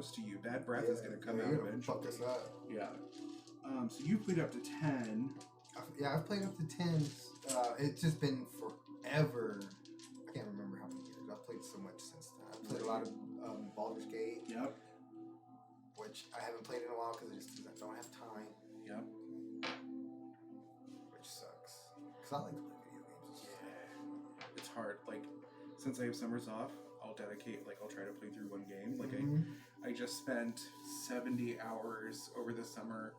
close to you. Bad breath is going to come out eventually. Fuck this up. Yeah. So you played up to 10. Yeah, I've played up to 10. It's just been forever. I can't remember how many years. I've played so much since then. I've played a lot of Baldur's Gate. Yep. Which I haven't played in a while because I don't have time. Yep. Which sucks. Because I like to play video games. Yeah. It's hard. Like, since I have summers off, I'll try to play through one game. Like, I just spent 70 hours over the summer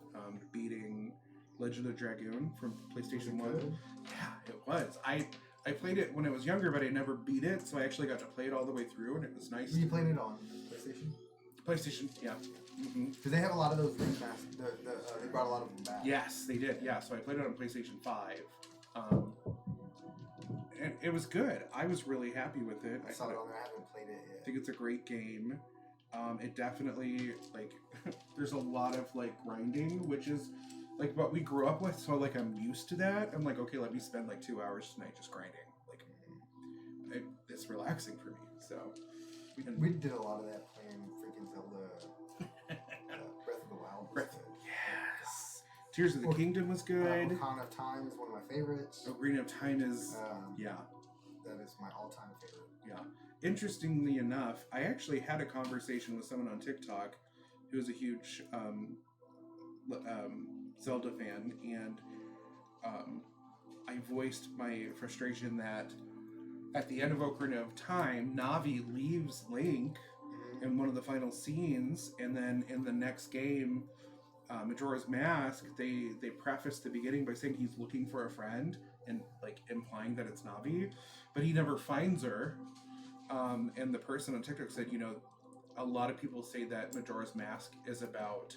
beating Legend of Dragoon from PlayStation 1. Yeah, it was. I played it when I was younger, but I never beat it, so I actually got to play it all the way through, and it was nice. You played it on PlayStation? PlayStation, yeah. Because they have a lot of those remasters. They brought a lot of them back. Yes, they did. Yeah, so I played it on PlayStation 5. And it was good. I was really happy with it. I saw it on there. I haven't played it yet. I think it's a great game. It definitely, like, there's a lot of, like, grinding, which is, like, what we grew up with. So, like, I'm used to that. I'm like, okay, let me spend, like, 2 hours tonight just grinding. Like, it's relaxing for me. So, we did a lot of that playing freaking Zelda Breath of the Wild. Yes. Tears of the Kingdom was good. Ocarina of Time is one of my favorites. Ocarina of Time is, yeah. That is my all-time favorite. Yeah. Interestingly enough, I actually had a conversation with someone on TikTok who is a huge Zelda fan, and I voiced my frustration that at the end of Ocarina of Time, Navi leaves Link in one of the final scenes, and then in the next game, Majora's Mask, they preface the beginning by saying he's looking for a friend and like implying that it's Navi, but he never finds her. And the person on TikTok said, a lot of people say that Majora's Mask is about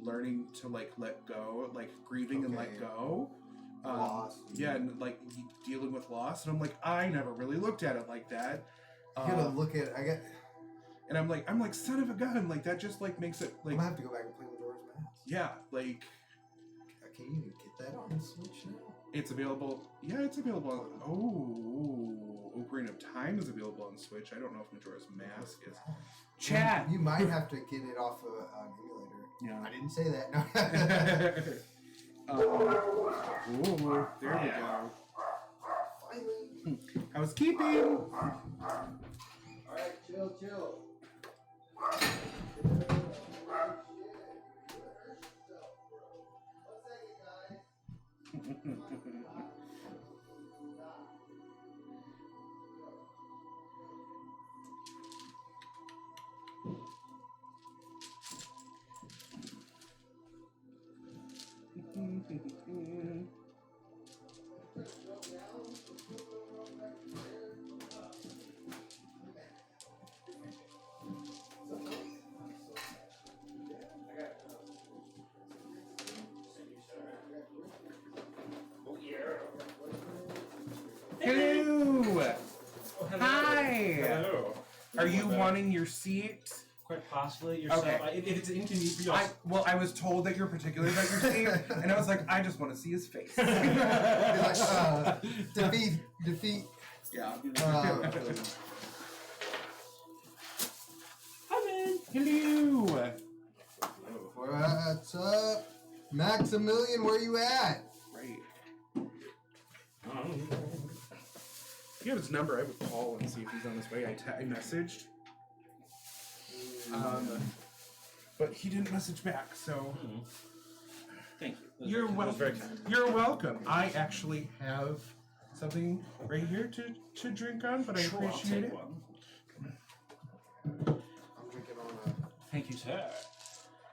learning to like let go, like grieving and let go. Loss. Yeah, and like dealing with loss. And I'm like, I never really looked at it like that. You gotta look at it. And I'm like, son of a gun, like that just like makes it like. I'm gonna have to go back and play Majora's Mask. Yeah, like. Can you even get that on the Switch now? It's available. Yeah, it's available. Ocarina of Time is available on Switch. I don't know if Majora's Mask is. Chat. You might have to get it off of an emulator. Yeah. I didn't say that. No. There we go. Finally. Housekeeping. Alright, chill. Hello. Hi. Hello. Are you wanting your seat? Quite possibly yourself. Okay. If it's inconvenient for you, I was told that you're particular about your seat, and I was like, I just want to see his face. Defeat. Yeah. I'm in. Hello. What's up? Maximilian, where you at? Right. If you have his number, I would call and see if he's on his way. I messaged. But he didn't message back, so... Thank you. You're welcome. You're welcome. I actually have something right here to drink on, but I appreciate it. One. I'm drinking on a... Thank you, sir.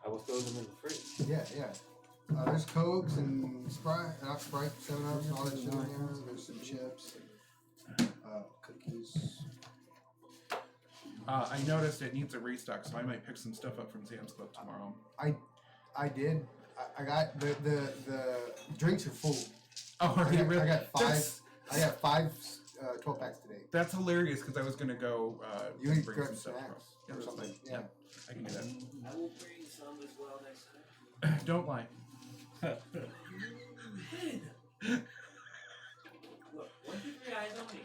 I will throw them in the fridge. Yeah. There's Cokes and Sprite, not Sprite, 7-Up, all that shit in there. There's some chips, cookies. I noticed it needs a restock, so I might pick some stuff up from Sam's Club tomorrow. I did. I got the drinks are full. Oh, are you really? I got five 12 packs today. That's hilarious because I was gonna go. You need to bring grab some stuff snacks from- or something. Yeah. I can do that. I will bring some as well next time. Don't lie. Look, 1, 2, 3 eyes on me.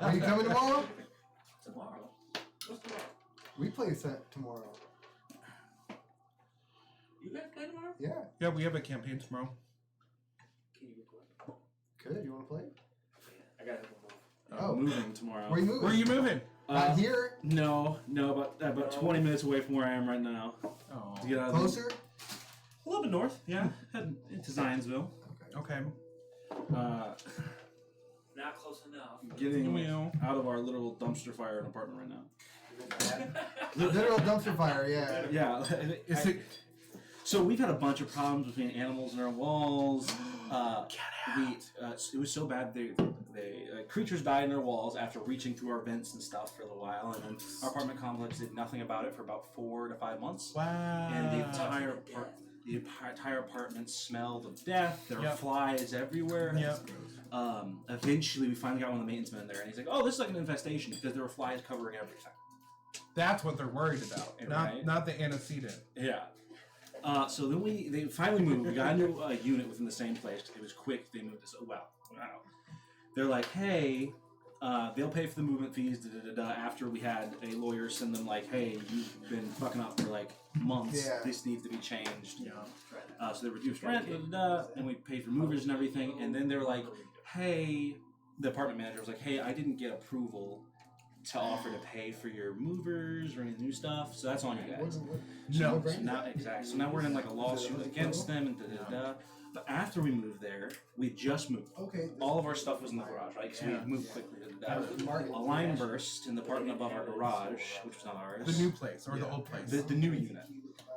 Are you coming tomorrow? Tomorrow? What's tomorrow? We play tomorrow. You guys play tomorrow? Yeah. Yeah, we have a campaign tomorrow. Can you record? Good. You want to play? I gotta move. Oh. Moving tomorrow. Where you moving? Where are you moving? Not here. No, about 20 minutes away from where I am right now. Oh. To get out of Closer. a little bit north, yeah. Heading into Zionsville. Okay. Okay. Not close enough. Getting Well. out of our little dumpster fire apartment right now. Literal dumpster fire. Yeah. Yeah. Is it? So we've had a bunch of problems between animals in our walls. It was so bad they creatures died in our walls after reaching through our vents and stuff for a little while, and then our apartment complex did nothing about it for about 4 to 5 months. Wow. And the entire apartment smelled of death. There were Yep. flies everywhere. Yep. Eventually, we finally got one of the maintenance men there, and he's like, "Oh, this is like an infestation because there were flies covering everything." That's what they're worried about, Right. not the antecedent. Yeah. So then they finally moved. We got a new unit within the same place. It was quick. They moved us. Well, I don't know. They're like, hey, they'll pay for the movement fees. After we had a lawyer send them like, hey, you've been fucking up for like months. Yeah. This needs to be changed. Yeah. So they reduced rent, and we paid for movers and everything. And then they were like, hey, the apartment manager was like, hey, I didn't get approval to offer to pay for your movers or any new stuff, so that's on you guys. No. So now, exactly. So now we're in like a lawsuit against them and da. But after we moved there, we just moved. Okay. All of our stuff was in the garage, right? Because we moved quickly. A line burst in the apartment above our garage, which was not ours. The new place or the old place? The new unit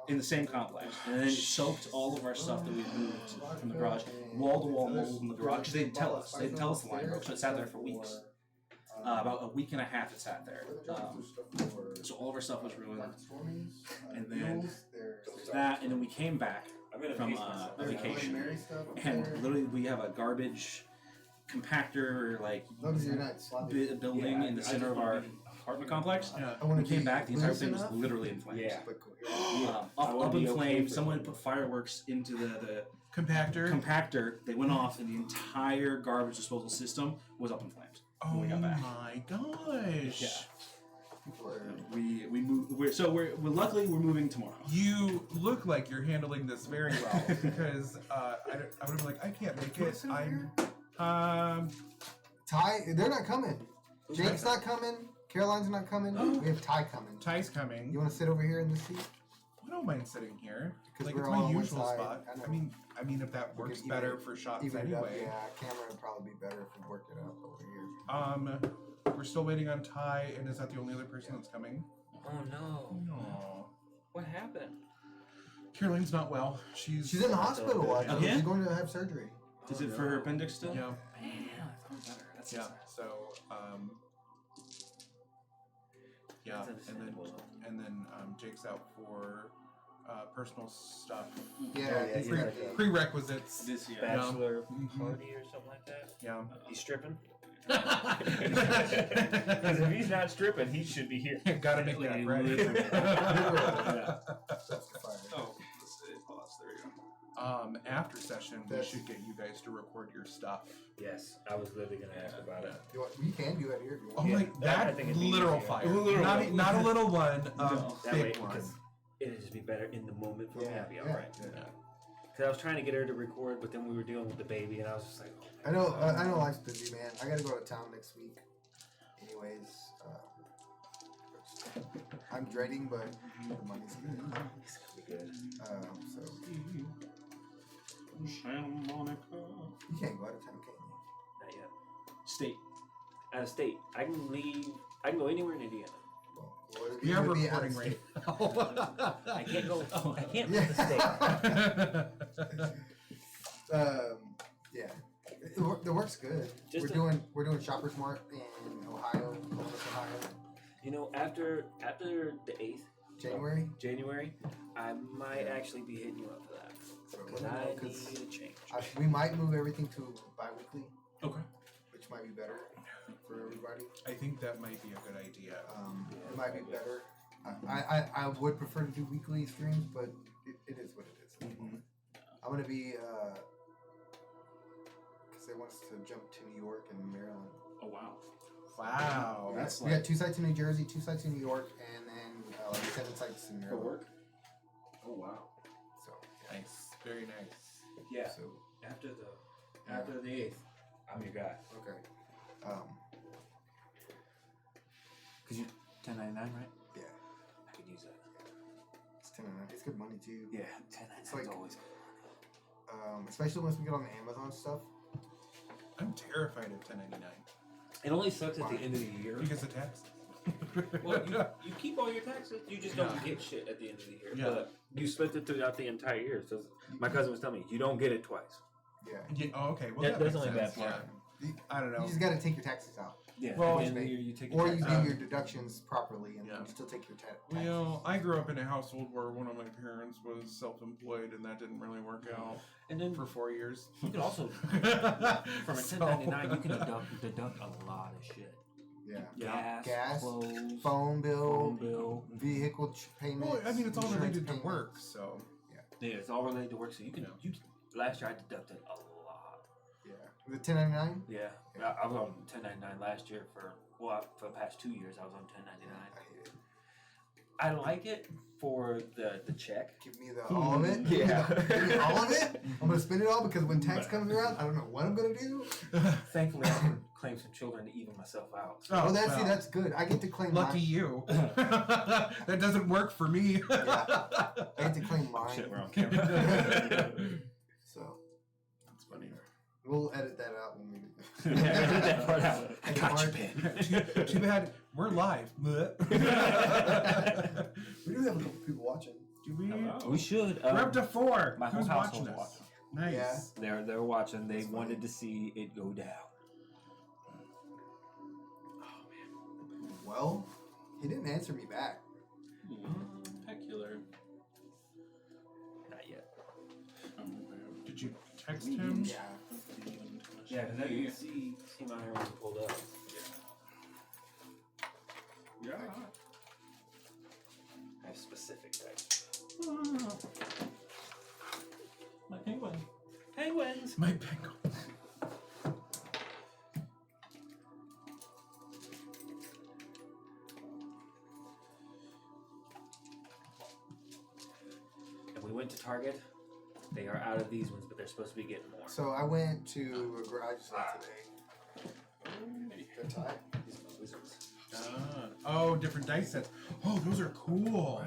in the same complex, and then it soaked all of our stuff that we moved from the garage, wall to wall mold in the garage. Because they didn't tell us. They didn't tell us the line broke, so it sat there for weeks. About a week and a half it sat there. So all of our stuff was ruined. And then that, and then we came back from a vacation. And literally we have a garbage compactor building in the center of our apartment complex. Yeah. I want We to came back, the entire thing was literally in flames. Yeah. Up in flames. Someone put fireworks into the compactor. They went off, and the entire garbage disposal system was up in flames. Oh when we got back. my gosh! Yeah. We moved. We're luckily we're moving tomorrow. You look like you're handling this very well because I would have been like, I can't make it. Ty, they're not coming. Jake's not coming. Caroline's not coming. We have Ty coming. Ty's coming. You want to sit over here in this seat? I don't mind sitting here. Because Like we're it's all my on one usual side. spot. I mean, if that works even better it- for shots Even it up, anyway. yeah. Camera would probably be better if we worked it out over here. We're still waiting on Ty, and is that the only other person that's coming? Oh no. No. What happened? Caroline's not well. She's She's in the hospital. Again? She's going to have surgery. Is it for her appendix still? Yeah. Man, That's Yeah. So yeah, That's and then Jake's out for personal stuff. Yeah, yeah, pre- yeah. Prerequisites. This year. bachelor Mhm. party or something like that. Yeah. He's stripping. Because if he's not stripping, he should be here. Gotta make that right. Yeah. That's the fire. Oh, let's see. Pause. There you go. After session, we That's- should get you guys to record your stuff. Yes, I was literally gonna ask about it. You can do it here if you Oh want. Yeah, my! I That think it'd be literal easier. fire. Literal not, one. not a little one. No. That way, Big one. because it'd just be better in the moment for me. I'd be Yeah, alright. yeah. Because I was trying to get her to record, but then we were dealing with the baby, and I was just like, I know life's busy, man. I gotta go to town next week. Anyways, I'm dreading, but the money's good. it's gonna be good. So Santa Monica. you can't go out of town, can you? Not yet. State. Out of state. I can leave. I can go anywhere in Indiana. Well, it'd We are be out of recording right state. now. I can't go. I can't Yeah. leave the state. Yeah. The work's good. Just We're doing Shoppers Mart in Ohio, Columbus, Ohio. You know, after the 8th January. I might actually be hitting you up for that. So Because let me know, I 'cause need a change. we might move everything to bi-weekly, Okay. which might be better for everybody. I think that might be a good idea. It might be better. I would prefer to do weekly streams, but it is what it is. at the moment. I'm gonna be because they want us to jump to New York and Maryland. Oh wow. Wow. That's We got 2 sites in New Jersey, 2 sites in New York, and then tenant sites in For Maryland. work? Oh wow. So Nice. Very nice. Yeah. So After the 8th, I'm your guy. okay. Cause you 1099, right? Yeah. I could use that. It's 1099. It's good money too. Yeah, 1099 It's like- is always. Especially once we get on the Amazon stuff. I'm terrified of 1099 It only sucks at the Why? end of the year. because of taxes. Well, you keep all your taxes. You just don't get shit at the end of the year. Yeah. But you split it throughout the entire year. So my cousin was telling me you don't get it twice. Yeah. Yeah, oh, okay. Well, That- that that's makes only sense. bad part. Yeah. I don't You know. just got to take your taxes out, Yeah. Well, at the end of the year, you take or your you tax do out. your deductions properly, and Yeah. you still take your taxes. Well, I grew up in a household where one of my parents was self-employed, and that didn't really work out And then for 4 years. you can also from a So- 1099 you can deduct a lot of shit. Yeah. Gas, Gas, clothes, Phone bill, phone bill. vehicle payments. Well, I mean, it's all insurance related to payments. work, so Yeah, it's all related to work. So you can. Yeah. Last year I deducted a lot. Yeah. The 1099. Yeah, I was on 1099 last year for the past 2 years I was on 1099. I hate it. I like it for the check. Give me all of it. Yeah. Give me all of it. I'm gonna spend it all because when tax comes around, I don't know what I'm gonna do. Thankfully, I can claim some children to even myself out. So. Oh, well, that's good. I get to claim lucky mine. you. That doesn't work for me. I get to claim mine. Shit, we're on camera. So That's funny. we'll edit that out when we. Yeah, edit that part out. I Edit got you, part. Ben. Too bad we're live. Do We do have a couple people watching. we? We should. We're up to 4. My whole Who's household's watching us? watching. Nice. Yeah. They're watching. They That's funny. wanted to see it go down. Well, he didn't answer me back. Peculiar. Not yet. Did you text him? Yeah. Yeah, because you can see my hair when pulled up. Yeah. I have specific types. My penguin. Penguins. My penguin. And we went to Target. They are out of these ones, but they're supposed to be getting more. So I went to a garage sale today. Good time. These are my wizards. Oh, different dice sets. Oh, those are cool.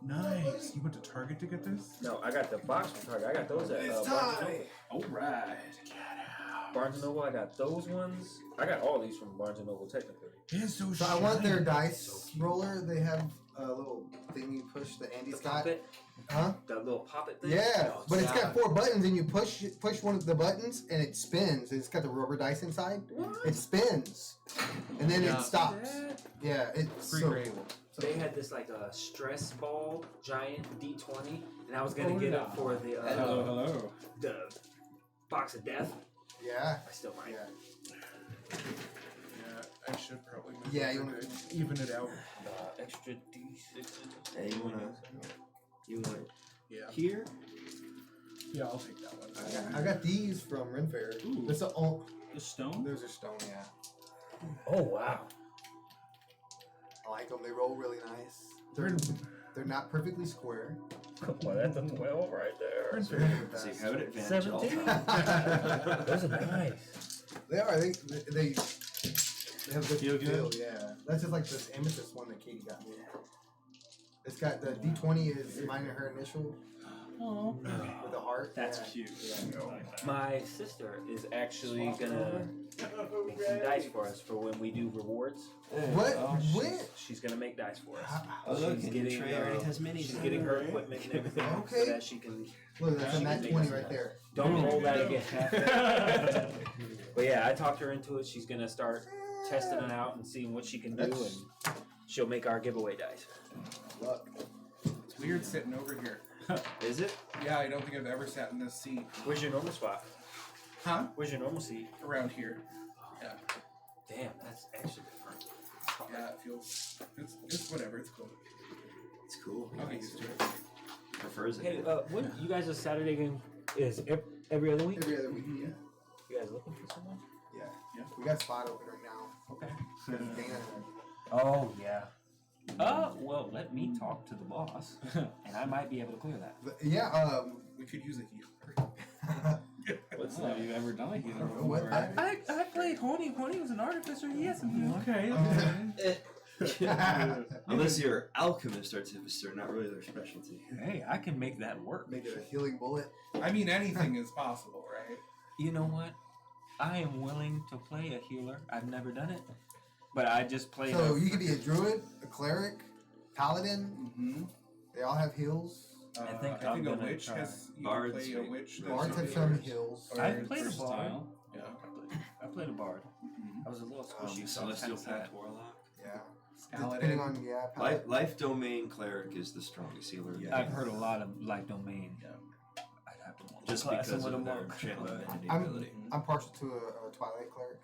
Nice. You went to Target to get this? No, I got the box from Target. I got those at It's Barnes and time. Noble. Alright. Barnes and Noble. I got those ones. I got all these from Barnes and Noble technically. It's so So I want their shiny. dice roller. They have a little thing you push that Andy's got. Pop it. Huh? That little pop it thing. Yeah, Oh, but it's yeah. got 4 buttons, and you push one of the buttons, and it spins. It's got the rubber dice inside. What? It spins, and then Yeah. it stops. That? Yeah, it's Free so grade. cool. They had this like a stress ball giant D20, and I was gonna get it for the hello. the box of death. Yeah, I still might. yeah. Yeah, I should probably move Yeah, it you to wanna- even it out. Extra D6. Hey, you wanna? Yeah. Here? Yeah, I'll take that one. I got these from Ren Fair. Ooh. That's The stone? those are stone. Yeah, Oh wow. I like them. They roll really nice. They're not perfectly square. Well, that's a 12 right there. Ren Fair. So you have an advantage all 17. time. Those are nice. They are. They have good Feel feel. good? Yeah, that's just like this amethyst one that Katie got me. It's got the D20 is mine and her initial Oh. with the heart. That's yeah. cute. Yeah. I like that. My sister is actually gonna make some dice for us for when we do rewards. What? Oh, When? She's gonna make dice for us. Oh, look, she's and the getting tray already has minis she's in getting it, her right? equipment and everything Okay. so that she can. Look, that's a She nat can make 20 us right some there. Don't roll that Go. again. But yeah, I talked her into it. She's gonna start testing it out and seeing what she can do, That's- and she'll make our giveaway dice. Look. It's weird sitting over here. Is it? Yeah, I don't think I've ever sat in this seat. Where's your normal spot? Huh? Where's your normal seat? Around here. Yeah. Damn, that's actually different. Yeah, it feels. It's whatever. It's cool. It's cool. I'll get used to it. Prefers Hey, it. when you guys' Saturday game is every other week? Every other week, yeah. You guys looking for someone? Yeah. Yeah. We got a spot open right now. Okay. Because Dana. Oh yeah. Well, let me talk to the boss, and I might be able to clear that. But, yeah. We could use a healer. What's that? Have you ever done a healer What? before? I played Horny. Horny was an artificer. He has some healing. Okay. Unless you're alchemist artificer, not really their specialty. Hey, I can make that work. Make it a healing bullet. I mean, anything is possible, right? You know what? I am willing to play a healer. I've never done it, but I just played. So you could be a druid, a cleric, paladin. Mm-hmm. They all have heals. I think a I'm gonna witch try. has. You Bards, can play a right? witch. Bards have some heals. Or I've played a bard. Versatile. Yeah. I played a bard. Mhm. I was a little squishy, so I was Celestial kind of sad. Pact Warlock. Yeah. Paladin. Depending on Life domain cleric is the strongest healer. Yeah. I've heard a lot of life domain. Yeah. I'd have to Just class because with a of their monk. channel divinity I'm- ability. I'm partial to a Twilight cleric.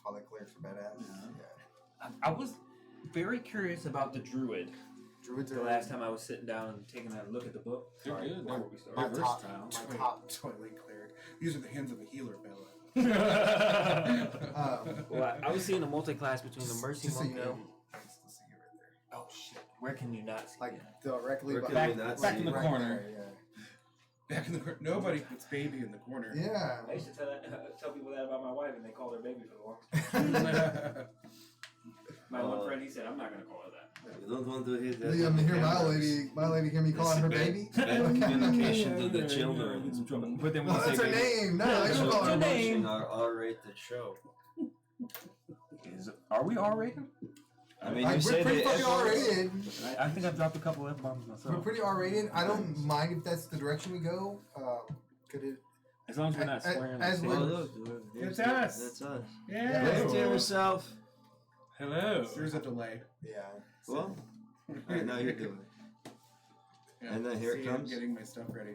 Twilight clerics are badass. Yeah. Yeah. I was very curious about the druid. Druids The are last time I was sitting down and taking a look at the book. They're Sorry, good. before we my started. top, versatile. my top. Twilight cleric. These are the hands of a healer, Bella. Well, I was seeing a multi-class between the mercy just so monk you know, and... I can still see you right there. Oh shit! Where can you not see Like it? directly Where can behind. we not back see in the right corner. there, Back in the corner. Nobody puts baby in the corner. yeah. I used to tell people that about my wife, and they called her baby for the longest time. My one friend, he said, "I'm not gonna call her that." You don't want to hear that. Yeah, I'm hear my lady hear me calling her baby. Bad communication to the children. But then when Oh, you that's say her baby, name. No, I That's can her call her name. baby. Watching our R-rated show. are we R-rated? I mean, Like, you we're say pretty they fucking R-rated. I think I've dropped a couple of F-bombs myself. We're pretty R-rated. I don't mind if that's the direction we go. Could it? As long as we're not swearing. as like we're- Oh, sailors. look, It's us. That's us. Yeah. Wave to yourself. Hello. There's a delay. Yeah. Well, I know you're doing it. Yeah. And then here it See, I'm comes. getting my stuff ready.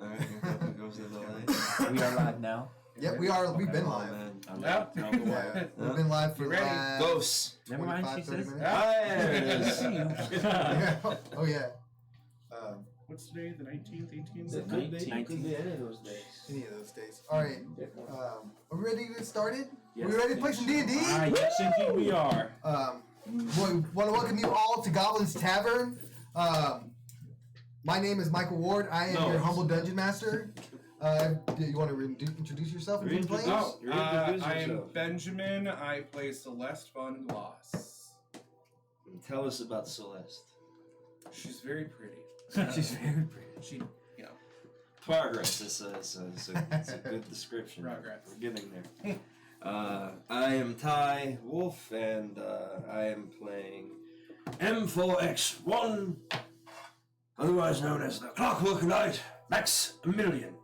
Alright, here goes the delay. We are live now. Yep, we are. We've been Oh, live. man. Yep. No, go on. Yeah, we've been live for You ready? last Ghosts. Never mind, she 25, 30 says. minutes. Ah, there it is. Yeah. Oh yeah. What's today? The 19th, 18th? It could be any of those days. Any of those days. All right. Are we ready to get started? Yes. Are we ready to play some D&D? Ah, yes, indeed we are. Want to welcome you all to Goblin's Tavern. My name is Michael Ward. I am your humble dungeon master. Do you want to introduce yourself and who you're playing? Oh, Reintroduce I am yourself. Benjamin. I play Celeste von Gloss. Tell us about Celeste. She's very pretty. She's very pretty. She, you know, Progress. It's a good description. Progress. We're getting there. I am Ty Wolf, and I am playing M4X1, otherwise known as the Clockwork Knight Maximilian.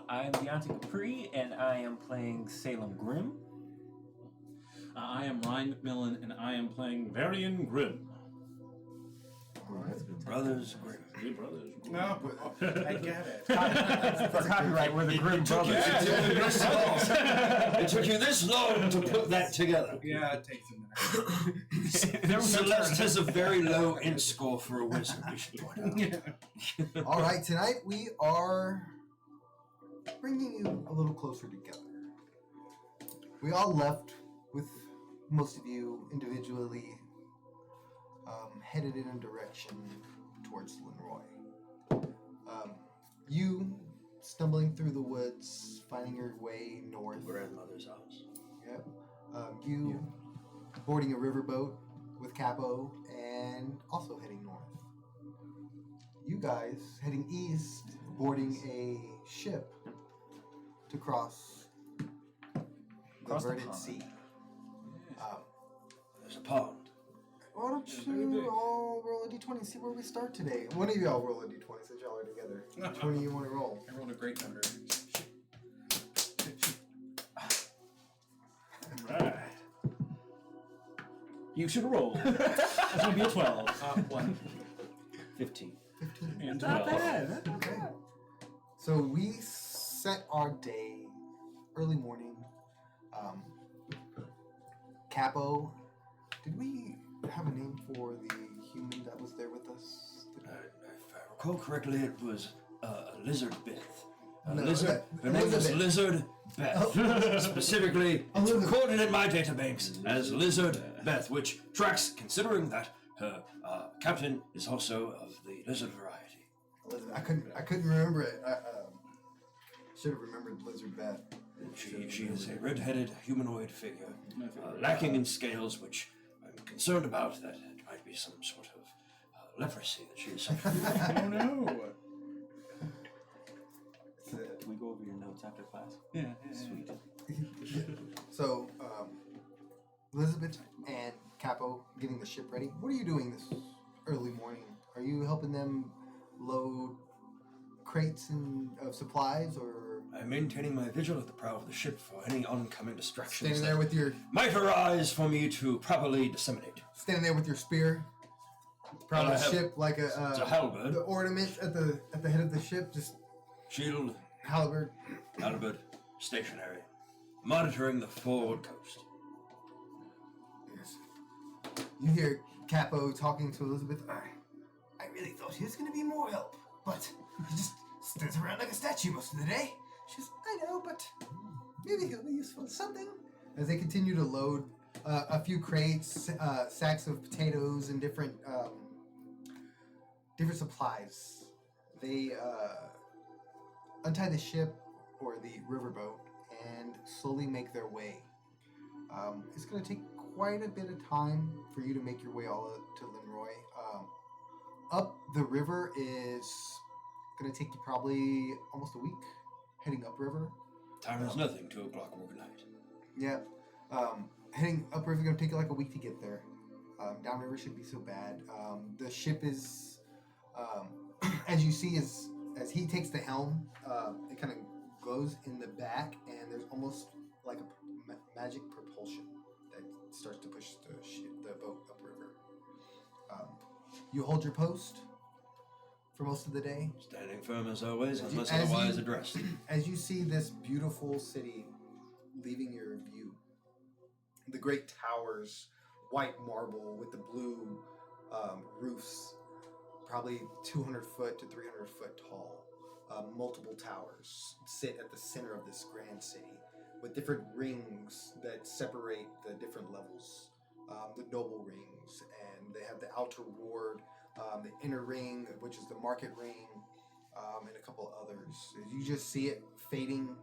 I am Deontay Capri, and I am playing Salem Grimm. I am Ryan McMillan, and I am playing Varian Grimm. Brothers Grimm. Three brothers. no, I get it. For copyright, we're the Grimm brothers. It took you this long to put that together. Yeah, it takes a minute. There was no Celeste turn. has a very low int score for a wizard. We should point out. All right, tonight we are bringing you a little closer together. We all left with most of you individually headed in a direction towards Lenroy. You stumbling through the woods, finding your way north. Grandmother's house. Yep. You boarding a riverboat with Capo and also heading north. You guys heading east, boarding a ship to cross the Across the Verdant pond. Sea. There's a pond. Why don't you all roll a d20 and see where we start today? One of y'all roll a d20 since y'all are together. Which one do you want to roll? I rolled a great number. Right. You should roll. It's gonna be a 12. 1. 15. 15. And Not 12. bad. Okay. So we set our day early morning. Capo, did we have a name for the human that was there with us? If I recall correctly, it was Lizard Bith. No, Lizard. Her name is Elizabeth. Lizard Beth. Specifically, it's recorded in my databanks as Lizard Beth, which tracks considering that her captain is also of the lizard variety. Elizabeth. I couldn't remember it. I should have remembered Lizard Beth. She is a red-headed humanoid figure, lacking in scales, which I'm concerned about. That it might be some sort of leprosy that she is suffering. Oh no! Can we go over your notes after class? Yeah. Sweet. So, Elizabeth and Capo getting the ship ready. What are you doing this early morning? Are you helping them load crates of supplies, or I'm maintaining my vigil at the prow of the ship for any oncoming distractions standing there that with your might arise for me to properly disseminate. spear, proud Well, of I the have- ship like It's a a halberd, the ornament at the head of the ship, just shield, halberd. halberd, stationary, monitoring the forward coast. Yes. You hear Capo talking to Elizabeth. I really thought he was going to be more help, but he just stands around like a statue most of the day. She's, I know, but maybe he'll be useful in something. As they continue to load a few crates, sacks of potatoes, and different supplies, they untie the ship or the riverboat and slowly make their way. It's going to take quite a bit of time for you to make your way all to Linroy. Up the river is going to take you probably almost a week, heading upriver. Time is nothing, 2 o'clock overnight. Yeah. Heading upriver is going to take you like a week to get there. Downriver shouldn't be so bad. The ship is, as you see, as he takes the helm, it kind of glows in the back, and there's almost like a magic propulsion that starts to push the boat upriver. You hold your post for most of the day. Standing firm as always, unless As otherwise you- addressed. As you see this beautiful city leaving your view, the great towers, white marble with the blue roofs, probably 200 foot to 300 foot tall, multiple towers sit at the center of this grand city with different rings that separate the different levels, the noble rings, and they have the outer ward, the inner ring, which is the market ring, and a couple others. You just see it fading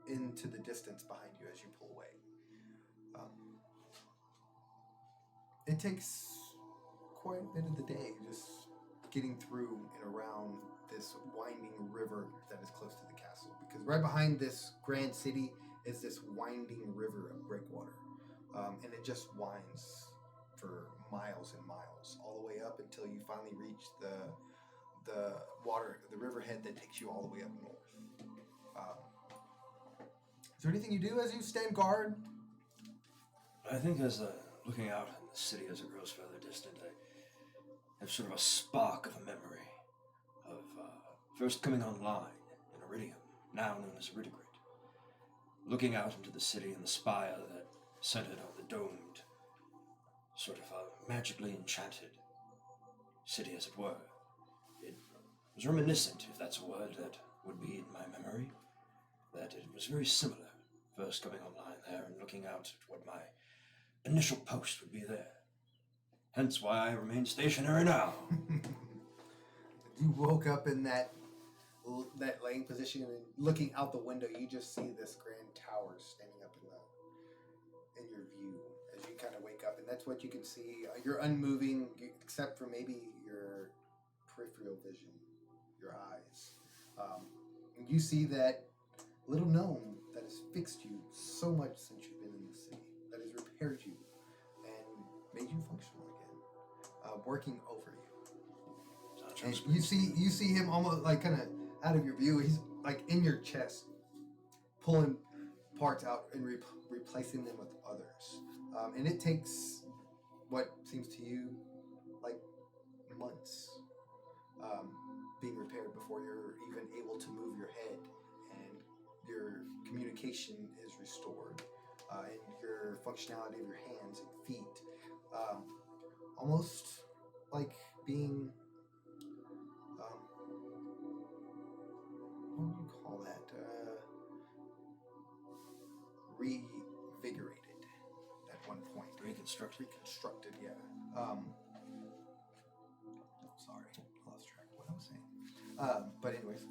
into the distance behind you as you pull away. It takes quite a bit of the day just getting through and around this winding river that is close to the castle, because right behind this grand city is this winding river of breakwater, and it just winds for miles and miles all the way up until you finally reach the riverhead that takes you all the way up north. Is there anything you do as you stand guard? I think as looking out in the city as it grows further distant, I have sort of a spark of a memory of first coming online in Iridium, now known as Iridigrid. Looking out into the city and the spire that centered on the domed, sort of magically enchanted city, as it were. It was reminiscent, if that's a word that would be in my memory, that it was very similar, first coming online there and looking out at what my initial post would be there. Hence why I remain stationary now. You woke up in that laying position, and looking out the window, you just see this grand tower standing up in your view as you kind of wake up, and that's what you can see. You're unmoving, except for maybe your peripheral vision, your eyes. And you see that little gnome that has fixed you so much since you've been in the city, that has repaired you and made you functional again, working over you. And you see him almost like kind of out of your view. He's like in your chest, pulling parts out and replacing them with others. And it takes what seems to you like months being repaired before you're even able to move your head, and your communication is restored, and your functionality of your hands and feet, almost like being what would you call Reconstructed. Reconstructed, yeah. Sorry, I lost track of what I was saying. But anyways,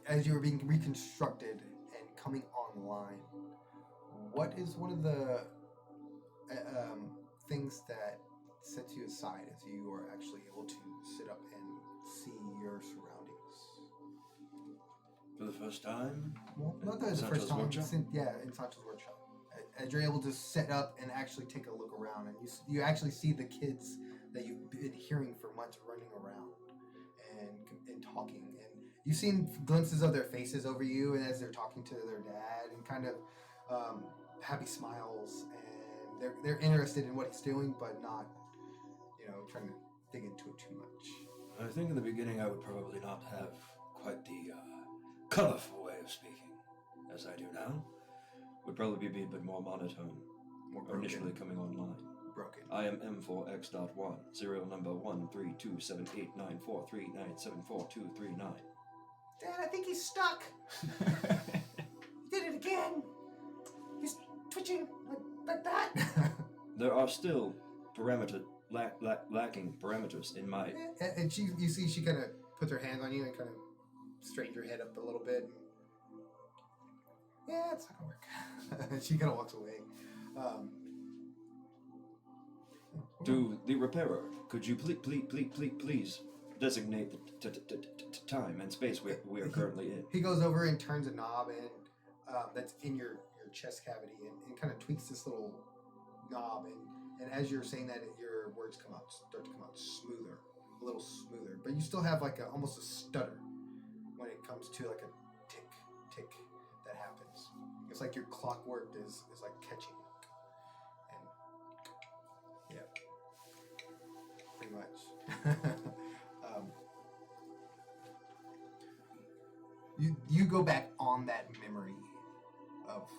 as you were being reconstructed and coming online, what is one of the things that sets you aside as you are actually able to sit up and see your surroundings? For the first time? Well, not that it's the Sancho's first time. workshop? In Sancho's workshop. As you're able to sit up and actually take a look around, and you actually see the kids that you've been hearing for months running around and talking, and you've seen glimpses of their faces over you, and as they're talking to their dad, and kind of happy smiles, and they're interested in what he's doing, but not, trying to dig into it too much. I think in the beginning I would probably not have quite the colorful way of speaking as I do now. Would probably be a bit more monotone. More broken. Initially coming online. Broken. I am M4X.1, serial number 132789439744239. Dad, I think he's stuck. He did it again. He's twitching like that. There are still lacking parameters in my... And you see she kind of puts her hands on you and kind of straightens your head up a little bit. Yeah, it's not gonna work. She kind of walks away. To the repairer, could you please designate the time and space we are currently in? He goes over and turns a knob and that's in your chest cavity and kind of tweaks this little knob, and as you're saying that, your words start to come out smoother, a little smoother, but you still have like almost a stutter when it comes to like a tick that happens. It's like your clockwork is like catching, and yeah, pretty much. You go back on that memory of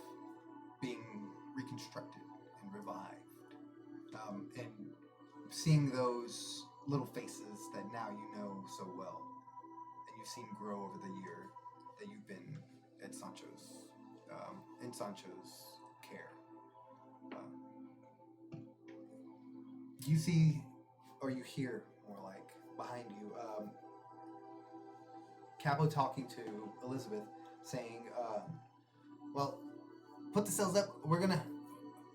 being reconstructed and revived, and seeing those little faces that now you know so well, and you've seen grow over the year that you've been at Sancho's, in Sancho's care. You see, or you hear, more like, behind you, Capo talking to Elizabeth, saying, well, put the cells up,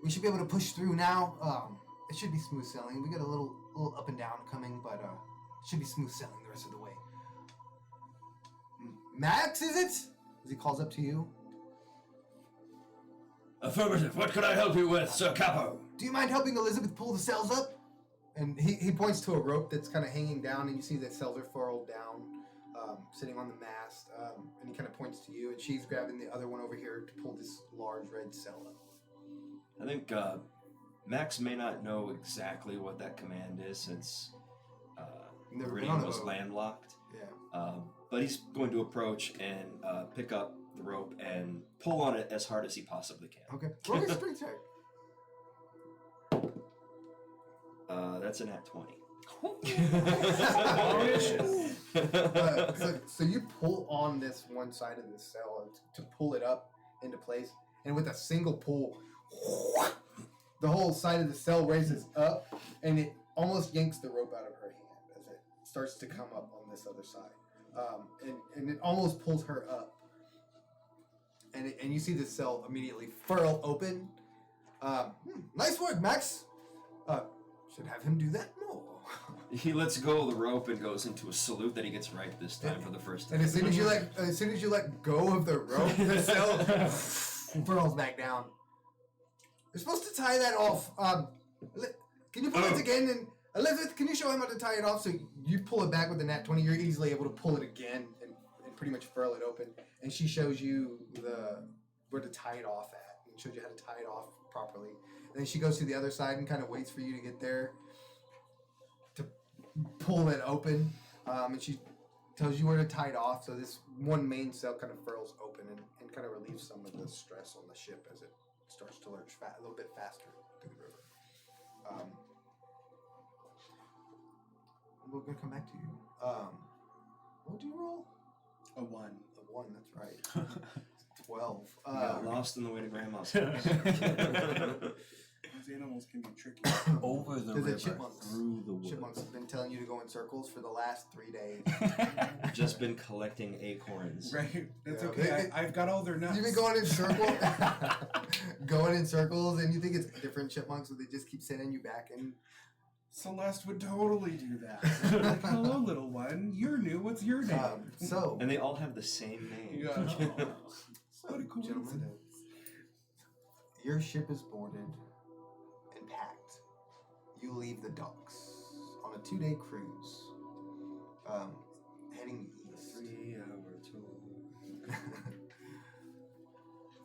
we should be able to push through now. It should be smooth sailing. We got a little up and down coming, but it should be smooth sailing the rest of the way. Max, is it? As he calls up to you. Affirmative. What could I help you with, Sir Capo? Do you mind helping Elizabeth pull the cells up? And he points to a rope that's kind of hanging down, and you see that cells are furled down, sitting on the mast, and he kind of points to you, and she's grabbing the other one over here to pull this large red cell up. I think Max may not know exactly what that command is, since Meridian was landlocked. Yeah. But he's going to approach and pick up the rope and pull on it as hard as he possibly can. Okay. Roll your strength check. That's a nat 20. So you pull on this one side of the cell to pull it up into place, and with a single pull, the whole side of the cell raises up, and it almost yanks the rope out of her hand as it starts to come up on this other side, and it almost pulls her up, and you see the cell immediately furl open. Nice work, Max. Should have him do that more. He lets go of the rope and goes into a salute that he gets right this time for the first time. And as soon as you let go of the rope, the cell furls back down. You're supposed to tie that off. Can you pull it again? And Elizabeth, can you show him how to tie it off? So you pull it back with the nat 20. You're easily able to pull it again and pretty much furl it open. And she shows you where to tie it off at, and shows you how to tie it off properly. And then she goes to the other side and kind of waits for you to get there to pull it open. And she tells you where to tie it off. So this one main cell kind of furls open and kind of relieves some of the stress on the ship as it starts to lurch a little bit faster through the river. We're going to come back to you. What do you roll? A 1. A 1, that's right. 12. Got lost in the way to Grandma's. These animals can be tricky. Over the There's a river, chipmunks. through the woods. Chipmunks have been telling you to go in circles for the last 3 days. I've just been collecting acorns. Right? That's Yeah. okay. I've got all their nuts. You've been going in circles, going in circles, and you think it's different chipmunks, so they just keep sending you back in. Celeste would totally do that. Like, hello, little one. You're new. What's your name? So, And they all have the same name. Yeah. What a gentlemen, coincidence. your ship is boarded and packed. You leave the docks on a 2-day cruise, heading east. 3-hour tour.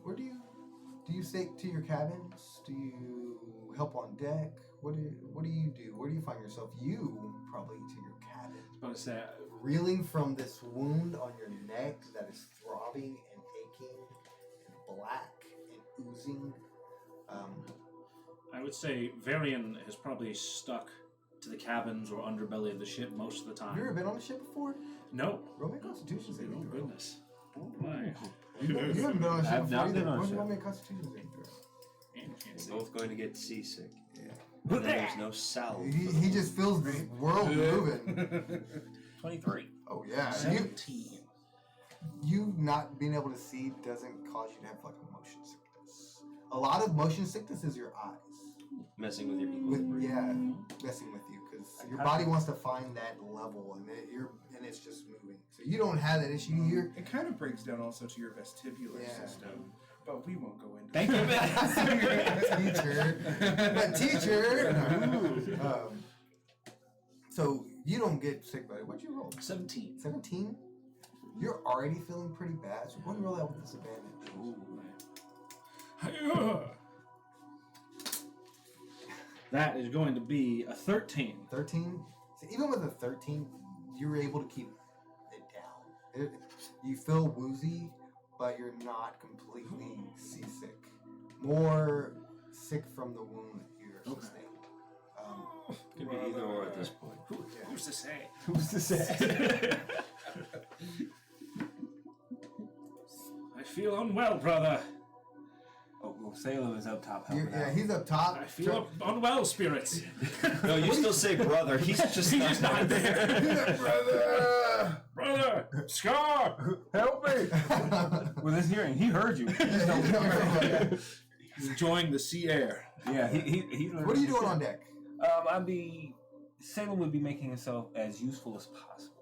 Where do you stay to your cabins? Do you help on deck? What do you do? Where do you find yourself? You probably to your cabin, I was about to say, reeling from this wound on your neck that is throbbing and aching and black and oozing. I would say Varian has probably stuck to the cabins or underbelly of the ship most of the Have you time. ever been on a ship before? No. Roll me a Constitution Oh saving throw. goodness. Oh my. You haven't been on a ship I've before not either. been on a Roll me ship. a Constitution saving throw. We're both going to get seasick. Yeah. And then there's no salve. He just feels the world moving. 23. Oh yeah. 17. You not being able to see doesn't cause you to have like a motion sickness. A lot of motion sickness is your eyes. Messing with your With equilibrium. messing with you because your body wants to find that level and it's just moving. So you don't have that issue here. It kind of breaks down also to your vestibular Yeah. system, but we won't go into Thank you, teacher. So you don't get sick, buddy. What'd you roll? 17. 17. You're already feeling pretty bad. So go ahead and roll that with disadvantage. That is going to be a 13. 13. So even with a 13, you were able to keep it down. You feel woozy, but you're not completely seasick. More sick from the wound that you're sustaining. Could be either or at this point. Who's to say? Who's to say? I feel unwell, brother. Oh, well, Salem is up top helping Yeah, out. he's up top. I feel unwell, spirits. No, you still say brother. He's just not there. Brother! Brother, Scar. Help me! With his hearing, he heard you. He just don't hear. He's enjoying the sea air. Yeah, he learned What are you his doing shit. on deck? Salem would be making himself as useful as possible.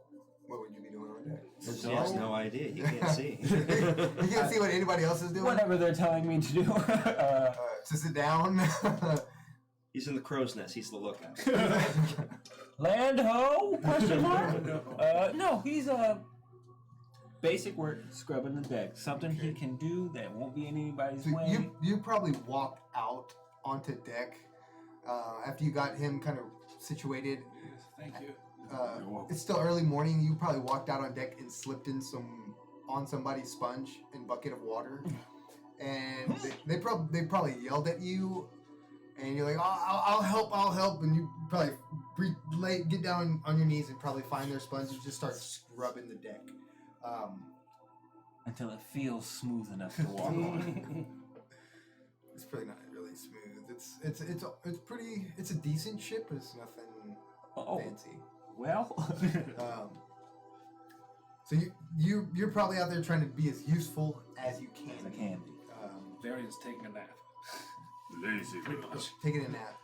What would you be doing on deck? He has no idea. He can't see. You can't see what anybody else is doing? Whatever they're telling me to do. To sit down? He's in the crow's nest. He's the lookout. Land ho? Question mark? No, he's basic work, scrubbing the deck. Something he can do that won't be in anybody's So way. you probably walked out onto deck after you got him kind of situated. Thank you. It's still early morning. You probably walked out on deck and slipped in on somebody's sponge and bucket of water, and they probably yelled at you, and you're like, oh, I'll help, and you probably get down on your knees and probably find their sponge and just start scrubbing the deck. Until it feels smooth enough to walk on. It's probably not really smooth. It's pretty. It's a decent ship, but it's nothing fancy. Well, So you're probably out there trying to be as useful as you can. as I can be. Varian's taking a nap. Lazy. Pretty much. Taking a nap.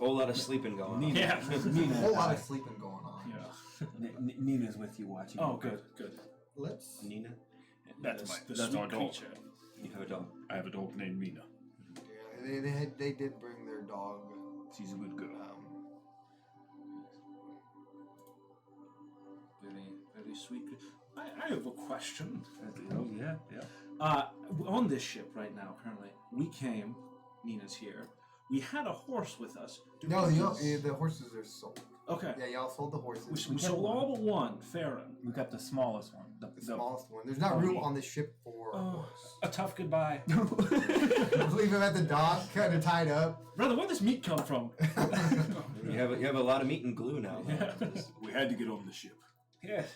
Whole lot of sleeping going on. Yeah. A whole lot of sleeping going on. Yeah. Nina's with you watching. Oh, good, good. Let's. Nina, That's The our sweet dog. creature. you have a dog. I have a dog named Mina. Yeah, they did bring their dog. She's a good girl. Very sweet. I have a question. Oh yeah. On this ship right now, currently, we came. Nina's here. We had a horse with us. No, the horses are sold. Okay. Yeah, y'all sold the horses. We sold all but one, Farron. We got the smallest one. The smallest one. There's not room on the ship for a horse. A tough goodbye. Leave him at the dock, kind of tied up. Brother, where does meat come from? You have a lot of meat and glue now. though. We had to get on the ship. Yes.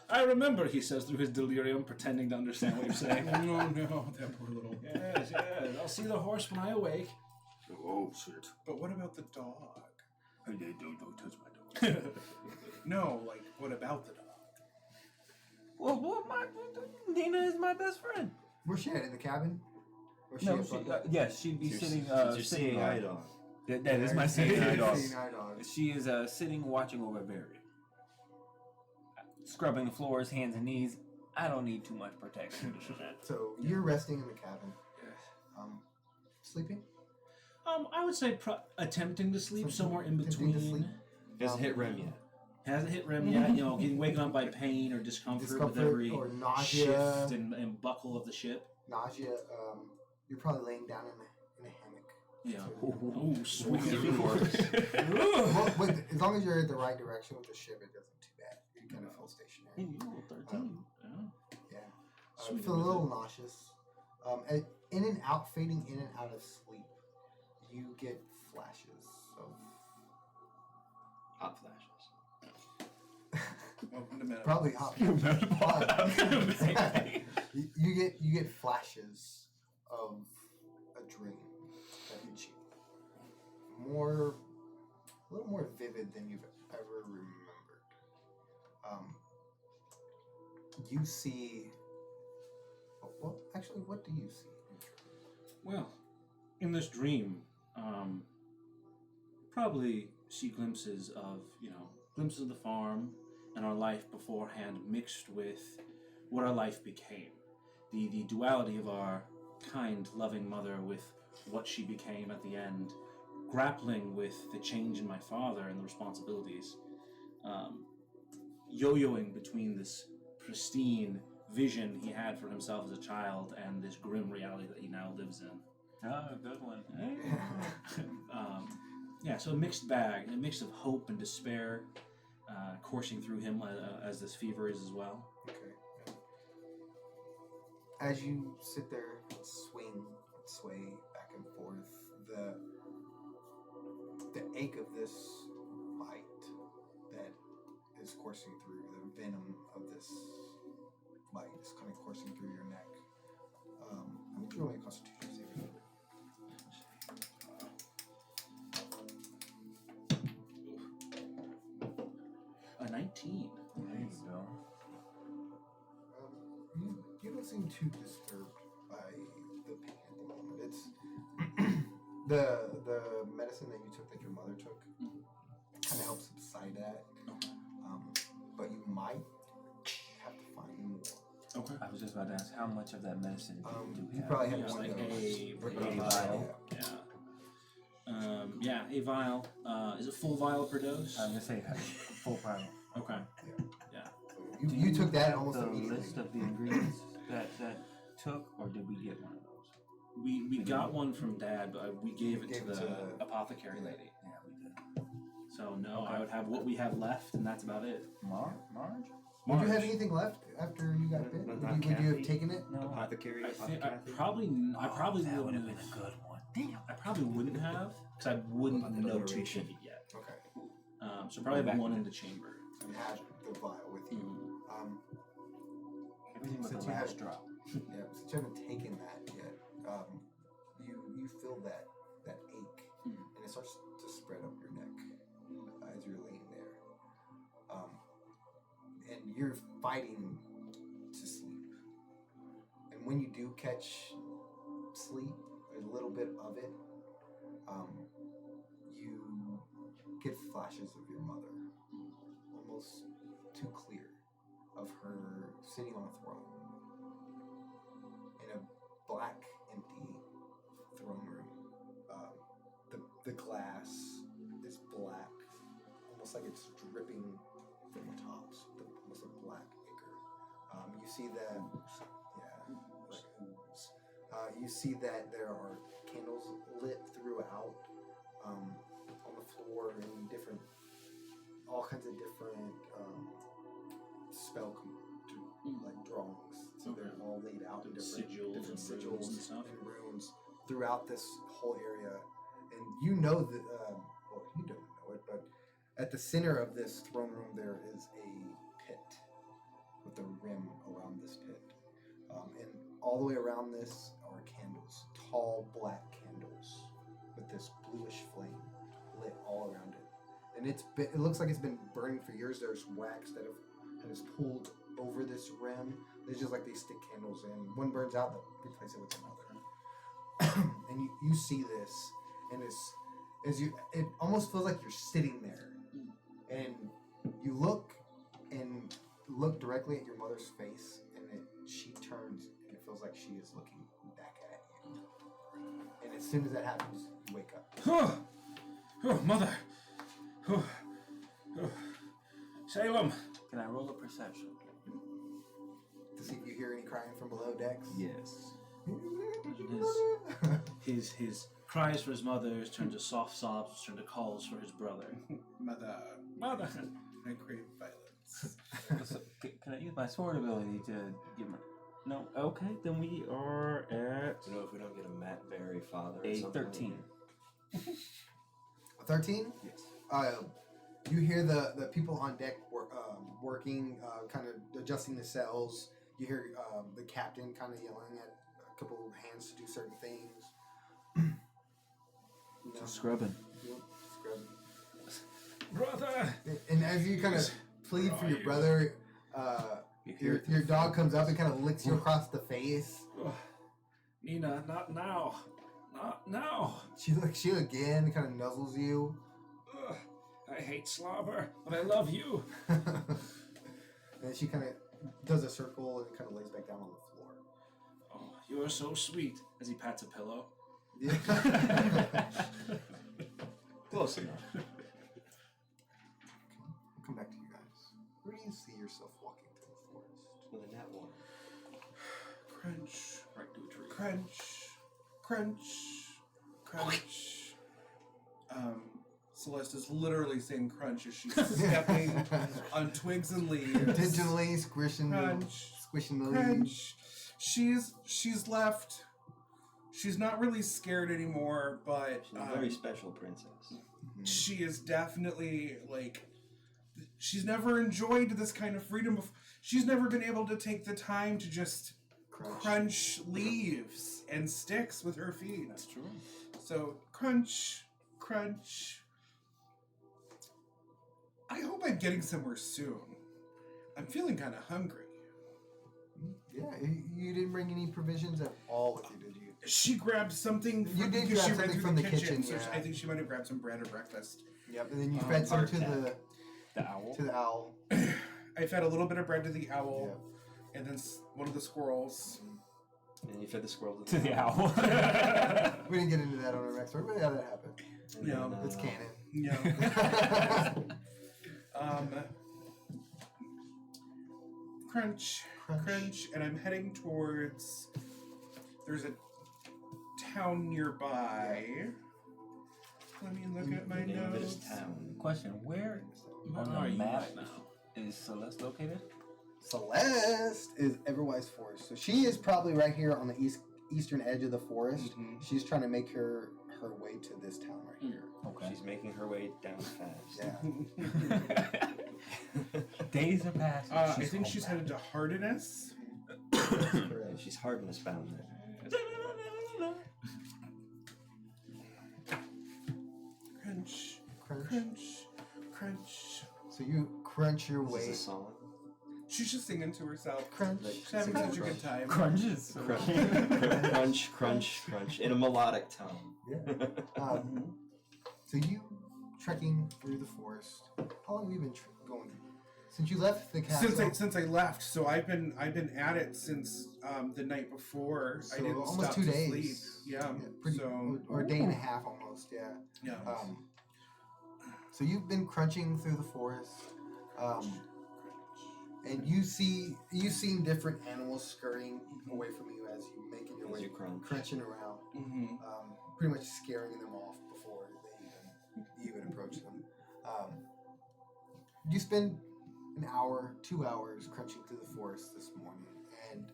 I remember, he says through his delirium, pretending to understand what you're saying. Oh no, that poor little. Yes, yes. I'll see the horse when I awake. Oh, shit. But what about the dog? Don't touch my dog. No, like, what about the dog? Well, Nina is my best friend. Where's she at? In the cabin? Or No, at she, front? yes, she'd be sitting. You're sitting seeing eye dog. That is my seeing eye dog. Seeing eye dog. She is sitting watching over Barry, scrubbing the floors, hands and knees. I don't need too much protection doing that. So you're resting in the cabin. Sleeping? I would say attempting to sleep somewhere in Attempting to between. sleep? Hasn't hit REM yet. Hasn't hit REM yet. You know, getting waken up by pain or discomfort with every or nausea. shift and buckle of the ship. Nausea. You're probably laying down in a hammock. Yeah. Oh, sweet. Well, as long as you're in the right direction with the ship, it doesn't too bad. You kind of feel stationary. You rolled 13. Yeah. Sweet Feel a with little nauseous. In and out, fading in and out of sleep, you get flashes of Hot flashes. Welcome to Meta. probably hot. You get flashes of a dream that hits you. A little more vivid than you've ever remembered. You see. Well, actually, what do you see? Well, in this dream, probably see glimpses of, glimpses of the farm and our life beforehand mixed with what our life became. The duality of our kind, loving mother with what she became at the end, grappling with the change in my father and the responsibilities, yo-yoing between this pristine vision he had for himself as a child and this grim reality that he now lives in. Oh, good one. So a mixed bag, a mix of hope and despair coursing through him as this fever is as well. Okay. As you sit there and sway back and forth, the ache of this bite that is coursing through, the venom of this bite is kind of coursing through your neck. I need to roll a Constitution saving throw. A 19. There you go. You don't seem too disturbed by the pain at the moment. It's the medicine that you took, that your mother took, kind of helps subside that. But you might have to find more. Okay. I was just about to ask how much of that medicine do you You have? probably have Yeah, one like of those. a vial. A vial. Is it full vial per dose? I'm gonna say full vial. Okay. You took that almost the immediately. list of the ingredients that took, or did we get one of those? We got one from Dad, but we gave it to Gave it the to the- apothecary lady. Yeah, we did. So no, I would have what we have left, and that's about it. Marge? Did you have anything left after you got bit? Not Would you have Kathy. taken it? No. I Apothecary. probably that would wouldn't have been a good one. Damn. I probably wouldn't have, because I wouldn't About the know to alliteration. take it yet. Okay. So probably Back have one then. in the chamber. You had the vial with you. Everything but Since the you last had- drop. Yeah, since you haven't taken that yet, you feel that ache, and it starts to spread up your neck as you're laying there, and you're fighting to sleep. And when you do catch sleep, a little bit of it, you get flashes of your mother, almost too clear, of her sitting on a throne in a black, empty throne room. The glass is black, almost like it's dripping from the tops, almost a black ichor. You see that, like ooze. You see that there are candles lit throughout, on the floor, and all kinds of different spell like drawings. So they're all laid out in different Sigils and runes and stuff. and runes throughout this whole area. And you know that, well, you don't know it, but at the center of this throne room there is a pit with a rim around this pit. And all the way around this are candles, tall black candles with this bluish flame lit all around it, and it looks like it's been burning for years. There's wax that has pulled over this rim. There's just like these stick candles, and one burns out, they'll replace it with another. And you see this, and it almost feels like you're sitting there, and you look directly at your mother's face, and she turns, and it feels like she is looking back at you. And as soon as that happens, you wake up. Oh, mother. Salem. Can I roll a perception? To see if you hear any crying from below decks. Yes. His cries for his mother turn to soft sobs, turn to calls for his brother. Mother, Mother. I crave violence. So, can I use my sword ability to give my... No? Okay, then we are at You know, if we don't get a Matt Berry father or a something. 13. A 13? Yes. You hear the people on deck working, kind of adjusting the sails. You hear the captain kind of yelling at a couple of hands to do certain things. Just scrubbing. Yep, scrubbing. Brother. And as you kind of plead for your brother, your dog comes up and kind of licks you across the face. Nina, not now. Not now. She again kind of nuzzles you. Ugh, I hate slobber, but I love you. And she kind of does a circle and kind of lays back down on the floor. Oh, you are so sweet. As he pats a pillow. Yeah. Close enough. I'll come back to you guys. Where do you see yourself walking through the forest? With a nat one. Crunch, Right to a tree. crunch, crunch, crunch. Celeste is literally saying crunch as she's stepping on twigs and leaves. Intentionally squishing Crunch, the leaves. crunch. She's left. She's not really scared anymore, but She's a very special princess. she is definitely like. She's never enjoyed this kind of freedom. She's never been able to take the time to just crunch leaves and sticks with her feet. That's true. So crunch, crunch. I hope I'm getting somewhere soon. I'm feeling kind of hungry. Yeah, you didn't bring any provisions at all with you, did you? She grabbed something. You did because grab she ran something through from the the kitchen. kitchen, So yeah. I think she might have grabbed some bread or breakfast. Yep, and then you fed some to The owl? the owl. I fed a little bit of bread to the owl, Yep. and then one of the squirrels. And you fed the squirrel To the owl. We didn't get into that on our next story, but yeah, that happened. And Yeah, then, It's canon. Yeah. Crunch, crunch, and I'm heading towards. There's a town nearby. Let me look at my the name of it is notes. town. Question, where on Where are the you map right now? is Celeste located? Celeste is Everwise Forest, so she is probably right here on the eastern edge of the forest. Mhm. She's trying to make her way to this town right here. Okay. She's making her way down fast. Yeah. Days are passing. I think she's headed to Hardiness. And she's hardness bound there. Crunch, Crunch. crunch, crunch. So you crunch your Is way. this a song? She's just singing to herself. Crunch. She's having such a good time. Crunches. Crunch, crunch, crunch. In a melodic tone. Yeah. So you trekking through the forest. How long have you been going? Since you left the castle. Since I left, so I've been at it since the night before. So I didn't almost stop 2 to days. sleep. Yeah. Pretty, so or a day and a half almost. Yeah. yeah. So you've been crunching through the forest, and you've seen different animals scurrying away from you as you making your As way, you crunch. crunching around, Mm-hmm. pretty much scaring them off before you even approach them. You spend an hour, 2 hours crunching through the forest this morning, and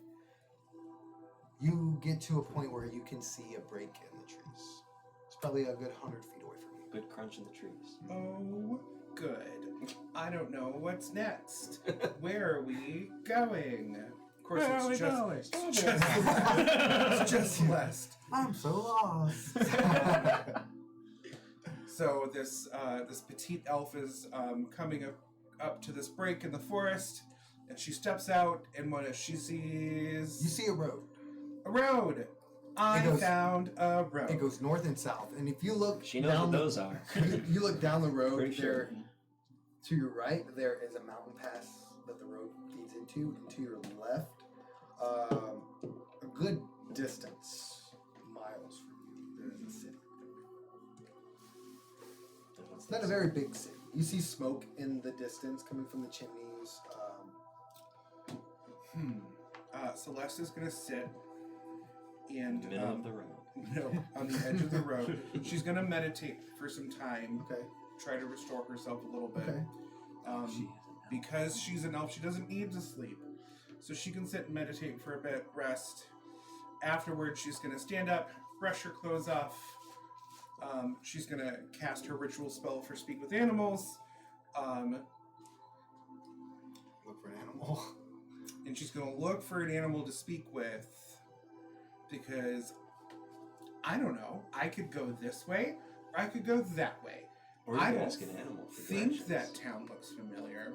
you get to a point where you can see a break in the trees. It's probably a good 100 feet away from you. Good crunch in the trees. Oh, good. I don't know what's next. Where are we going? Of course, Where are we it's just, going? it's just, it's just Celeste. I'm so lost. So this petite elf is coming up to this break in the forest, and she steps out, and what she sees... You see a road. A road! Found a road. It goes north and south, and if you look She knows what those are. you look down the road, Pretty sure. to your right, there is a mountain pass that the road leads into, and to your left, a good distance, miles from you, there is a city. It's not a very big city. You see smoke in the distance coming from the chimneys. Celeste is going to sit and Middle of the road. no, on the edge of the road. She's going to meditate for some time, Okay. try to restore herself a little bit. Okay. Because she's an elf, she doesn't need to sleep. So she can sit and meditate for a bit, rest. Afterwards, she's going to stand up, brush her clothes off. She's going to cast her ritual spell for Speak with Animals. Look for an animal. And she's going to look for an animal to speak with. Because, I don't know, I could go this way, or I could go that way. Or you I could don't ask an animal for think directions. that town looks familiar.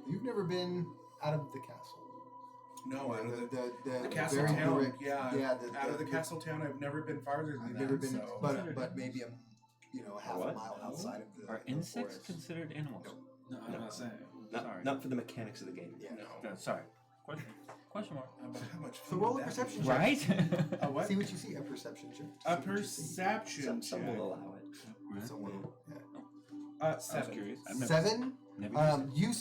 You've never been out of the castle. No, out of the the castle very town. direct- Yeah, the- out of the the- castle town, I've never been farther than I've that. never been, so. but maybe half a What? mile outside of the Are the insects forest. considered animals? No, I'm not saying. Sorry. Not for the mechanics of the game. Yeah. No. No, sorry. Question mark. But how much So fun roll would a that perception be? check. Right? A what? See what you see. A perception check. A See what you see. perception Some check. will allow it. Someone. Yeah. I was 7. curious. I've never, 7. never You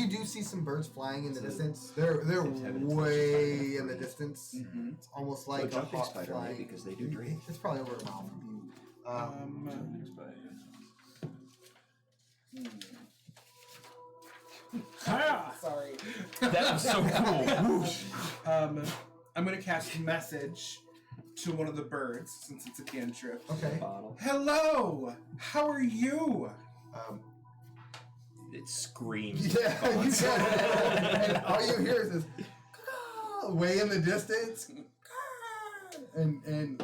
do see some birds flying in the distance. They're It's heaven, it's way in the distance. Mm-hmm. It's almost So like a a jumping hawk spider, flying. maybe, because they do dream. It's probably over a mile from you. Sorry. that was so cool. Whoosh. I'm going to cast a message to one of the birds, since it's a cantrip. Okay. Bottle. Hello! How are you? It screams. Yeah, you said it. And all you hear is this "Caw," way in the distance, "Caw," and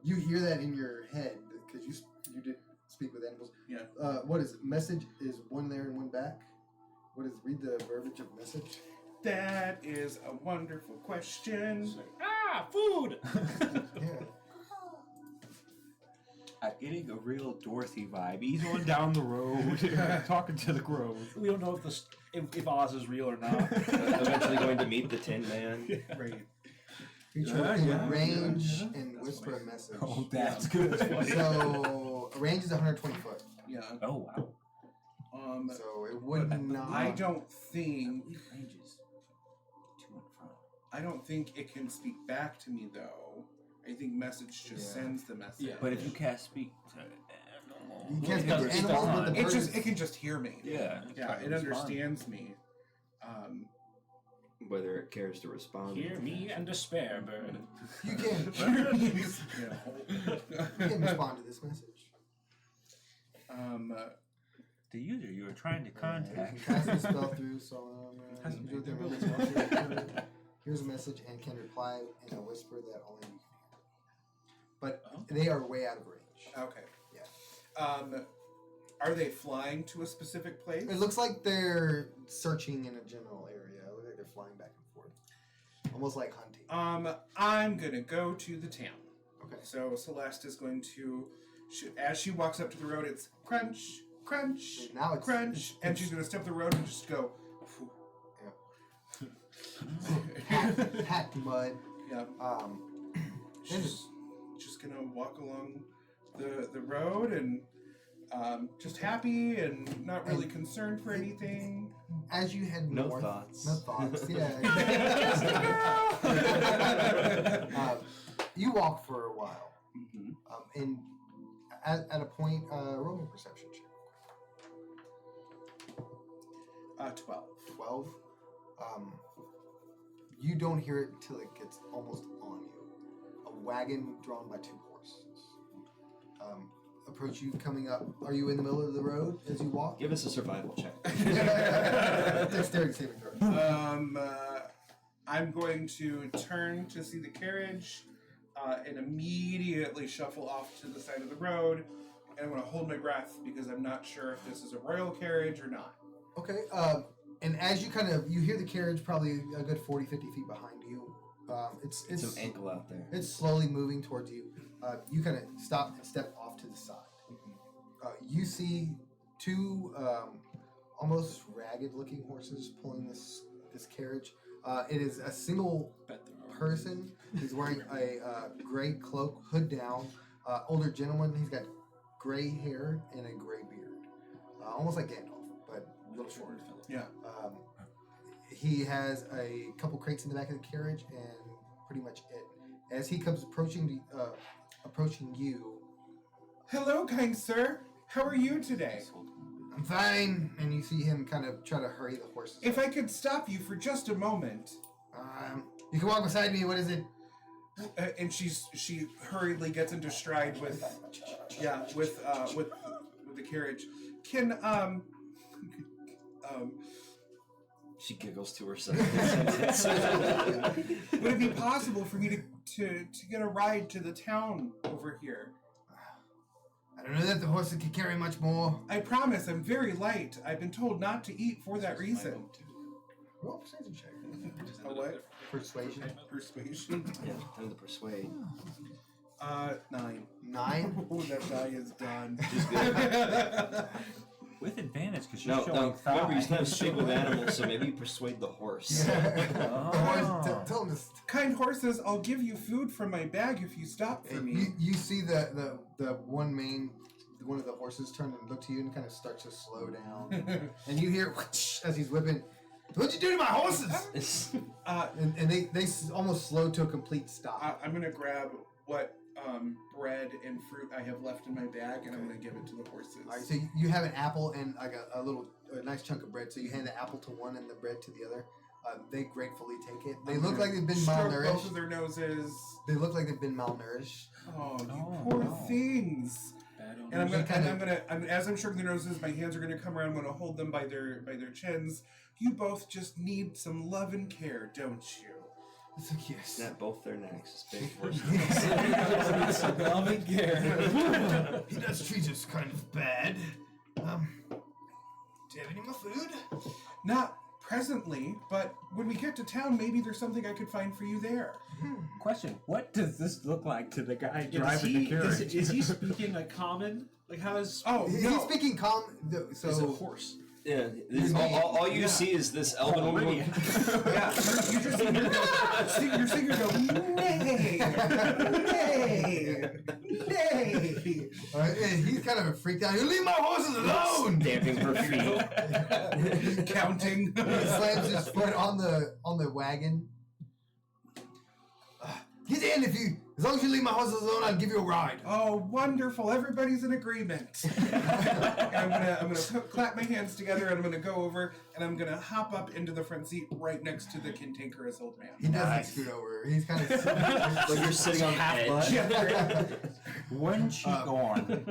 you hear that in your head because you did speak with animals. Yeah. What is it? Message is one there and one back. What is? Read the verbiage of message. That is a wonderful question. Food! Yeah. I'm getting a real Dorothy vibe. He's on down the road, talking to the crows. We don't know if Oz is real or not. Eventually going to meet the Tin Man. Right. Creature Yeah, within yeah, range yeah. and whisper a message. Oh, that's good. So range is 120 foot. Yeah. Oh, wow. So it would not. I don't think Ranges. Two in front. I don't think it can speak back to me though. I think message just Yeah. sends the message. Yeah. But if you can't speak to animals, You can't it speak does- to it animals, does but the not. birds- it can just hear me. Yeah. Yeah, it understands me. Whether it cares to respond. Hear me and despair, bird. You can. You can respond to this message. The user you are trying to You contact. can cast the spell through someone. You do it there. Here's a message and can reply in a whisper that only you can hear. But they are way out of range. Okay. Yeah. Are they flying to a specific place? It looks like they're searching in a general area. It looks like they're flying back and forth. Almost like hunting. I'm gonna go to the town. Okay. So Celeste is going to, as she walks up to the road, it's crunch, crunch, And now it's crunch, and she's gonna step the road and just go. Phew. hacked mud. Yeah. She's just gonna walk along the road and just happy and not really concerned for anything. As you head No north, thoughts. no thoughts. Yeah. You walk for a while, and at a point, roll me a perception check. 12. 12. You don't hear it until it gets almost on you. A wagon drawn by 2 horses. Approach you coming up. Are you in the middle of the road as you walk? Give us a survival check. Dexterity saving throw. I'm going to turn to see the carriage and immediately shuffle off to the side of the road and I'm going to hold my breath because I'm not sure if this is a royal carriage or not. Okay. And as you you hear the carriage probably a good 40, 50 feet behind you. It's Some ankle out there. It's slowly moving towards you. You kind of stop and step off to the side. You see two almost ragged-looking horses pulling this carriage. It is a single person. He's wearing a gray cloak, hood down. Older gentleman. He's got gray hair and a gray beard, almost like Gandalf, but a little shorter. Yeah. He has a couple crates in the back of the carriage, and pretty much it. As he comes approaching you. Hello, kind sir. How are you today? I'm fine. And you see him kind of try to hurry the horses. If I could stop you for just a moment. You can walk beside me. What is it? And she hurriedly gets into stride with the carriage. Can She giggles to herself. would it be possible for me to get a ride to the town over here? I don't know that the horses can carry much more. I promise, I'm very light. I've been told not to eat for that reason. Roll a persuasion check. A what? Persuasion. Persuasion. Yeah, time to persuade. 9. 9. Oh, that die is done. She's good. With advantage, because she's No, showing no. Remember, you thigh. can't speak with animals, so maybe you persuade the horse. Oh. Tell him to. Kind horses, I'll give you food from my bag if you stop for me. You see the one of the horses turn and look to you and kind of starts to slow down, and you hear whoosh, as he's whipping. What'd you do to my horses? And they almost slow to a complete stop. I'm gonna grab what bread and fruit I have left in my bag, and I'm gonna give it to the horses. All right, so you have an apple and like a nice chunk of bread. So you hand the apple to one and the bread to the other. They gratefully take it. They look like they've been Stroke both malnourished. of their noses. They look like they've been malnourished. Oh, you Oh, poor no. things. Bad And I'm owners. gonna, as I'm stroking their noses, my hands are gonna come around. I'm gonna hold them by their chins. You both just need some love and care, don't you? It's like, yes. Snap both their necks. It's big horse. Love and care. He does treat us kind of bad. Do you have any more food? Not presently, but when we get to town, maybe there's something I could find for you there. Question: what does this look like to the guy Yeah, driving the carriage? is he speaking like common? Like how is? Oh, He's no. speaking calm. So He's a horse. Yeah, all you see is this elven woman. Already. Yeah, you just your singer go, nay, nay, nay. and he's kind of freaked out. You leave my horses alone! Stamping her feet. Counting. He slams his foot on the wagon. Get in as long as you leave my horses alone, I'll give you a ride. Oh, wonderful! Everybody's in agreement. And I'm gonna clap my hands together, and I'm gonna go over, and I'm gonna hop up into the front seat right next to the cantankerous old man. He doesn't scoot over. He's kind of Like you're sitting on Half edge. blood. Yeah. One cheek on.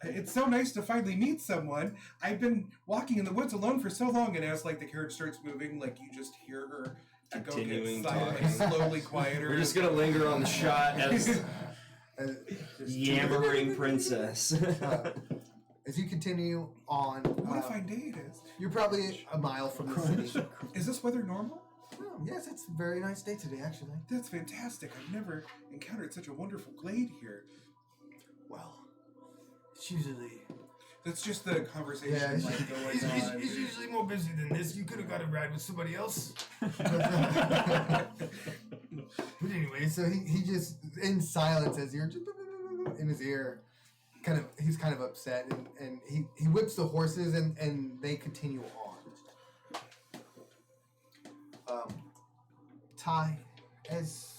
It's so nice to finally meet someone. I've been walking in the woods alone for so long, and as like the carriage starts moving, like you just hear her echo get Continuing silently, talking. slowly quieter. We're just gonna linger on the shot as yammering princess. as you continue on. What a fine day it is. You're probably a mile from the city. Is this weather normal? Oh, yes, it's a very nice day today, actually. That's fantastic. I've never encountered such a wonderful glade here. Well, it's usually. That's just the conversation Yeah, it's, like going on. it's usually more busy than this. You could have got a ride with somebody else. But anyway, so he just in silence as you're just in his ear, he's kind of upset, and he whips the horses and they continue on. Ty, as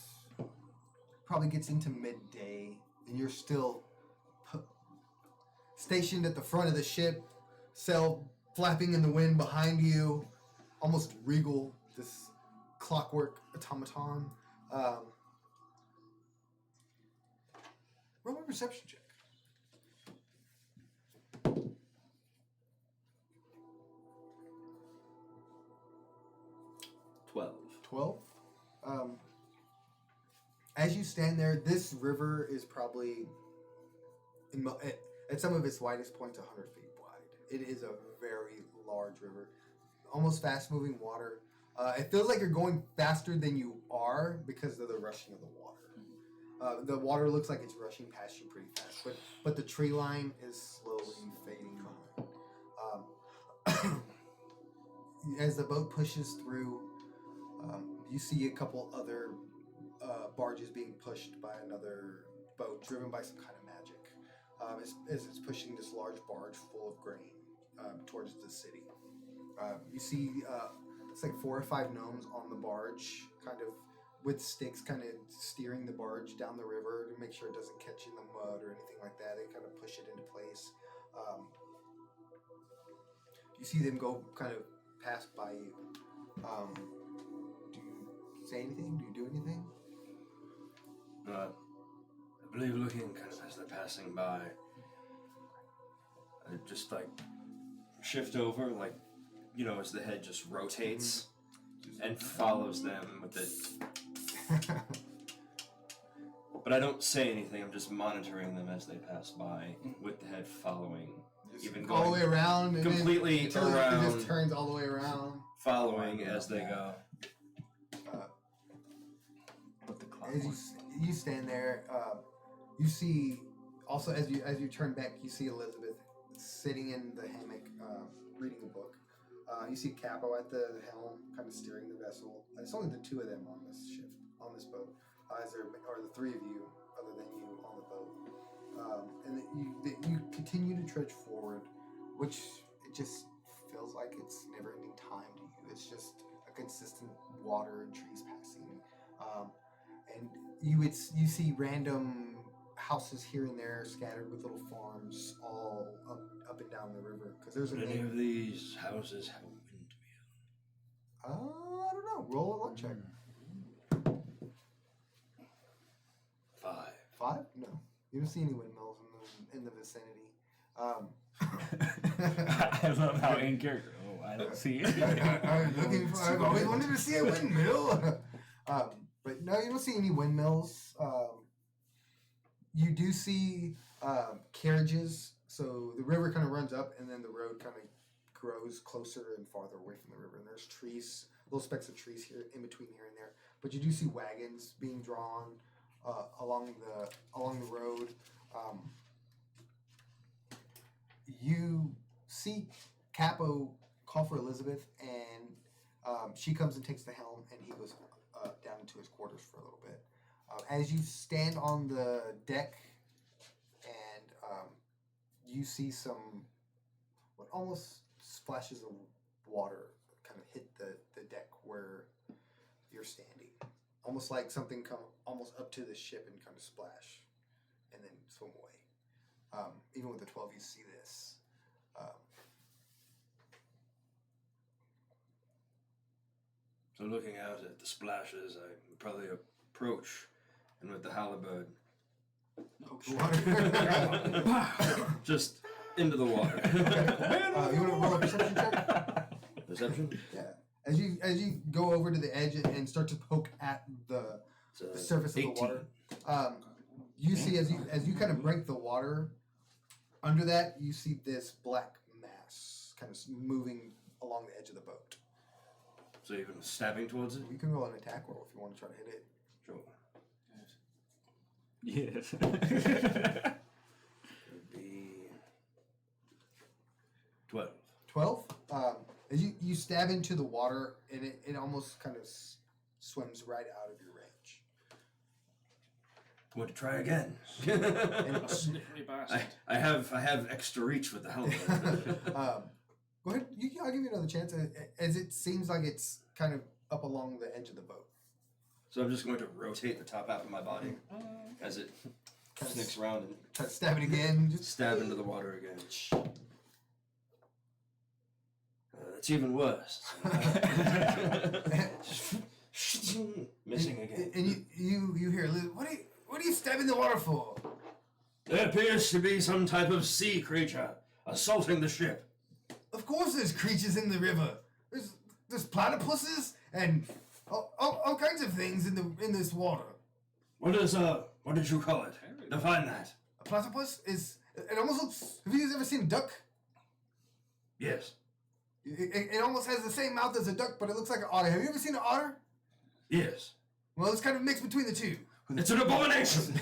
probably gets into midday, and you're still stationed at the front of the ship, sail flapping in the wind behind you, almost regal, this clockwork automaton. Roll a perception check. 12. As you stand there, this river is probably, At some of its widest points, 100 feet wide. It is a very large river, almost fast-moving water. It feels like you're going faster than you are because of the rushing of the water. The water looks like it's rushing past you pretty fast, but the tree line is slowly fading behind. As the boat pushes through, you see a couple other barges being pushed by another boat driven by some kind of magic. As it's pushing this large barge full of grain towards the city. You see it's like 4 or 5 gnomes on the barge, kind of with sticks, kind of steering the barge down the river to make sure it doesn't catch in the mud or anything like that. They kind of push it into place. You see them go kind of pass by you. Do you say anything? Do you do anything? I believe looking kind of as they're passing by, I just like shift over, like, you know, as the head just rotates and follows them with it. But I don't say anything, I'm just monitoring them as they pass by with the head following. Even all the way around. And completely until around. It just turns all the way around. Following as they go. As you stand there, you see also as you turn back, you see Elizabeth sitting in the hammock, reading a book. You see Capo at the helm, kind of steering the vessel. It's only the 2 of them on this ship, on this boat. Or the 3 of you, other than you, on the boat. And you continue to trudge forward, which it just feels like it's never-ending time to you. It's just a consistent water and trees passing. And you see random houses here and there scattered with little farms all up and down the river. Because there's Any of these houses have a windmill? I don't know. Roll a luck check. 5. 5? No. You don't see any windmills in the vicinity. I love how in character. Oh, I don't see it. I've always wanted to see a windmill. But no, you don't see any windmills. You do see carriages. So the river kind of runs up, and then the road kind of grows closer and farther away from the river. And there's trees, little specks of trees here in between here and there. But you do see wagons being drawn along the road. You see Capo call for Elizabeth, and she comes and takes the helm, and he goes down into his quarters for a little bit. As you stand on the deck, and you see some what almost splashes of water kind of hit the deck where you're standing, almost like something come almost up to the ship and kind of splash, and then swim away. Even with the 12, you see this. So looking out at the splashes, I would probably approach, and with the halberd, just into the water. You want to roll a perception check? Perception? Yeah. As you go over to the edge and start to poke at the surface of 18. the water, you see as you kind of break the water, under that you see this black mass kind of moving along the edge of the boat. So even stabbing towards it? You can roll an attack roll if you want to try to hit it. Sure. Yes. It would be 12. 12. As you stab into the water, and it almost kind of swims right out of your range. Want to try again? A slippery bastard. I have extra reach with the halberd. Go ahead. I'll give you another chance. As it seems like it's kind of up along the edge of the boat. So I'm just going to rotate the top half of my body as it snicks around and Try to stab it again. Just stab into the water again. It's even worse. Missing again. And you hear, what are you stabbing the water for? There appears to be some type of sea creature assaulting the ship. Of course there's creatures in the river. There's platypuses and all kinds of things in this water. What did you call it? Define that. A platypus is It almost looks. Have you guys ever seen a duck? Yes. It almost has the same mouth as a duck, but it looks like an otter. Have you ever seen an otter? Yes. Well, it's kind of mixed between the two. It's an abomination.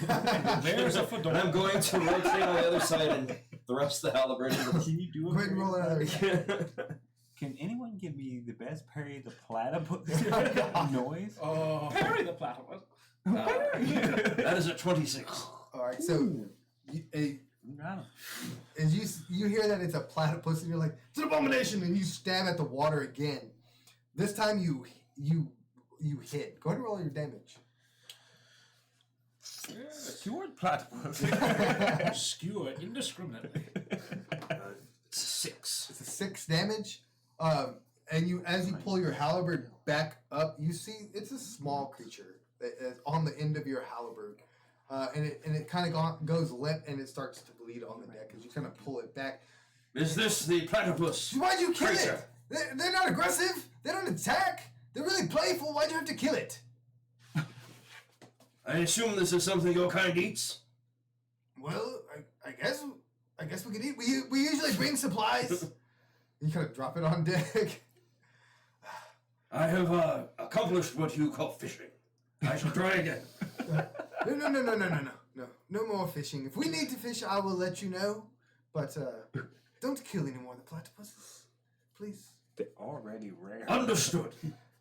There's a And fedora. I'm going to rotate on the other side and thrust the halberd into Can you do Go ahead and roll another. the... Can anyone give me the best Perry the Platypus noise? Oh, Parry the platypus. that is a 26. All right, so Got him. as you hear that it's a platypus, and you're like, it's an abomination, and you stab at the water again. This time you hit. Go ahead and roll your damage. Skewered platypus. Skewer indiscriminately. It's a 6. It's a 6 damage. And you, as you pull your halberd back up, you see it's a small creature that is on the end of your halberd, and it kind of goes limp and it starts to bleed on the deck as you kind of pull it back. Is this the platypus? Why'd you kill Creature. it? They're not aggressive. They don't attack. They're really playful. Why'd you have to kill it? I assume this is something your kind eats? Well, I guess we could eat. We usually bring supplies. You kind of drop it on deck. I have accomplished what you call fishing. I shall try again. No more fishing. If we need to fish, I will let you know. But don't kill any more of the platypuses, please. They're already rare. Understood.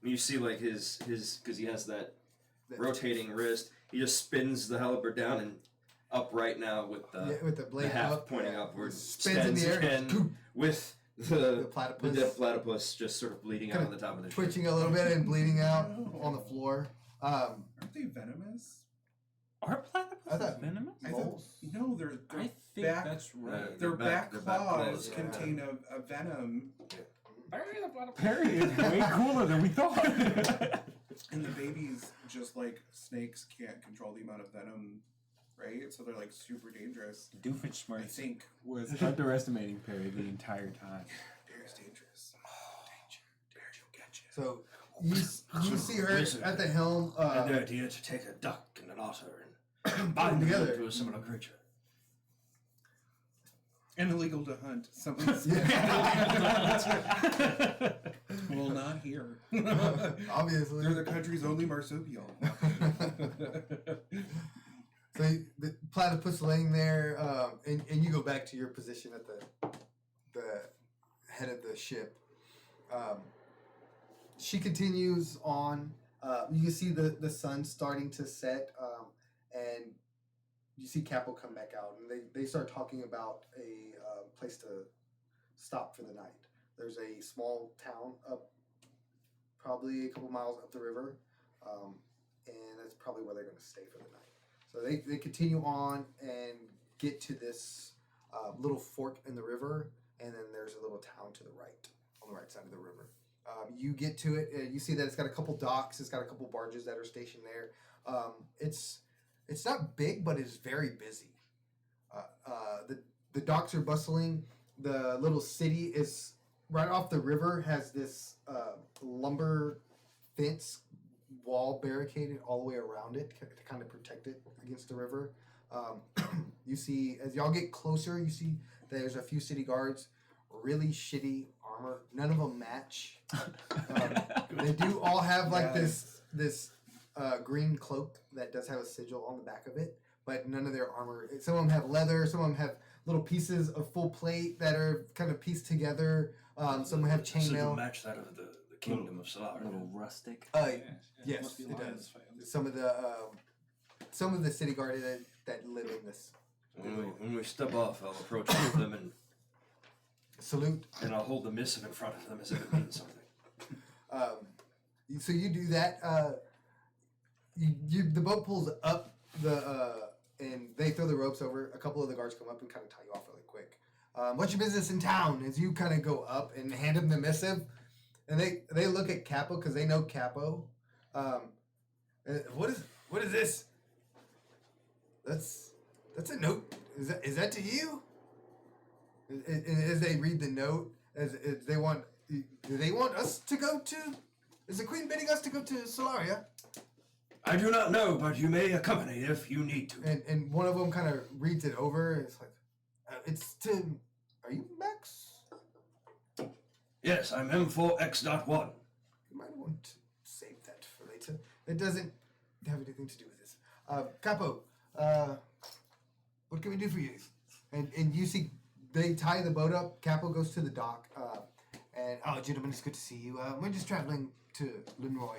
You see, like his because he has that rotating wrist. He just spins the halberd down and upright now with with the blade the haft up, pointing upward. spins in the air, again with the the platypus dead platypus just sort of bleeding out on the top of the ship. twitching a little bit and bleeding out on the floor. aren't they venomous? Are platypuses I thought- venomous? I thought, no, they're I think back, that's right. their back their back claws claws, contain a venom, Parry the platypus. Perry is way cooler than we thought. and the babies, just like snakes, can't control the amount of venom, right? So they're like super dangerous. I Doofenshmirtz think. was underestimating Perry the entire time. Bear's dangerous. Bear will get you. So you see her at the helm. I had the idea to take a duck and an otter and bind them together. to a similar creature. And illegal to hunt. Something's well, not here. Obviously. They're the country's only marsupial. So the platypus laying there, and you go back to your position at the head of the ship. She continues on. You can see the sun starting to set, and you see Capo come back out, and they start talking about a place to stop for the night. There's a small town up, probably a couple miles up the river, and that's probably where they're going to stay for the night. So they continue on and get to this little fork in the river, and then there's a little town to the right, on the right side of the river. You get to it, you see that it's got a couple docks, it's got a couple barges that are stationed there. It's not big, but it's very busy. The docks are bustling. The little city is right off the river, has this lumber fence wall barricaded all the way around it to kind of protect it against the river. You see, as y'all get closer, you see there's a few city guards, really shitty armor. None of them match. They do all have like this green cloak that does have a sigil on the back of it, but none of their armor. Some of them have leather. Some of them have little pieces of full plate that are kind of pieced together. Some have So to chainmail. match that of the kingdom of A Solar. little rustic. Yes, Must be it Lions does. fans. Some of the city guard that live in this When we step off, I'll approach them salute. and I'll hold the missive in front of them as if it means something. So you do that. The boat pulls up and they throw the ropes over. A couple of the guards come up and kind of tie you off really quick. What's your business in town? As you kind of go up and hand them the missive, and they look at Capo because they know Capo. What is this? That's a note. Is that to you? And as they read the note, as they want, do they want us to go to? Is the queen bidding us to go to Solaria? I do not know, but you may accompany if you need to. And one of them kind of reads it over. And it's like, It's to. Are you Max? Yes, I'm M4X.1. You might want to save that for later. It doesn't have anything to do with this. Capo, what can we do for you? And you see, they tie the boat up. Capo goes to the dock. Oh, gentlemen, it's good to see you. We're just traveling to Lenroy.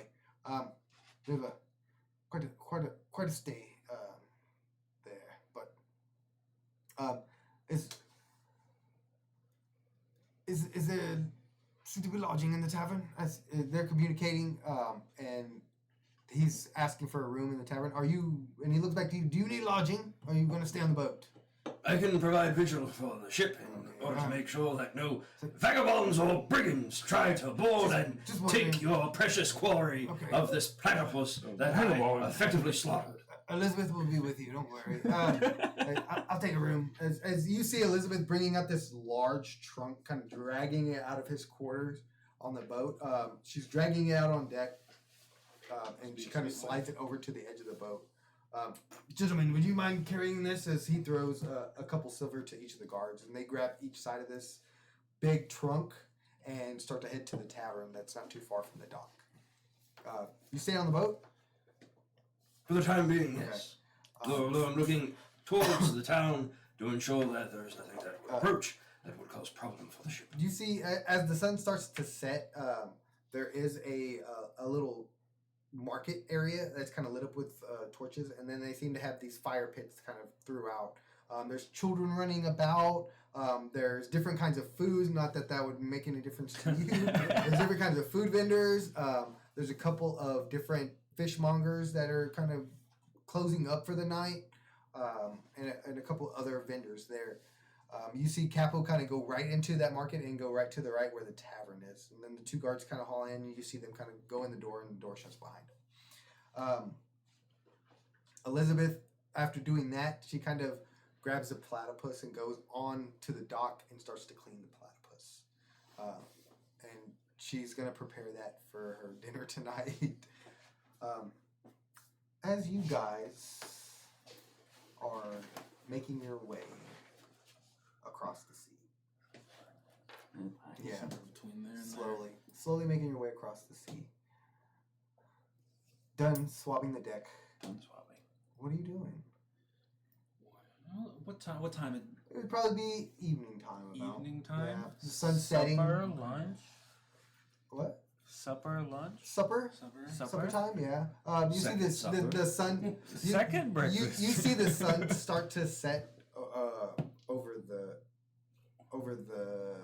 We have quite a stay there, but is there suitable lodging in the tavern? As they're communicating, and he's asking for a room in the tavern. Are you? And he looks back to you. Do you need lodging? Or are you going to stay on the boat? I can provide vigil for the ship in order to make sure that no vagabonds or brigands try to board and just wondering- take your precious quarry of this platypus that I effectively slaughtered. Elizabeth will be with you. Don't worry. I'll take a room. As you see Elizabeth bringing up this large trunk, kind of dragging it out of his quarters on the boat. She's dragging it out on deck, and she kind of slides it over to the edge of the boat. Gentlemen, would you mind carrying this? As he throws a couple silver to each of the guards, and they grab each side of this big trunk and start to head to the tavern that's not too far from the dock. You stay on the boat? For the time being, yes. Although I'm looking towards the town to ensure that there is nothing that would approach that would cause problem for the ship. You see, as the sun starts to set, there is a little market area that's kind of lit up with torches, and then they seem to have these fire pits kind of throughout. There's children running about. There's different kinds of foods. Not that that would make any difference to you. There's different kinds of food vendors. There's a couple of different fishmongers that are kind of closing up for the night, and a couple other vendors there. You see Capo kind of go right into that market and go right to the right where the tavern is. And then the two guards kind of haul in, and you see them kind of go in the door, and the door shuts behind them. Elizabeth, after doing that, she kind of grabs a platypus and goes on to the dock and starts to clean the platypus. And she's going to prepare that for her dinner tonight. As you guys are making your way across the sea. Yeah, Between there and slowly making your way across the sea. Done swabbing the deck. Done swabbing. What are you doing? Well, what time? It would probably be evening time. Evening time? Yeah, the sun's setting. Supper, lunch. What? Supper, lunch. Supper? Supper. Supper time, yeah. You see Second this supper. the sun. Second breakfast. You see the sun start to set over the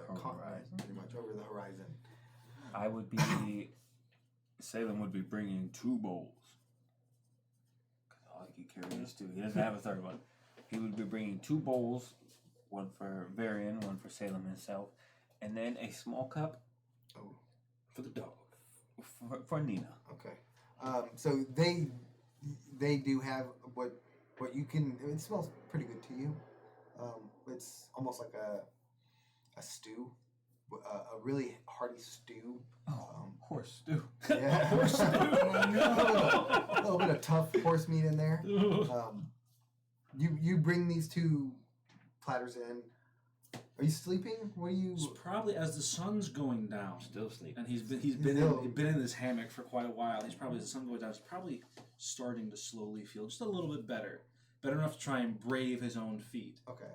continent, Horizon? pretty much over the horizon. I would be. Salem would be bringing 2 bowls. Cause all he could carry is 2. He doesn't have a third one. He would be bringing 2 bowls, one for Varian, one for Salem himself, and then a small cup For the dog. for Nina. Okay. So they do have what you can. It smells pretty good to you. It's almost like a stew, a really hearty stew. Horse stew. Yeah, horse stew. A little bit of tough horse meat in there. You bring these 2 platters in. Are you sleeping? What are you? It's probably as the sun's going down, Still sleeping. and he's been in this hammock for quite a while. He's probably, as the sun going down, he's probably starting to slowly feel just a little bit better enough to try and brave his own feet. Okay.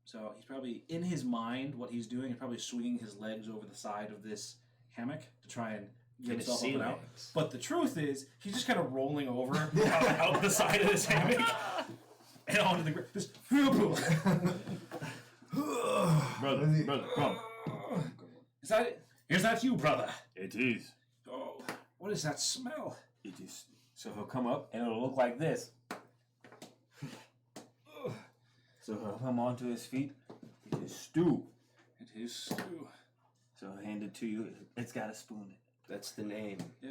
So he's probably, in his mind, what he's doing is probably swinging his legs over the side of this hammock to try and get himself up and out. But the truth is, he's just kind of rolling over out the side of this hammock and onto the ground. Just Brother, come. Is that you, brother? It is. Oh, what is that smell? It is. So he'll come up and it'll look like this. So he'll come onto his feet. It is stew. It is stew. So I'll hand it to you. It's got a spoon in it. That's the name. Yeah.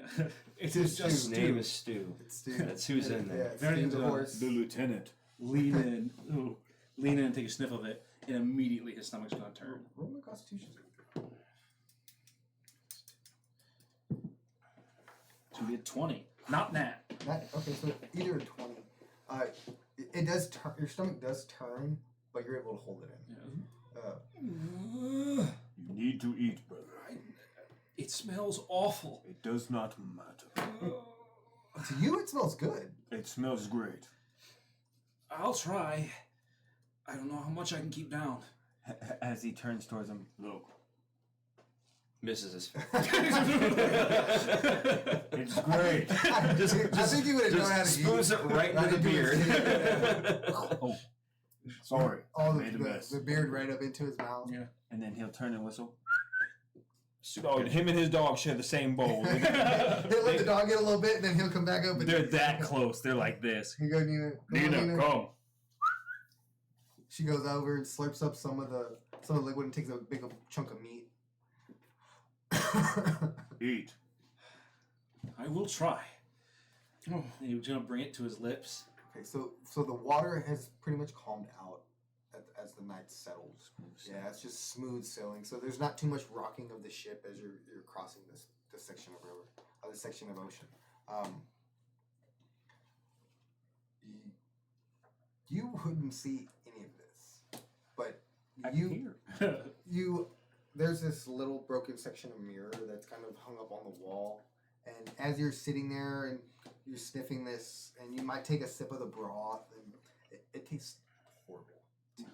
It is is stew. just His name stew. is Stu. It's stew. That's who's in there. Yeah, it's Very stew the good. horse. The lieutenant. Lean in. Ooh. Lean in and take a sniff of it, and immediately his stomach's going to turn. Roll my constitution. It's going to be a 20. Not nat. Okay, so either a 20. It does turn. Your stomach does turn, but you're able to hold it in. Yeah. You need to eat, brother. It smells awful. It does not matter. To you, it smells good. It smells great. I'll try. I don't know how much I can keep down. As he turns towards him, look. Misses his face. It's great. I think you would have known how to spoons it right into the beard. Oh, sorry. All Made a mess. the beard right up into his mouth. Yeah. And then he'll turn and whistle. Oh, Him and his dog share the same bowl. He'll let the dog get a little bit, and then he'll come back up. And They're that close. They're like this. You go, Nina. Nina, come. She goes over and slurps up some of the liquid and takes a big chunk of meat. Eat. I will try. Oh, he was gonna bring it to his lips. Okay, so the water has pretty much calmed out as the night settles. Yeah, it's just smooth sailing. So there's not too much rocking of the ship as you're crossing this section of river, this section of ocean. You wouldn't see any of this, but there's this little broken section of mirror that's kind of hung up on the wall, and as you're sitting there and you're sniffing this, and you might take a sip of the broth, and it tastes horrible to you.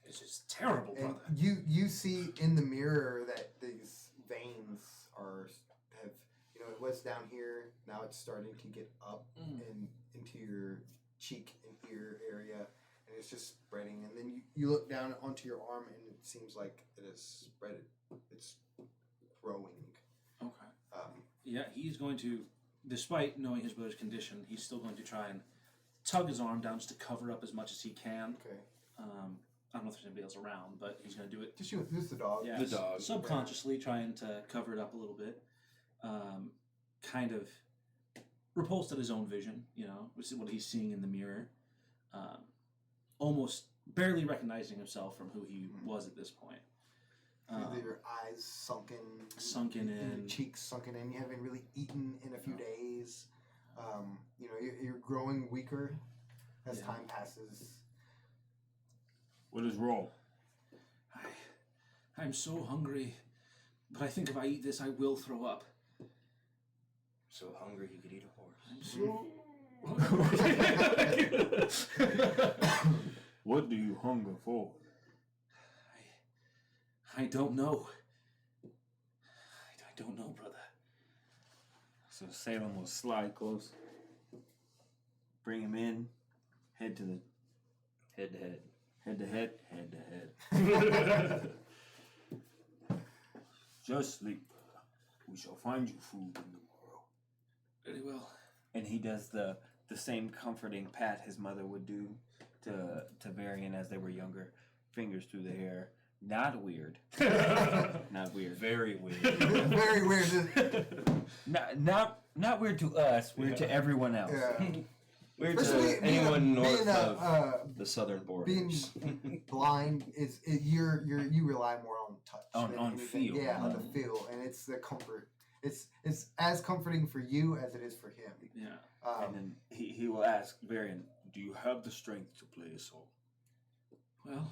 It's just terrible, And brother. you see in the mirror that these veins have it was down here, now it's starting to get up and into your cheek and ear area, and it's just spreading, and then you look down onto your arm, and it seems like it is spread. It's growing. Okay. Yeah, he's going to, despite knowing his brother's condition, he's still going to try and tug his arm down just to cover up as much as he can. Okay. I don't know if there's anybody else around, but he's going to do it. Just the dog. Yeah, The dog. subconsciously trying to cover it up a little bit. Kind of repulsed at his own vision, which is what he's seeing in the mirror. Almost barely recognizing himself from who he was at this point. Your eyes sunken in. your cheeks sunken in. You haven't really eaten in a few days. You're growing weaker as time passes. What is wrong? I'm so hungry, but I think if I eat this, I will throw up. So hungry you could eat a horse. I'm so What do you hunger for? I don't know. I don't know, brother. So Salem will slide close. Bring him in. Head to head. Head to head. Just sleep. We shall find you food in the morrow. Very well. And he does the same comforting pat his mother would do to Varian as they were younger. Fingers through the hair. Not weird. Not weird. Very weird. Very weird. Not weird to us. Weird to everyone else. Yeah. Weird Especially to anyone north being of the southern borders. Being blind you rely more on touch On than anything. feel. Yeah, on the feel, and it's the comfort. It's as comforting for you as it is for him. Yeah. And then he will ask Varian, "Do you have the strength to play a song?" Well,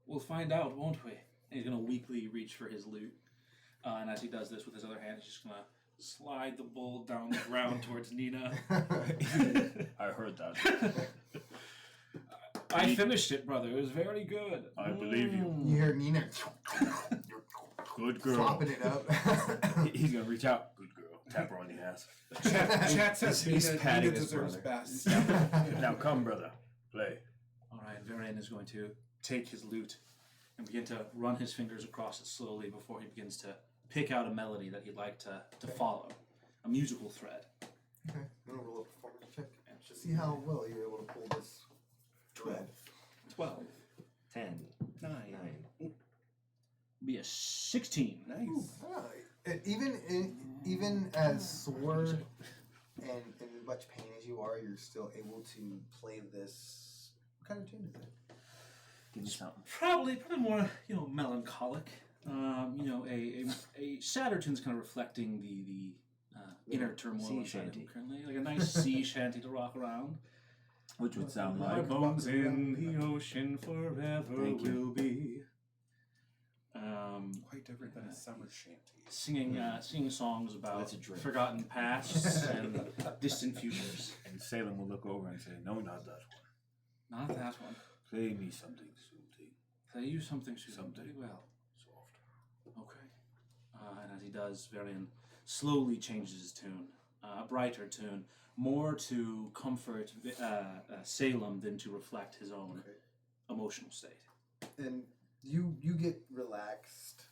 we'll find out, won't we? And he's going to weakly reach for his lute. And as he does this with his other hand, he's just going to slide the bowl down the ground towards Nina. I heard that. I finished it, brother. It was very good. I believe you. You hear Nina Good girl. flopping it up. He's gonna reach out. Good girl. Tap her on the ass. Chat says He's Nina patting his deserves brother. best. Now come, brother. Play. All right, Varian is going to take his lute and begin to run his fingers across it slowly before he begins to pick out a melody that he'd like to follow, a musical thread. Okay, I'm gonna roll a performance check to see how well you're able to pull this thread. 12. 10. 9. 9. Be a 16. Nice. Even as sore and in much pain as you are, you're still able to play this. What kind of tune is it? Give me something. Probably more, melancholic. A sadder tune's kind of reflecting the inner turmoil sea inside of him shanty. currently. Like a nice sea shanty to rock around. Which would sound My like. bones in the ocean forever Thank you. will be. Quite different than a summer shanty. Singing songs about That's a drink. forgotten pasts and distant futures. And Salem will look over and say, "No, not that one. Not that one. Play me something soothing, Play you something soothing. Something. Very well. soft." Okay. And as he does, Varian slowly changes his tune. A brighter tune. More to comfort Salem than to reflect his own emotional state. And you get relaxed.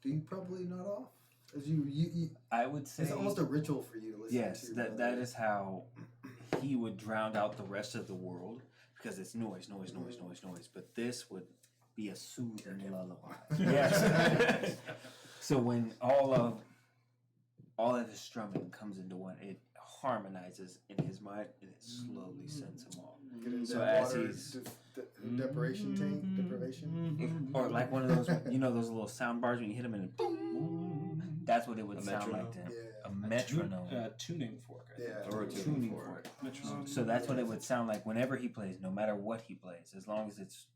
Do you probably nod off? As you I would say. it's almost a ritual for you to listen Yes, to your that brother. is how he would drown out the rest of the world because it's noise. But this would be a soothing lullaby. Yes. So when all of his strumming comes into one, it harmonizes in his mind and it slowly sends him off. Get into So that as water he's- deprivation tank, deprivation. Or like one of those, those little sound bars when you hit them and it boom. That's what it would A sound metronome? like to him. Yeah. A metronome. Tuning fork. I think. Yeah. Or a Tuning tuning fork. Metronome. So that's what it would sound like whenever he plays, no matter what he plays, as long as it's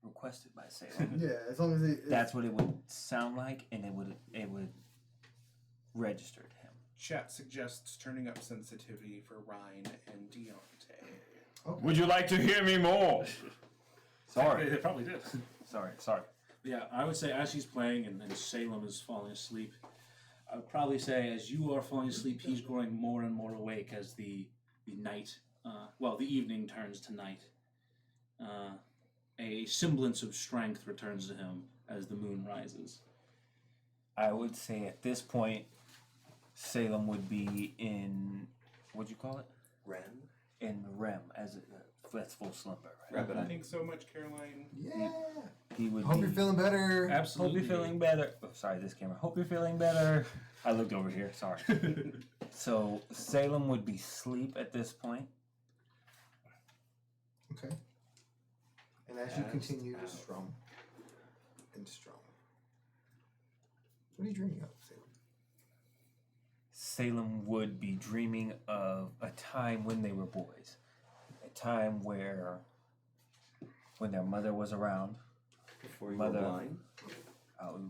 requested by Salem. Yeah, as long as it. That's what it would sound like, and it would register to him. Chat suggests turning up sensitivity for Rhine and Deontay. Okay. Would you like to hear me more? Sorry, They probably did. sorry. Yeah, I would say as he's playing and Salem is falling asleep, I would probably say as you are falling asleep, he's growing more and more awake as the night, the evening turns to night. A semblance of strength returns to him as the moon rises. I would say at this point, Salem would be in what'd you call it? Ren? In REM, that's full slumber, right? Rapid eye. Thanks so much, Caroline. Yeah. He would. Hope be, you're feeling better. Absolutely. Hope you're feeling better. Oh, sorry, this camera. Hope you're feeling better. I looked over here. Sorry. So Salem would be asleep at this point. Okay. And as you Passed continue to out. strum and strum, what are you dreaming of, Salem? Salem would be dreaming of a time when they were boys, a time when their mother was around. Before you Mother- were blind?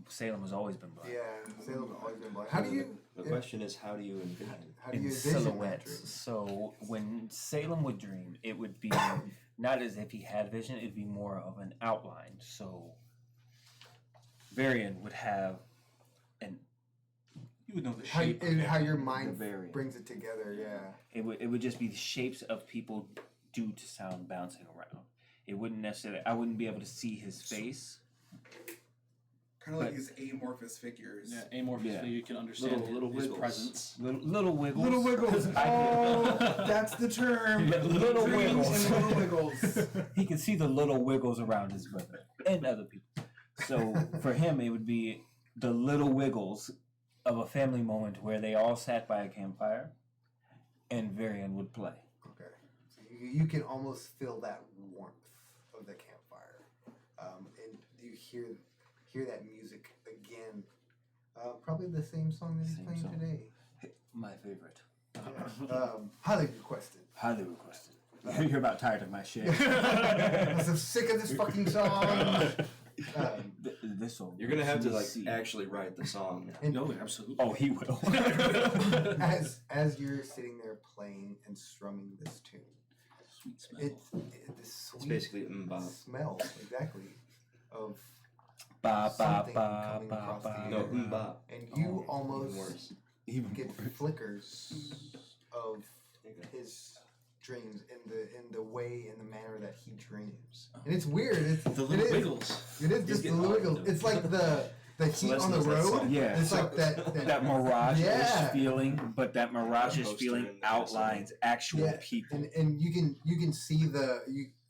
Salem has always been blind. Yeah, Salem's always been blind. How do you? The question is, how do you envision? How do you In envision that silhouettes. dream? So when Salem would dream, it would be not as if he had vision; it'd be more of an outline. So Varian would have an. You would know the How, shape. and how your mind variant. brings it together, yeah. It would just be the shapes of people due to sound bouncing around. It wouldn't necessarily. I wouldn't be able to see his face. Kind of like But- these amorphous figures. Yeah, amorphous, Yeah. you can understand Little his wiggles. presence. Little wiggles. Little wiggles. Oh, that's the term. Little Dreams wiggles. and little wiggles. He can see the little wiggles around his brother and other people. So for him, it would be the little wiggles of a family moment where they all sat by a campfire, and Varian would play. Okay. So you can almost feel that warmth of the campfire. And you hear that music again. Probably the same song that he's Same playing song. today. My favorite. Yeah. Highly requested. Highly requested. You're about tired of my shit. I'm so sick of this fucking song. This song. You're gonna have to like see. actually write the song now. And No, absolutely. Oh, he will. as you're sitting there playing and strumming this tune, Sweet smell. the It's sweet basically bop. smell exactly of Ba ba something ba coming No, ba across the ba. air. bop. And you Oh, Even almost worse. Even get flickers of his dreams in the way in the manner that he dreams. And it's weird. It's The it little is- wiggles. It is He's just the getting little all wiggles. into it. It's like the heat Celeste on the knows that road. song. Yeah. It's like that that mirage Yeah. feeling, but that mirage Poster feeling in the outlines actual Yeah, people. and you can see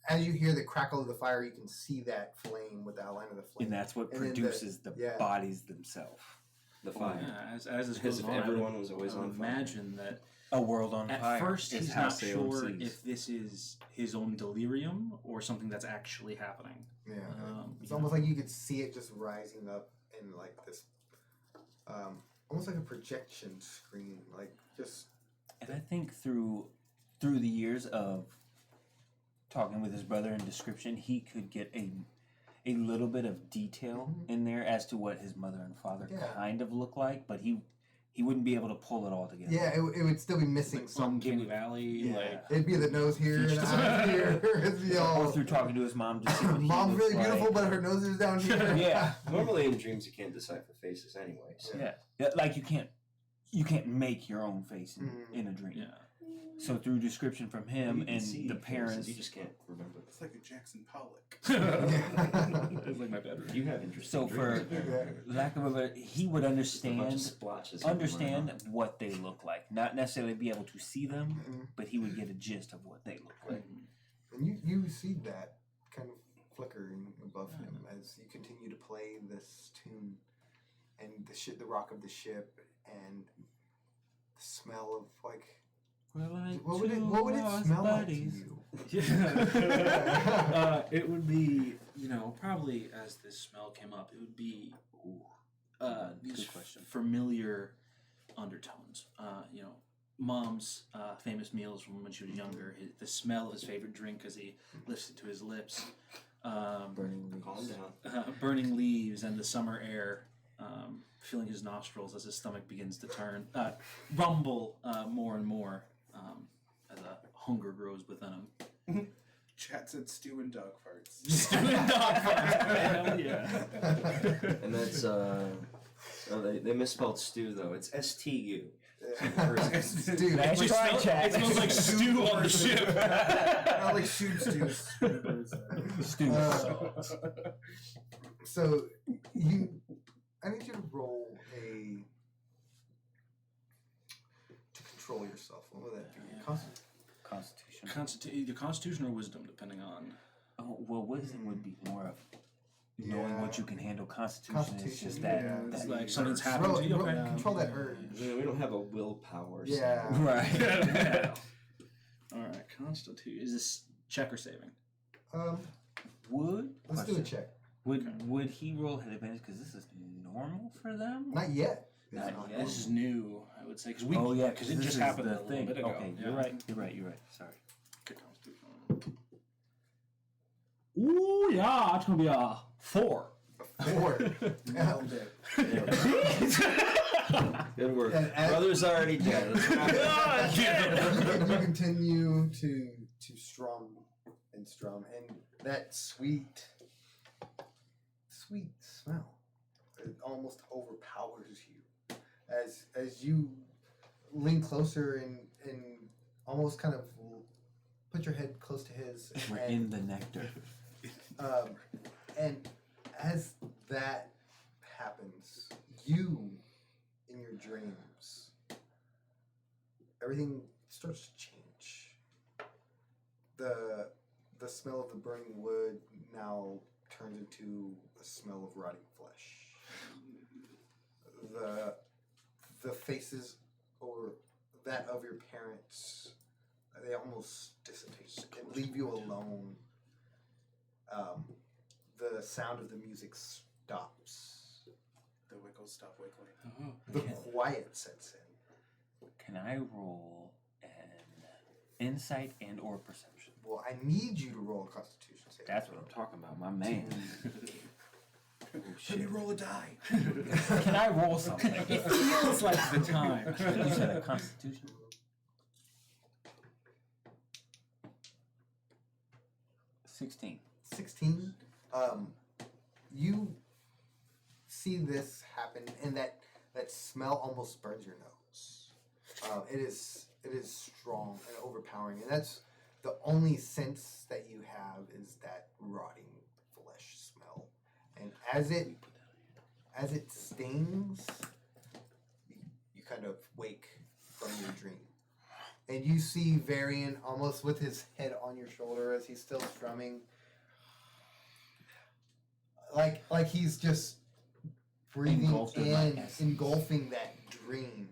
as you hear the crackle of the fire, you can see that flame with the outline of the flame. And that's what And then produces the yeah. bodies themselves. The fire. Yeah, as this Because goes if on, everyone I would was always on fire. imagine that A world on at fire. first is he's how not Salem sure sees. if this is his own delirium or something that's actually happening. Yeah, it's you almost like you could see it just rising up in like this, almost like a projection screen, like just And I think through the years of talking with his brother in description, he could get a little bit of detail in there as to what his mother and father kind of look like, but he wouldn't be able to pull it all together. Yeah, it would still be missing Like some. Uncanny Valley, like It'd be the nose here and eyes here. It'd be Or all. through talking to his mom to see what he Mom's looks really like. beautiful, but her nose is down here. Yeah. Normally in dreams you can't decipher faces anyway. So. Yeah, like you can't make your own face in a dream. yeah. So through description from him You can and see the faces, parents, you just can't remember. It's like a Jackson Pollock. It's like my bedroom. You have interesting so for dreams, apparently. lack of a better, he would Just a bunch of understand splotches understand what they look like, not necessarily be able to see them, Mhm. but he would get a gist of what they look like. And you see that kind of flickering above him as you continue to play this tune, and the rock of the ship, and the smell of like. What would it smell like to you? It would be, probably as this smell came up, it would be these familiar undertones. Mom's famous meals from when she was younger, the smell of his favorite drink as he lifts it to his lips, Calm down. burning leaves and the summer air, filling his nostrils as his stomach begins to rumble more and more as a hunger grows within him. Chat said stew and dog farts. Hell yeah. And that's they misspelled stew though. It's STU. Dude, Nice try, Chad. It smells like stew on the ship. Not like shoot stews. Stu. So I need you to roll to control yourself. What would that be? Constitution. Either Constitution or Wisdom, depending on. Oh, well, wisdom would be more of knowing Yeah. what you can handle. Constitution is Constitution, just that. yeah. It's that like something's happened to you. Okay. Control that urge. Yeah, we don't have a willpower. so- Yeah. Right. All right, Constitution. Is this check or saving? Would Let's do a check. Would he roll at advantage because this is normal for them? Not yet. Not It's not yet. This is new, I would say, because it this just is happened the a little thing. bit ago. Okay, Yeah. you're right. Sorry. Good Constitution. Ooh, yeah, it's gonna be a 4. 4. Nailed it. Good work. And as- Brother's already dead. Let's wrap it up. You continue to strum and strum, and that sweet smell, it almost overpowers you as you lean closer and almost kind of put your head close to his. We're and, in the nectar. and as that happens, you in your dreams, everything starts to change. The smell of the burning wood now turns into a smell of rotting flesh. The faces or that of your parents, they almost dissipate and leave you alone. The sound of the music stops. The wiggles stop wiggling. The quiet sets in. Can I roll an insight and or perception? Well, I need you to roll a Constitution save. That's what I'm talking about, my man. Oh, Can you roll a die? Can I roll something? It feels like the time. You said a Constitution. 16. 16. You see this happen, and that smell almost burns your nose. It is strong and overpowering, and that's the only sense that you have is that rotting flesh smell. And as it stings, you kind of wake from your dream, and you see Varian almost with his head on your shoulder as he's still strumming. Like he's just breathing Engulfed in my in, essence. engulfing that dream.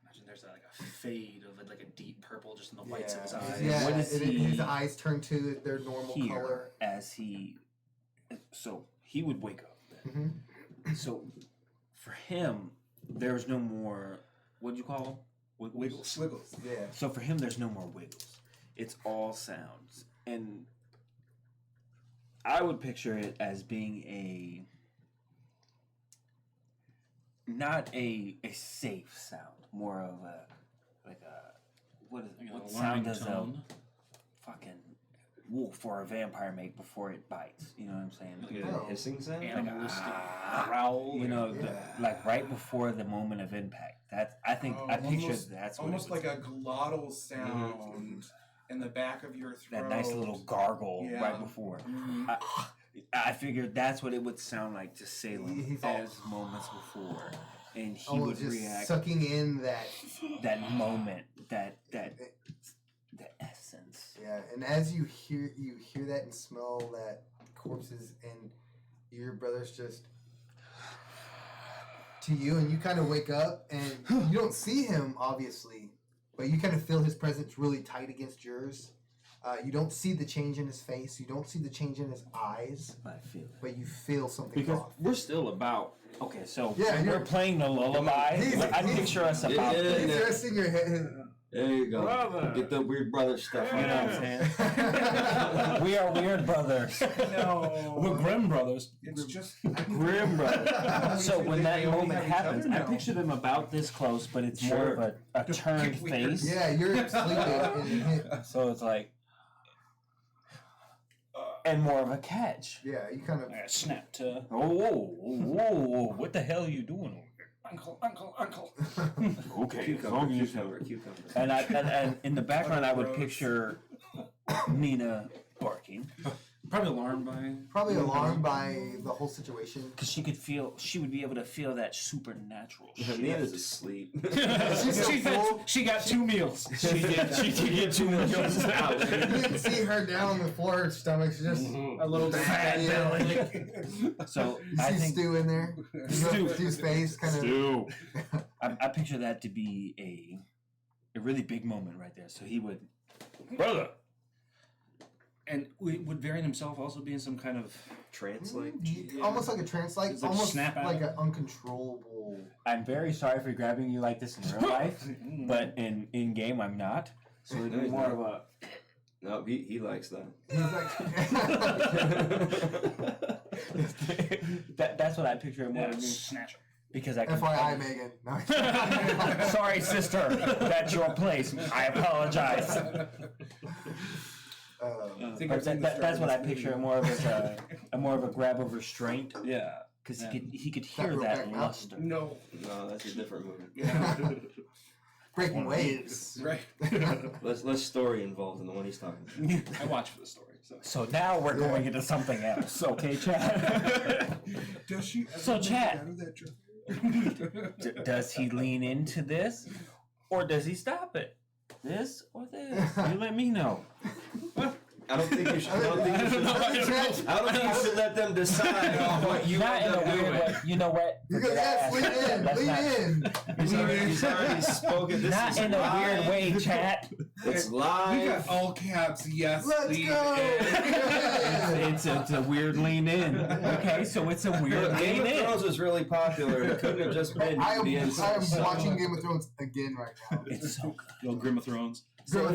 Imagine there's like a fade of like a deep purple just in the whites of his eyes. Yeah, What is his he eyes turn to their normal here color. as he? So he would wake up. Then. Mm-hmm. So for him, there's no more. What'd you call them? Wiggles. Wiggles. Yeah. So for him, there's no more wiggles. it's all sounds, and I would picture it as being not a safe sound, more of a what sound does a fucking wolf or a vampire make before it bites? You know what I'm saying? Like a hissing sound? Animalistic growl. You know, like right before the moment of impact. That's I picture almost, that's what almost it would like a glottal sound in the back of your throat. that nice little gargle Yeah. right before. Mhm. I figured that's what it would sound like to Salem as moments before, and he would just react sucking in that moment, that the essence. Yeah, and as you hear that and smell that corpses, and your brother's just to you, and you kind of wake up, and you don't see him obviously, but you kind of feel his presence really tight against yours. You don't see the change in his face. You don't see the change in his eyes, I feel it. but you feel something Because off. we're still about okay, so Yeah, we're you're- playing the lullaby. I picture us about Yeah. He's resting your head. There you go. Brother. Get the weird brother stuff. you know what I'm saying? We are weird brothers. No, We're Grimm brothers. It's just Grim brothers. So They- when that they only moment have each happens, other I now. picture them about this close, but it's more of a turned Weird. face. Yeah, you're sleeping. And So it's like and more of a catch. yeah, you kind of. I snapped to Whoa, what the hell are you doing over here? Uncle. Okay, Cucumber. and in the background I would picture Nina barking Probably alarmed by. Probably alarmed by the whole situation. because she would be able to feel that supernatural shit. Nina's asleep. She got 2 meals. She did get 2 million. You didn't see her down on the floor, her stomach's just a little Fat bit. belly. So You I see think Stu in there. Stu's face kind of. I picture that to be a really big moment right there. So he would, brother. And would Varian himself also be in some kind of. Translate. Almost like a trance, like It's like almost snap out. like an uncontrollable. I'm very sorry for grabbing you like this in real life, but in game I'm not. So it'd be more of a. No, he likes that. He's like, That's what I picture him more Yeah, of me snatch. because I can. FYI, Megan. No. Sorry, sister. That's your place. I apologize. I think But I've seen the start that's of what I this picture movie. more of as a more of a grab of restraint Yeah. because Yeah. he could That hear that Brokeback luster. No, No, that's a different movie. Breaking waves. right. Less story involved in the one he's talking about. I watch for the story. So. So now we're going into something else, okay, Chad? Does she ever So, make it Chad. out of that joke? Does he lean into this, or does he stop it? This or this? You let me know. I don't think you should. I don't think you should let them decide on what you Not in end a up weird doing. way. You know what? You're gonna Forget I lean asked that. in, That's lean not- in. He's already spoken. This Not is in a live. weird way, chat. It's We live. got all caps. Yes, Let's lead go. in. It's a weird lean in. Okay, so it's a weird Game lean of in. Thrones was really popular. It couldn't have just been I am the insult. watching Game of Thrones again right now. It's so good. Yo, Grimm of Thrones. Grim of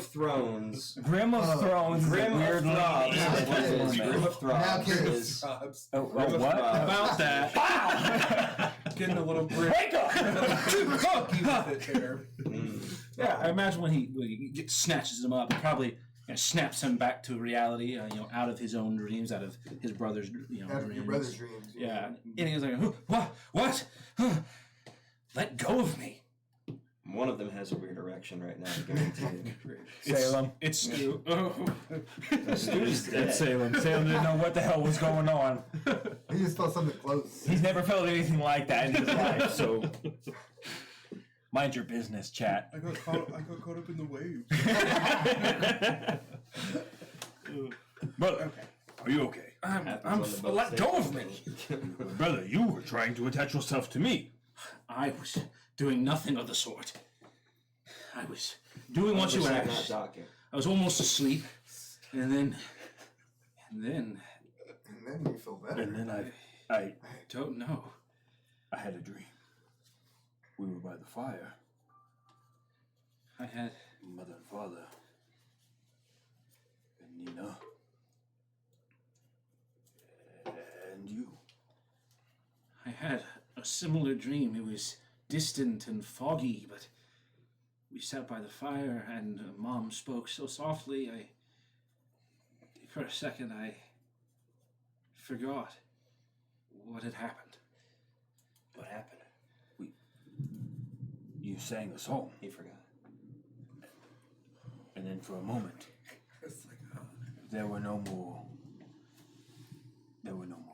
Thrones. Grim of Thrones. is a Grim of weird lean Throbs in. is what it is. Grim of Now, Throbs kids. is. Jobs. Oh, Grim of what? Throbs. About that. Getting a little brick. Wake up! Fuck you with it there. Yeah, I imagine when he snatches him up, he probably snaps him back to reality. Out of his own dreams, out of his brother's dreams. Out of your brother's dreams. Yeah, and he was like, "What? Let go of me." One of them has a weird erection right now. I guarantee you. Salem. It's Stu. Stu's dead. It's Salem. Salem didn't know what the hell was going on. He just felt something close. He's never felt anything like that in his life, so mind your business, chat. I got caught up in the waves. Brother, are you okay? Happens on the boat let go of station. me. Brother, you were trying to attach yourself to me. I was doing nothing of the sort. I was doing what you 100% not asked. docking. I was almost asleep, and then And then you feel better. And then I don't know. I had a dream. We were by the fire. I had mother and father. And Nina. And you. I had a similar dream. It was distant and foggy, but we sat by the fire and Mom spoke so softly, for a second, I forgot what had happened. What happened? You sang a song, He forgot. and then for a moment, It's like, there were no more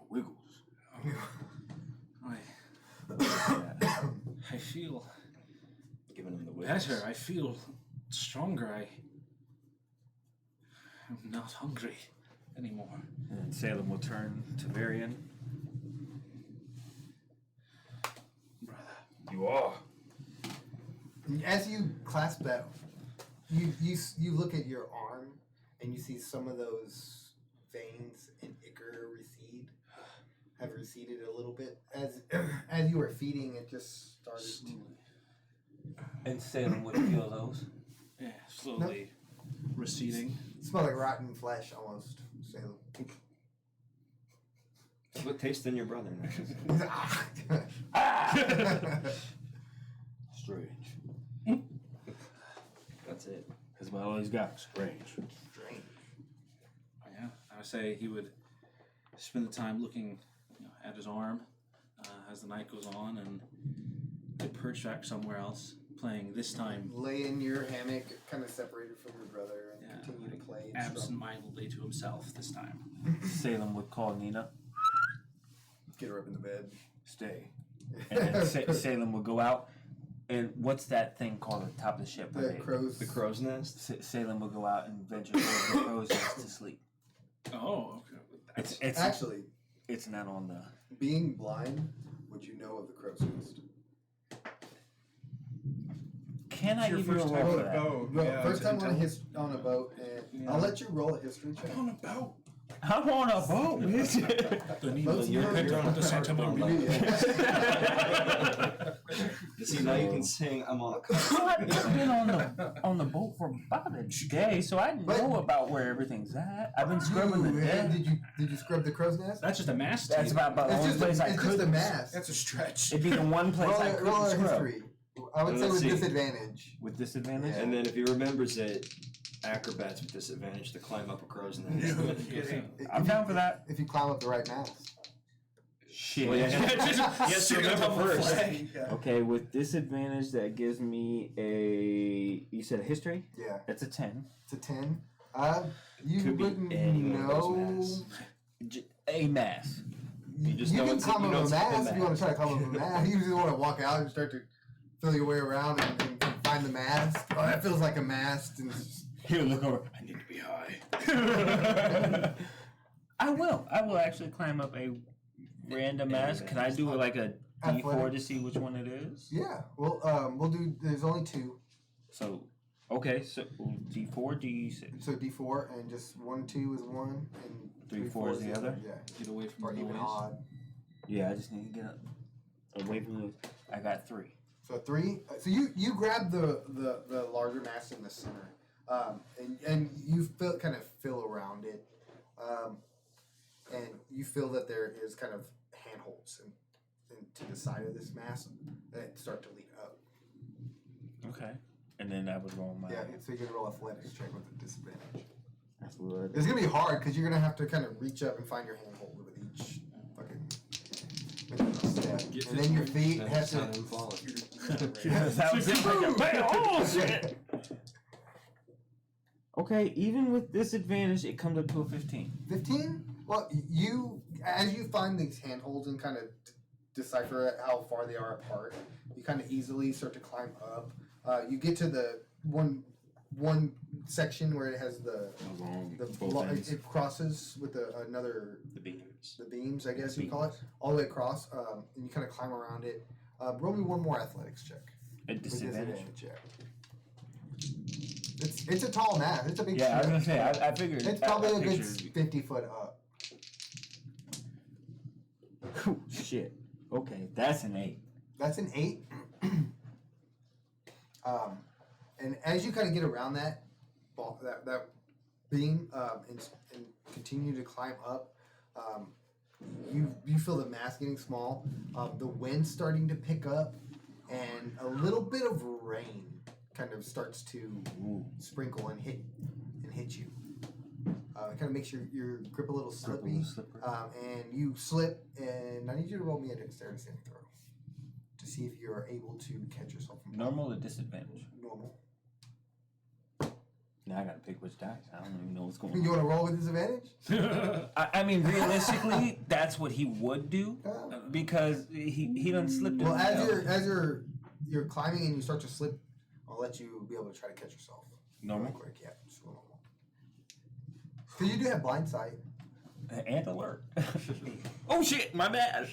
wiggles. I feel Giving him the better. I feel stronger. I'm not hungry anymore. And then Salem will turn to Varian. Brother. You are. As you clasp that, you look at your arm and you see some of those veins and ichor have receded a little bit. As you were feeding, it just started to. And Salem would feel those. Yeah, slowly receding. Smell like rotten flesh almost. Salem. What taste in your brother? Strange. That's it. That's about all he's got. Strange. Strange. Yeah, I would say he would spend the time looking at his arm as the night goes on, and he'd perch back somewhere else, playing this time Lay in your hammock, kind of separated from your brother, and continue to play. And absent-mindedly to himself this time. Salem would call Nina. get her up in the bed. Stay. And then Salem would go out. And what's that thing called at the top of the ship? The crows. The crow's nest? Salem would go out and venture towards the crow's nest to sleep. Oh, okay. It's Actually, it's not on the. being blind, would you know of the crow's nest? Can I It's your give you a first roll time for on a that? boat. Well, Yeah, first to time tell- on a boat, and I'll let you roll a history check. On a boat. I'm on a boat. The Boats Nina, are- you're on the Santa Maria. See, now you can sing I'm on a I've just been on the boat for about a day, so I know about where everything's at. I've been scrubbing the Ooh, deck. Did you scrub the crow's nest? That's just a mast. That's tape. about the It's only just place I it's could. just a mask. That's a stretch. It'd be the one place I couldn't Roll a scrub. history. I would say Let's with see. disadvantage. With disadvantage? Yeah. And then if he remembers it, acrobats with disadvantage to climb up a crow's nest. No kidding. I'm down for that. If you climb up the right mast. Shit. Well, yes, remember first. Yeah. Okay, with disadvantage, that gives me a. You said a history? Yeah, That's a 10. it's a 10. You Could be wouldn't any one of those know. masks. A mass. You just You know can it's- climb you up know a it's a mast if you want mast. to try to climb up a mast. You just want to walk out and start to feel your way around and find the mast. Oh, that feels like a mast. And it's just, Here, look over. I need to be high. I will actually climb up a random mass. Can I do like a D4 Athletic. to see which one it is? yeah, well, we'll do. There's only 2, So, okay, so D4, D6. so D4, and just 1, 2 is 1, and 3, 4 is the other? Yeah, Get away from or the even noise. odd. Yeah, I just need to get away from those. I got 3. So 3. So you grab the larger mast in the center, and you kind of feel around it, and you feel that there is kind of handholds and to the side of this mast that start to lead up. Okay. And then I would roll my. Yeah, so you're gonna roll athletics check with a disadvantage. That's what. It's gonna be hard because you're gonna have to kind of reach up and find your handhold with each fucking step, Get and then your this feet have That's to. how him falling. That was it. Like a bam! Oh, shit. Okay, even with disadvantage, it comes up to a 15. 15? Well, as you find these handholds and kind of decipher how far they are apart, you kind of easily start to climb up. You get to the one section where it has it crosses with another The beams. the beams, I guess you call it, all the way across, and you kind of climb around it. Roll me one more athletics check. At With disadvantage? check. It's a tall mast. It's a big. Yeah, I was ship. gonna say, I figured. It's probably I a good pictured- 50 foot up. Whew, shit. Okay, that's an 8. That's an 8. And as you kind of get around that ball, that beam, and continue to climb up, you feel the mass getting small, the wind starting to pick up, and a little bit of rain kind of starts to sprinkle and hit you. It kind of makes your grip a little slippy, and you slip. And I need you to roll me a dexterity saving throw to see if you're able to catch yourself. From Normal or disadvantage? normal. Now I gotta pick which dice. I don't even know what's going You on. want to roll with disadvantage? I mean, realistically, that's what he would do Uh, because he done slipped. well, himself. as you're climbing and you start to slip, I'll let you be able to try to catch yourself. Normal? Real quick, yeah, just roll normal. Because you do have blind sight. And alert. Oh shit, my bad.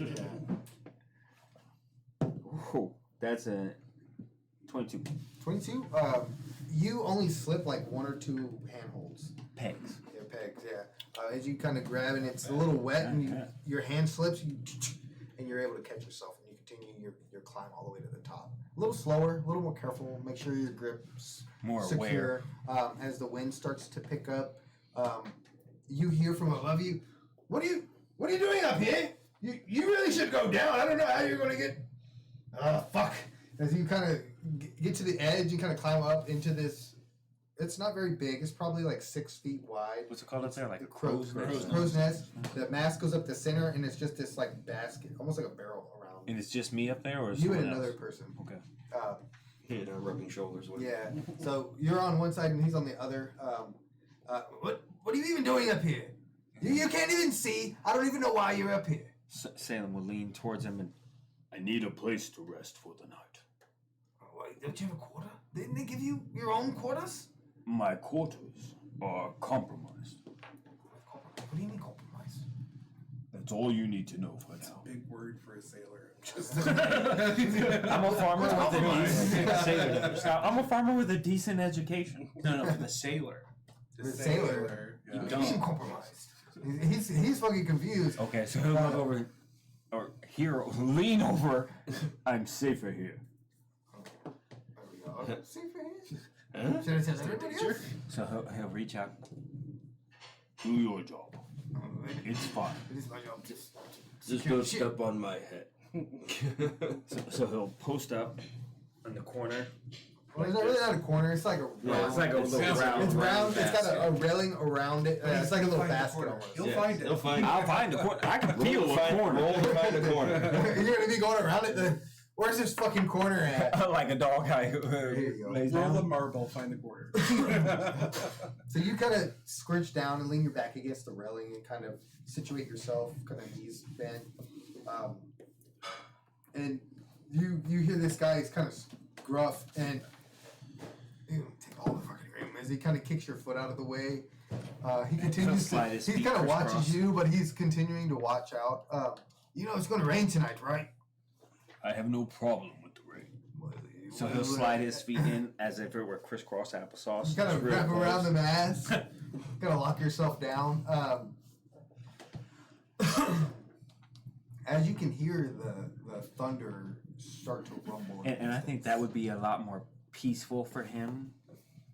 Ooh, that's a 22 22. You only slip like one or two handholds. pegs. Yeah, pegs. Yeah. As you kind of grab and it's a little wet and your hand slips, and you're able to catch yourself and you continue your climb all the way to the top. A little slower, a little more careful. Make sure your grip's More secure. As the wind starts to pick up, you hear from above you, What are you doing up here? You really should go down. I don't know how you're going to get. Fuck. As you kind of get to the edge and kind of climb up into this. It's not very big. It's probably like 6 feet wide. What's it called up there? Like a Crow's nest. The mast goes up the center, and it's just this like basket, almost like a barrel around. And it's just me up there, or is You and someone another else? person. Okay. Rubbing shoulders with. Yeah. So you're on one side, and he's on the other. What are you even doing up here? You can't even see. I don't even know why you're up here. Salem will lean towards him and I need a place to rest for the night. Wait, don't you have a quarter? Didn't they give you your own quarters? My quarters are compromised. What do you mean compromise? That's all you need to know for That's now. a big word for a sailor. I'm a farmer with a compromise? decent I'm a farmer with a decent education. No, for the sailor. The sailor. Yeah. What do you mean compromised? He's fucking confused. Okay, so he'll look over, or here, lean over. I'm safer here. There we go. See for here? Should I tell everybody else? So he'll reach out. Do your job. It's fine. It is my job. Just don't step on my head. So he'll post up in the corner. Well, it's not really not a corner. It's like a round. Yeah, it's like a little round. It's round. It's got basket. a railing around it. It's like a little basket almost. He'll find it. He'll find I'll find a corner. I can feel a corner. Roll to find a corner. You're gonna be going around it. Where's this fucking corner at? Like a dog guy who you go. lays Roll the down. marble, find the quarter. So you kind of scrunch down and lean your back against the railing and kind of situate yourself, kind of knees bent. And you hear this guy is kind of gruff and you take all the fucking room as he kind of kicks your foot out of the way. He continues to, slide his he feet kind of crisscross. watches you, but he's continuing to watch out. You know it's going to rain tonight, right? I have no problem with the rain. So he'll slide his feet in as if it were crisscross applesauce. You kind of Real wrap close. around the mass. Kind of lock yourself down. As you can hear the thunder start to rumble. And I think that would be a lot more peaceful for him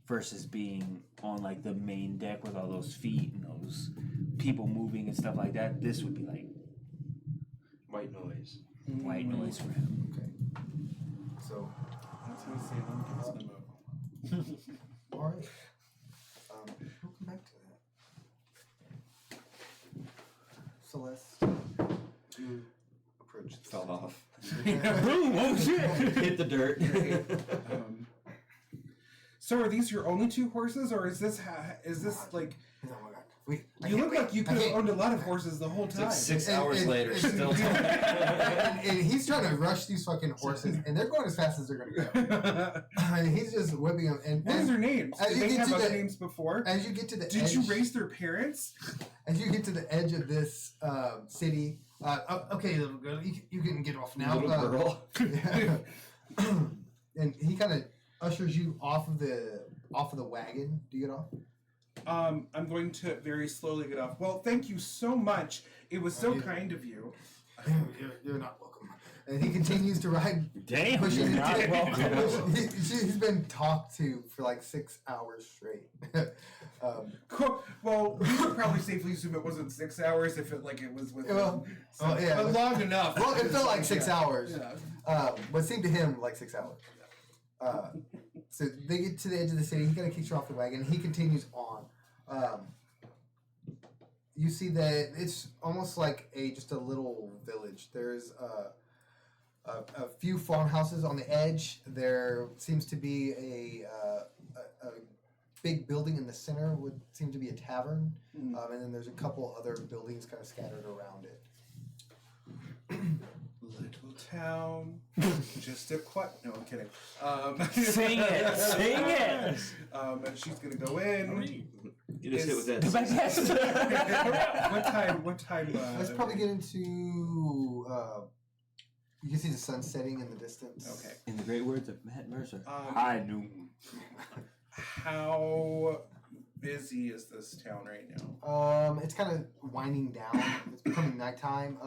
versus being on like the main deck with all those feet and those people moving and stuff like that. This would be like White noise. white noise for him. Okay. So, That's how Salem gets the move. all right. We'll come back to that. Celeste, you approach. the Fell off. Boom! Oh shit! Hit the dirt. So are these your only two horses, or is this like Oh my god. Wait, I you can't look wait. like you I could have can't- owned a lot of horses the whole It's time? like 6 And- hours and- later, and- still talking. and he's trying to rush these fucking horses, and they're going as fast as they're going to go. And he's just whipping them. And What is their names? as Did you they get have to other the- names before? as you get to the Did edge, you raise their parents? as you get to the edge of this city, okay, little girl, you can get off now. Little girl. And he kind of ushers you off of the wagon. Do you get off? I'm going to very slowly get off. Well, thank you so much. It was so You- kind of you. You're not welcome. And he continues to ride. Damn, Pushing you're not it. welcome. He's been talked to for like 6 hours straight. Cool. Well, we should probably safely assume it wasn't 6 hours if it was with Well, yeah. but long enough. Well, it felt like 6 hours. Yeah. But it seemed to him like 6 hours. So they get to the edge of the city. He kind of kicks her off the wagon. He continues on. You see that it's almost like just a little village. There's a few farmhouses on the edge. There seems to be a big building in the center. Would seem to be a tavern, and then there's a couple other buildings kind of scattered around it. Little town, just a no, I'm kidding. Sing it, sing it. And she's gonna go in. You just hit with that. Go back to What time? Let's probably get into. You can see the sun setting in the distance. Okay. In the great words of Matt Mercer, Um, high noon. How busy is this town right now? It's kind of winding down. It's becoming nighttime.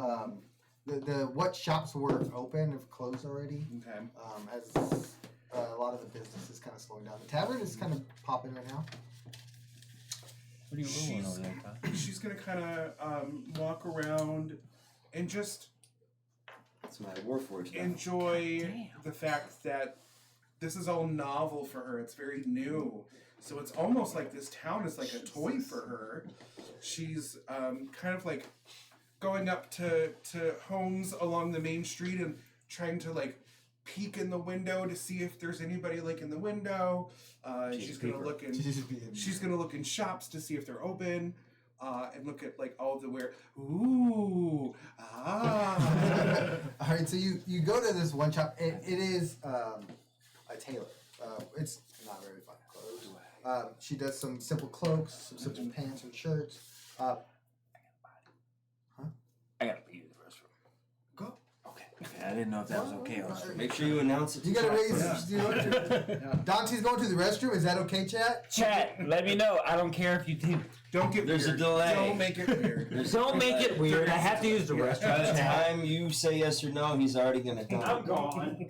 The what shops were open have closed already. Okay. As a lot of the business is kind of slowing down. The tavern is kind of popping right now. What are you rolling over there, Todd? She's gonna kind of walk around and just That's my Warforged. now. enjoy Damn. the fact that this is all novel for her. It's very new. So it's almost like this town is like a toy for her. She's kind of like going up to homes along the main street and trying to like peek in the window to see if there's anybody like in the window. She's gonna look in. She's gonna look in shops to see if they're open. And look at like all the Ooh, ah. All right, so you go to this one shop. It is a tailor. It's not very fine clothes. She does some simple cloaks, some simple pants and shirts. I gotta pee in the restroom. Go. Okay. I didn't know if that was okay. Make sure you announce it. You to gotta chat raise. first. Dante's going to the restroom. Is that okay, chat? Chat, let me know. I don't care if you think. Don't get There's a weird. delay. Don't make it weird. Don't make it weird. I have to use the By restroom. the Chat. time you say yes or no, he's already gonna done. I'm gone.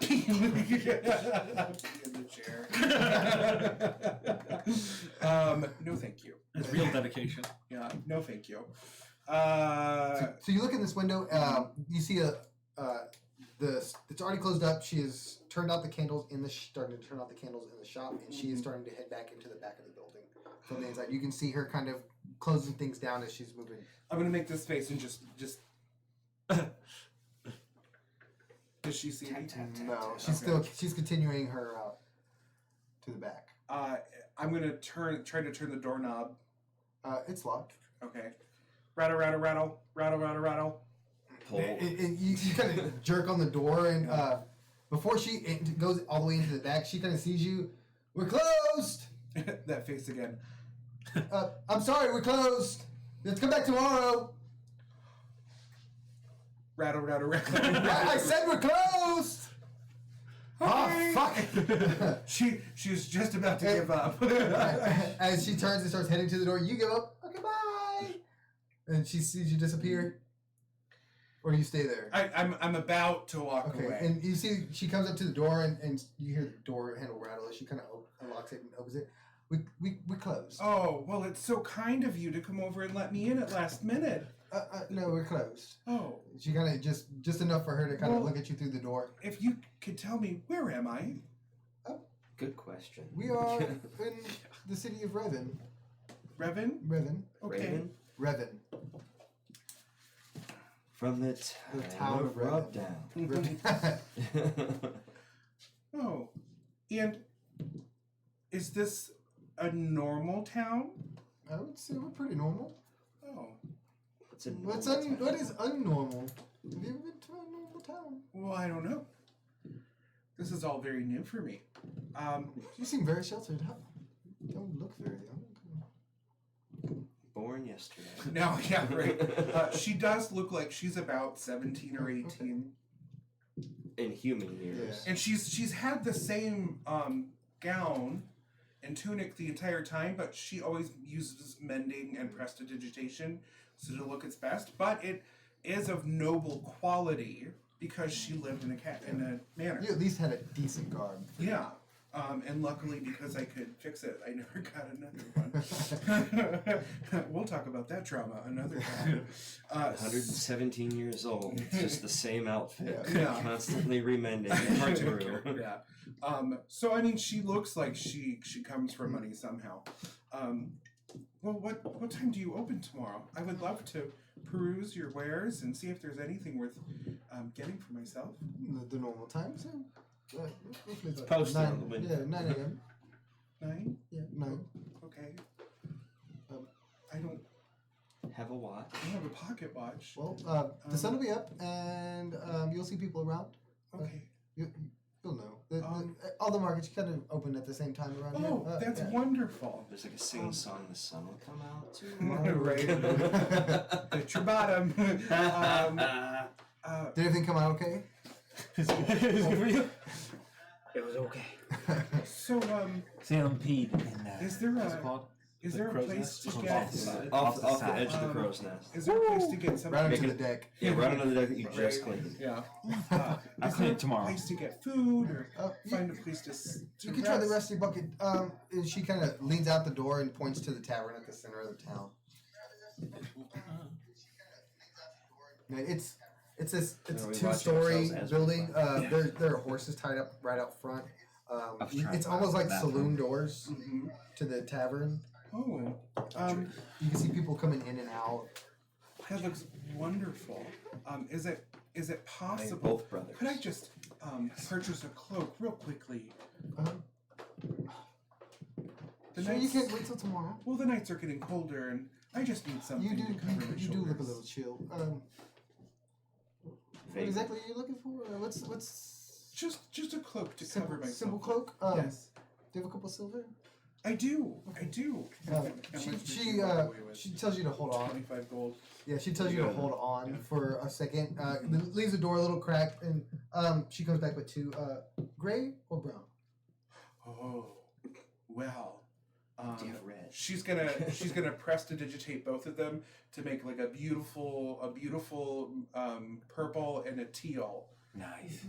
In the chair. No, thank you. It's real dedication. Yeah, no, thank you. So you look in this window. You see it's already closed up. She has turned out the candles starting to turn out the candles in the shop, and she is starting to head back into the back of the building from the inside. You can see her kind of closing things down as she's moving. I'm gonna make this face and just. Does she see me? No, she's continuing her route to the back. I'm gonna try to turn the doorknob. It's locked. Okay. Rattle, rattle, rattle, rattle, rattle, rattle. Pull. You kind of jerk on the door, and before she goes all the way into the back, she kind of sees you. We're closed. That face again. I'm sorry, we're closed. Let's come back tomorrow. Rattle, rattle, rattle. I said we're closed. Oh fuck! She's just about to give up. As she turns and starts heading to the door, you give up. Okay, bye. And she sees you disappear, or do you stay there? I'm about to walk Okay, away. and you see she comes up to the door, and you hear the door handle rattle as she kind of unlocks it and opens it. We closed. Oh, well, it's so kind of you to come over and let me in at last minute. No, we're closed. Oh, She kind of just enough for her to kind of Well- look at you through the door. if you could tell me, where am I? Good question. We are in the city of Revan. Revan? Okay. Raven? Revan. From the town of Rub Revan. Down. Oh, and is this a normal town? I would say we're pretty normal. Oh, What's a What is unnormal? Have you ever been to a normal town? well, I don't know. This is all very new for me. You seem very sheltered. You don't look very young. Born yesterday. Now, yeah, right. She does look like she's about 17 or 18. In human years. Yeah. And she's had the same gown in tunic the entire time, but she always uses mending and prestidigitation so to look its best. But it is of noble quality because she lived in a manor. You at least had a decent garb. Yeah. And luckily, because I could fix it, I never got another one. We'll talk about that trauma another time. 117 years old. It's just the same outfit. Yeah. Constantly remending. Hard to ruin. Yeah. So I mean, she looks like she comes from money somehow. Well, what time do you open tomorrow? I would love to peruse your wares and see if there's anything worth getting for myself. The normal time, so. It's posted on the window. Yeah, 9 a.m. 9? Yeah, 9. Okay. I don't Have a watch. have a pocket watch. Well, the sun will be up, and you'll see people around. Okay. You'll know. All the markets kind of open at the same time around here. Oh, that's yeah. wonderful. There's like a sing-song. The sun will come out tomorrow. Right. At your bottom. Did everything come out okay? It was okay. So, Salem peed in there. is there What's it a called? is The there a crow's place nest? to Crow's get nest. Off the side. edge of the crow's nest. is there a place to get something? Right onto Make the it- deck. Yeah, right under the deck that you Right. just cleaned. Yeah. I'll Is clean there it tomorrow. a place to get food or You, find a place to you can try the rusty bucket. And she kind of leans out the door and points to the tavern at the center of the town. Yeah, it's Are we watching two-story ourselves as we building. play? There are horses tied up right out front. I was trying It's to almost find like the saloon bathroom. doors Mhm. to the tavern. Oh, You can see people coming in and out. that looks wonderful. Is it I mean, possible? both brothers. Could I just purchase a cloak real quickly? The Sure, you nights, can't wait till tomorrow. well, the nights are getting colder, and I just need something You do to cover my you do look a shoulders. little chill. What Vaguely. exactly are you looking for? What's Just a cloak to cover myself. simple cloak? Yes, Do you have a couple silver? I do. I do. How much did you walk away with? She tells you to hold on. 25 gold. Yeah, she tells you to hold on for a second. Leaves the door a little cracked, and she comes back with two. Gray or brown? Oh, well. Do you have red? She's gonna prestidigitate both of them to make like a beautiful purple and a teal. Nice.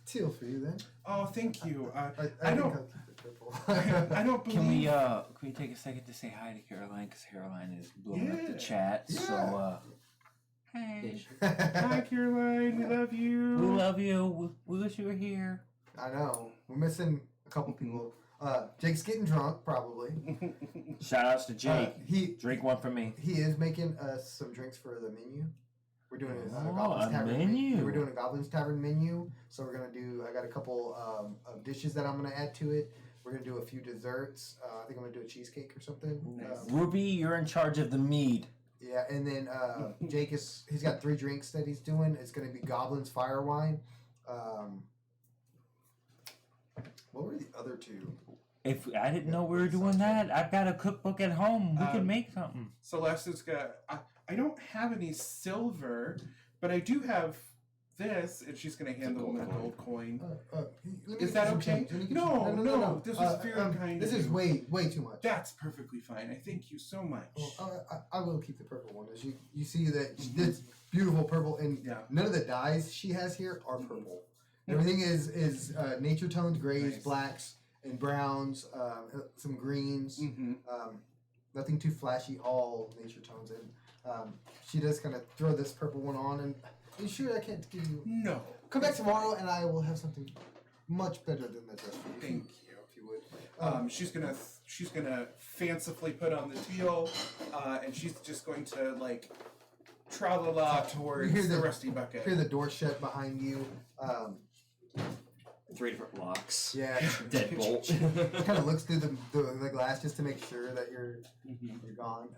Teal for you then. Oh, thank you. I I think don't- I'll keep it purple. I don't believe. Can we take a second to say hi to Caroline? Because Caroline is blowing up the Yeah. chat. Yeah. So, hey. Hi, Caroline. We love you. We love you. We wish you were here. I know we're missing a couple people. Jake's getting drunk, probably. Shout outs to Jake. He Drink one for me. is making some drinks for the menu. We're doing a Oh, Goblin's a Tavern menu. We're doing a Goblin's Tavern menu. So we're gonna do. I got a couple of dishes that I'm gonna add to it. We're gonna do a few desserts. I think I'm gonna do a cheesecake or something. Nice. Ruby, you're in charge of the mead. Yeah, and then Jake he's got 3 drinks that he's doing. It's gonna be Goblin's Fire Wine. What were the other 2? If I didn't know we were doing that, I've got a cookbook at home. We can Um, make something. Celeste's got. I don't have any silver, but I do have this, and she's gonna hand the woman a gold coin. Let me Is get that some okay? change. Let me get No, you- no, this was very kind This of is you. way too much. That's perfectly fine. I thank you so much. Well, I will keep the purple one. As you see that this beautiful purple, and Yeah. none of the dyes she has here are purple. Everything is nature tones, grays, Nice. blacks, and browns. Some greens. Mm-hmm. Nothing too flashy. All nature tones. And she does kind of throw this purple one on. And are you sure I can't give you? No. Come back tomorrow, and I will have something much better than that dress for you. Thank you. If you would. She's gonna fancifully put on the teal, and she's just going to like tra-la-la towards hear the the- rusty bucket. Hear the door shut behind you. 3 different locks. Yeah. Deadbolt. Kind of looks through the glass just to make sure that you're gone.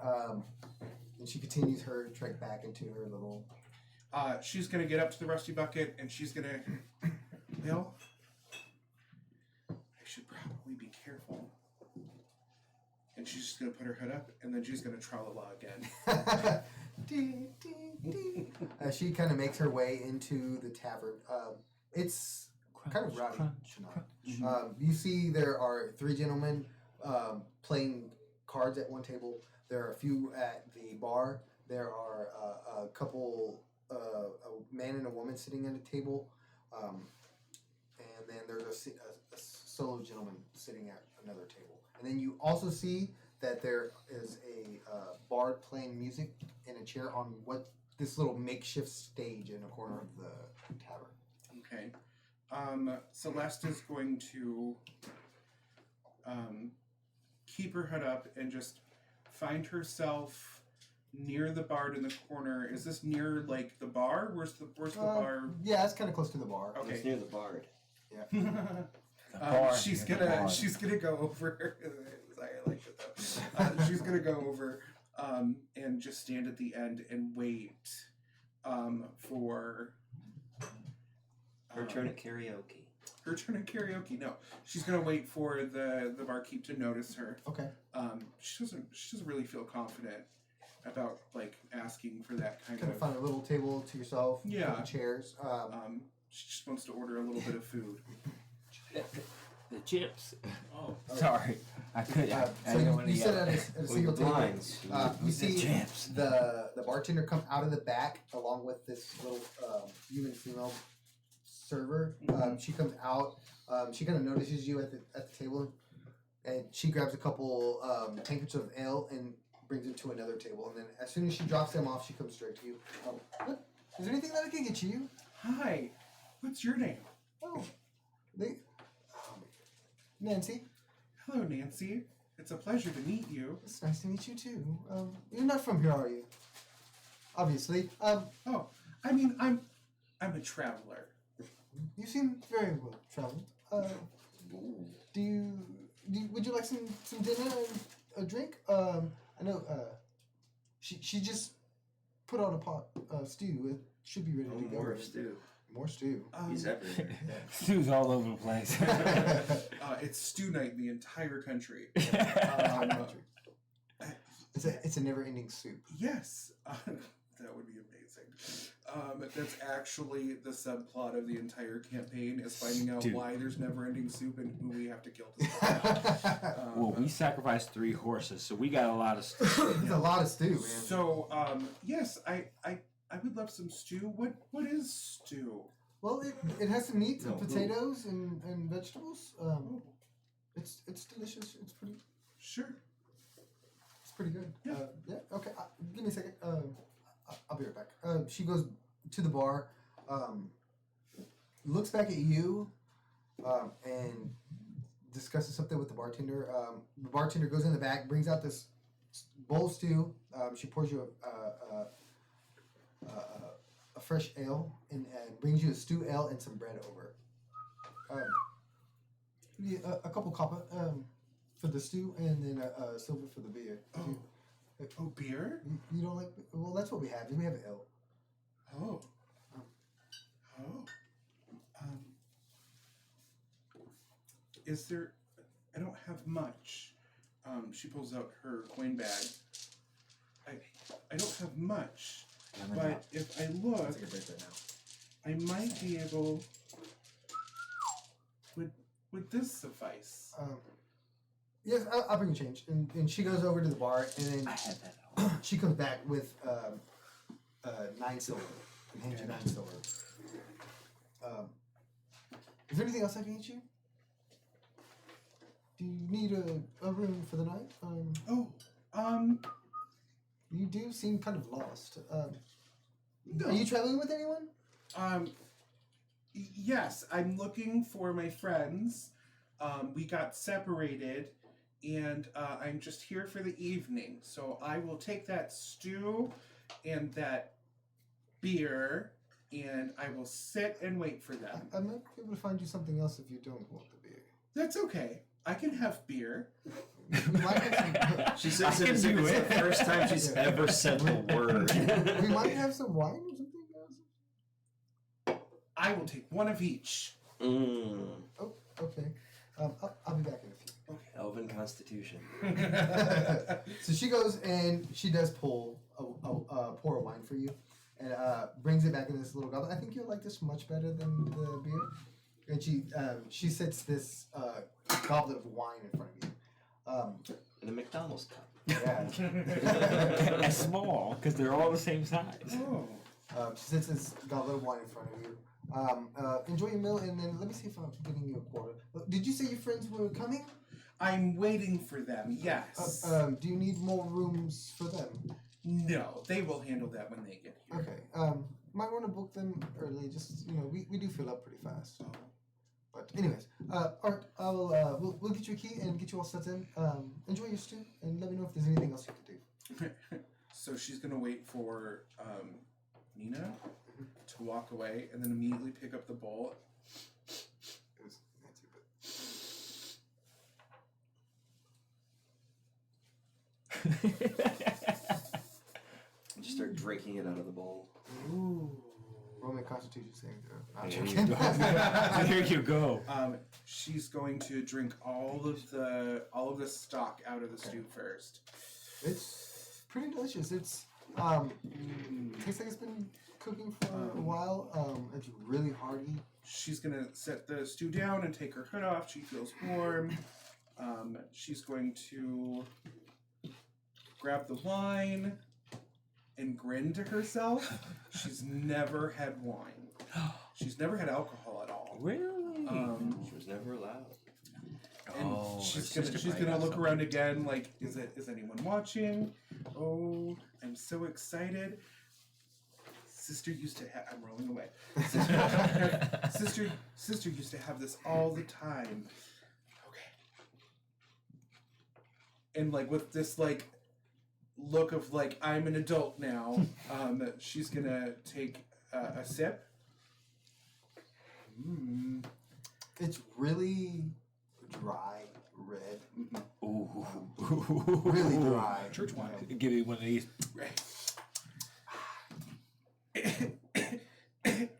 And she continues her trek back into her little. She's gonna get up to the rusty bucket, and she's gonna. Well, I should probably be careful. And she's just gonna put her hood up, and then she's gonna tra-la-la again. Ding, ding, ding. She kind of makes her way into the tavern. It's kind of rowdy tonight. You see there are 3 gentlemen playing cards at one table. There are a few at the bar. There are a couple, a man and a woman sitting at a table. And then there's a solo gentleman sitting at another table. And then you also see that there is a bard playing music in a chair on this little makeshift stage in a corner of the tavern. Okay. Celeste is going to keep her head up and just find herself near the bard in the corner. Is this near like the bar? Where's the bar? Yeah, it's kind of close to the bar. Okay. It's near the bard. Yeah. She's gonna go over. Sorry, I like it though. She's gonna go over and just stand at the end and wait for Her turn at karaoke. her turn at karaoke. No, she's gonna wait for the barkeep to notice her. Okay. She doesn't really feel confident about like asking for that kind Kind of of. find a little table to yourself. Yeah. Couple chairs. She just wants to order a little bit of food. The chips. Oh, Sorry, I could. I So don't want you to sit yell. at a Well, single your table. blinds. You see chips. the bartender come out of the back along with this little human female server. She comes out. She kind of notices you at the table, and she grabs a couple tankards of ale and brings it to another table. And then as soon as she drops them off, she comes straight to you. What? Is there anything that I can get you? hi. What's your name? Oh, Nancy. Hello, Nancy. It's a pleasure to meet you. It's nice to meet you too. You're not from here, are you? Obviously. Oh, I mean, I'm a traveler. You seem very well traveled. Would you like some dinner and a drink? I know. She just put on a pot of stew. It should be ready to go. More of stew. More stew. He's everywhere. Stew's all over the place. It's stew night in the entire country. It's a never-ending soup. Yes, that would be amazing. That's actually the subplot of the entire campaign is finding out Stew. why there's never-ending soup and who we have to kill to survive. Well, we sacrificed 3 horses, so we got a lot of stuff. It's a lot of stew, man. So, yes, I would love some stew. What is stew? Well, it has some meat, No, potatoes, and vegetables. It's delicious. It's pretty. Sure. It's pretty good. Yeah. Okay. Give me a second. I'll be right back. She goes to the bar, looks back at you, and discusses something with the bartender. The bartender goes in the back, brings out this bowl of stew. She pours you a fresh ale and brings you a stew ale and some bread over. A couple copper for the stew and then a silver for the beer. Oh, beer? You don't like? Well, that's what we have. We have ale. Oh. Is there? I don't have much. She pulls out her coin bag. I don't have much, but if I look, I'll take a break right now. I might be able. Would this suffice? Yes, I'll bring you change. And she goes over to the bar, and then I had that. she comes back with 9 silver. And hands you 9 silver. Is there anything else I can get you? Do you need a room for the night? You do seem kind of lost. No. Are you traveling with anyone? Yes, I'm looking for my friends. We got separated, and I'm just here for the evening. So I will take that stew and that beer, and I will sit and wait for them. I might be able to find you something else if you don't want the beer. That's okay. I can have beer. We might have some, She says it as if it's the first time she's ever said the word. we might have some wine or something else. I will take one of each. Mm. Oh, okay. I'll be back in a few. Elven Constitution. So she goes and she does pour a wine for you, and brings it back in this little goblet. I think you'll like this much better than the beer. And she sets this goblet of wine in front of you. In a McDonald's cup. Yeah. And small, because they're all the same size. Oh. She sets this goblet of wine in front of you. Enjoy your meal, and then let me see if I'm getting you a quota. Did you say your friends were coming? I'm waiting for them, yes. Do you need more rooms for them? No, they will handle that when they get here. Okay. Might want to book them early. Just we do fill up pretty fast. So. But anyways, Art, we'll get you a key and get you all set in. Enjoy your stew, and let me know if there's anything else you can do. So she's gonna wait for Nina to walk away, and then immediately pick up the bowl. It was Nancy, Just start drinking it out of the bowl. Ooh. roll me a Constitution saving throw. Not There you joking. go. There you go. She's going to drink all of the stock out of the stew first. It's pretty delicious. It's tastes like it's been cooking for a while. It's really hearty. She's gonna set the stew down and take her hood off. She feels warm. She's going to grab the wine and grin to herself. She's never had wine. She's never had alcohol at all. Really? She was never allowed. And she's gonna look around again, like, is anyone watching? Oh, I'm so excited. Sister used to have. I'm rolling away. Sister used to have this all the time. Okay. And like with this like look of like I'm an adult now, she's gonna take a sip. It's really dry red. Ooh. Really dry. Church wine. Give me one of these.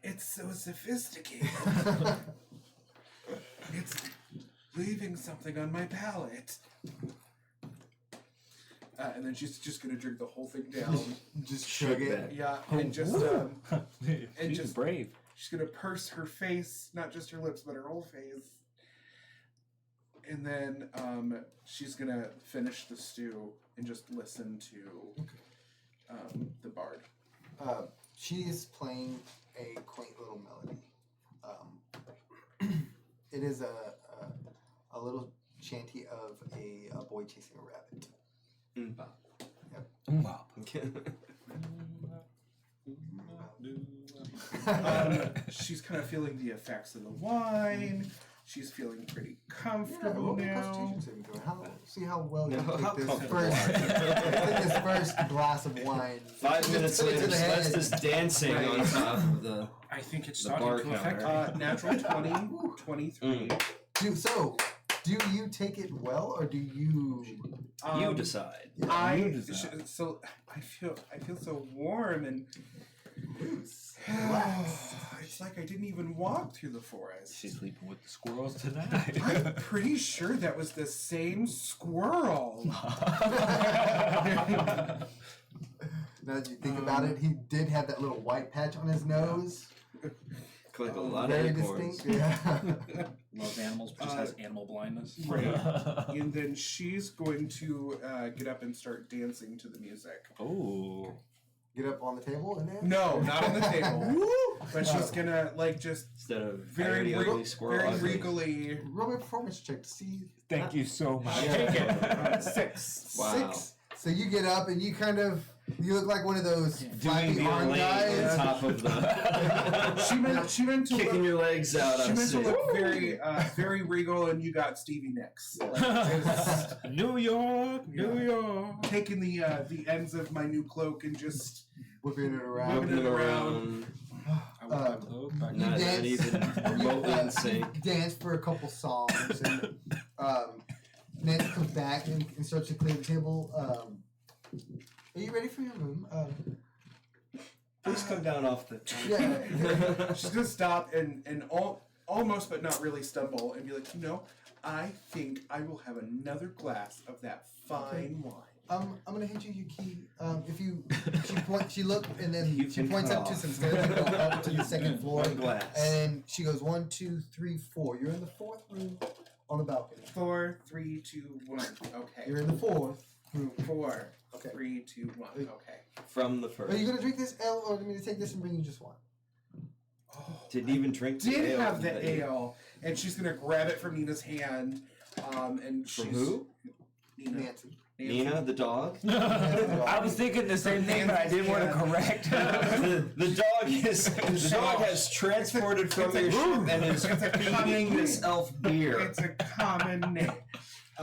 It's so sophisticated. It's leaving something on my palate. And then she's just gonna drink the whole thing down. Just chug it. Yeah, and just She's just- brave. she's gonna purse her face, not just her lips, but her whole face. And then she's gonna finish the stew and just listen to the bard. She is playing a quaint little melody. It is a little chanty of a boy chasing a rabbit. She's kind of feeling the effects of the wine. She's feeling pretty comfortable roll me a now. Constitution saving throw. See how well you How take this comfortable first, are take this first glass of wine. 5 minutes Put it to later, the head. Celeste is dancing on top of the. I think it's The starting bar to affect. counter. Natural 20, 23. Do you take it well, or do you? You decide. I feel so warm and Relax. it's like I didn't even walk through the forest. She's sleeping with the squirrels tonight. I'm pretty sure that was the same squirrel. Now that you think about it, he did have that little white patch on his nose. Collect a lot of Very acorns. distinct. Yeah. Loves animals, but just has animal blindness. Right. And then she's going to get up and start dancing to the music. Oh. Get up on the table and then. No, not on the table. But she's gonna like just Instead of very, very ugly squirrel very ugly. regally. Roll me a performance check to see. Thank you so much. Yeah. 6. Wow. 6. So you get up and you look like one of those Doing flappy the arm Elaine guys. on top of the. She meant to Kicking look, your legs out. she on meant to stage. look very regal, and you got Stevie Nicks. New York, New York. Taking the ends of my new cloak and just Whipping it around. Whipping it around. I would have to look back. Not dance. even remotely in sync. Dance for a couple songs, and Nancy comes back and starts to clear the table. Are you ready for your room? Please come down off the. Yeah. She's gonna stop and almost but not really stumble and be like, I think I will have another glass of that fine wine. I'm gonna hand you your key. If you, she looked and then You she can points cut up to off. some stairs that go up to the second floor, One glass. and she goes 1, 2, 3, 4. You're in the fourth room on the balcony. 4, 3, 2, 1. Okay. You're in the fourth room. 4, Okay. 3, 2, 1. Okay. From the first. Are you gonna drink this ale, or do you want me to take this and bring you just one? Didn't even drink the Did ale. have the ale, and she's gonna grab it from Nina's hand. And she's From who? Nina. Nancy. Nina, the dog? I was thinking the same thing, but I didn't want to correct. the dog has transported from your ship and is feeding this elf beer. It's a common name.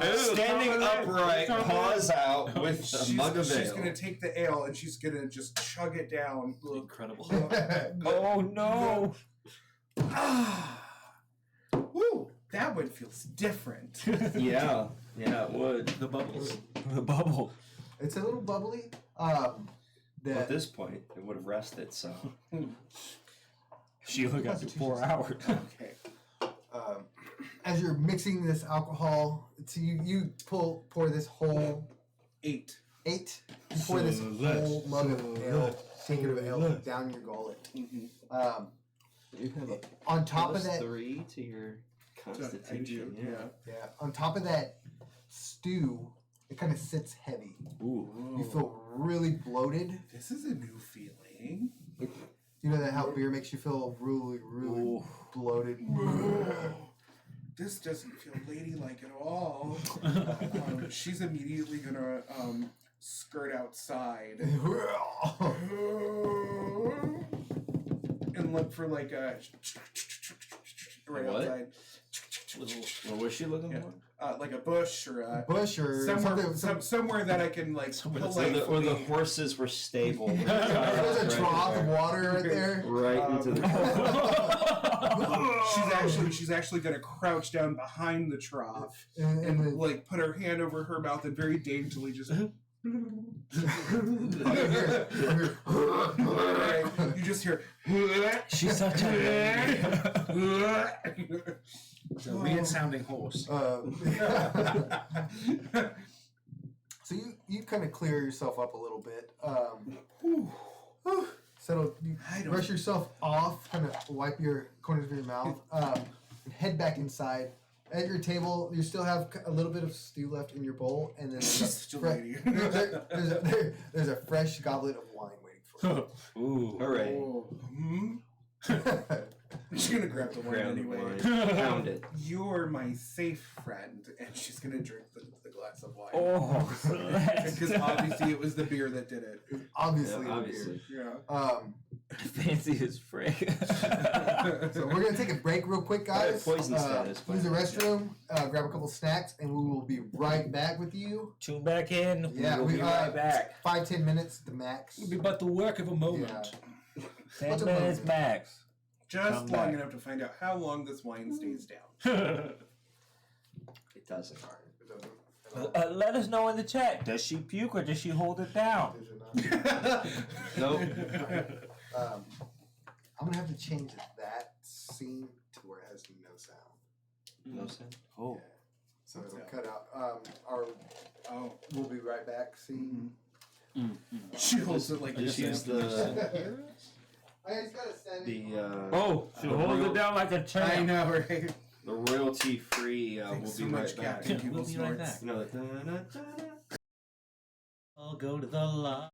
Standing upright, paws out with a mug of She's ale. gonna take the ale and she's gonna just chug it down. Incredible. Oh no! Woo! That one feels different. Yeah, it would. The bubbles. The bubble. It's a little bubbly. Well, That at this point, it would have rested, so. She only got to 4 hours. Okay. as you're mixing this alcohol, so you pour this whole 8. you pour this whole mug of ale, shaken of ale down your gullet. Mm-hmm. You have a On top of that, 3 to your constitution. yeah, on top of that stew, it kind of sits heavy. Ooh. You feel really bloated. This is a new feeling. You know that how beer makes you feel really, really bloated. This doesn't feel ladylike at all. She's immediately gonna skirt outside and look for like a right What? outside, What was she looking for? like a bush or a bush or something. somewhere that I can like Or the horses were stable. There's a trough of water right there. Right into the she's actually gonna crouch down behind the trough And and like put her hand over her mouth and very daintily just. You just hear. She's such a It's a weird sounding horse. So you kind of clear yourself up a little bit. Settle. You brush yourself off. Kind of wipe your corners of your mouth. Head back inside. At your table, you still have a little bit of stew left in your bowl, and then there's a fresh goblet of wine waiting for you. Ooh. Hooray. She's gonna grab the wine anyway. Pound it. You're my safe friend, and she's gonna drink the glass of wine. Oh, Because obviously it was the beer that did it. Obviously. Yeah. fancy as frick. So we're gonna take a break real quick, guys. Poison status, by Use the the way. restroom. Grab a couple snacks, and we will be right back with you. Tune back in. Yeah, we'll be right back. 5-10 minutes the max. It'll be but the work of a moment. Yeah. 10 What's a minutes moment? max. Just Come long back. enough to find out how long this wine stays down. It doesn't. Let us know in the chat. Does she puke or does she hold it down? Nope. I'm gonna have to change that scene to where it has no sound. No sense. Oh. So it'll cut out Oh. we'll be right back scene. She holds it like Just this. use the I just gotta stand Oh, she holds it down like a I champ. know, right? the royalty free. Thanks We'll so be much, right back. Captain. People We'll be right snorts. back. You know, like, da-da-da-da. I'll go to the line.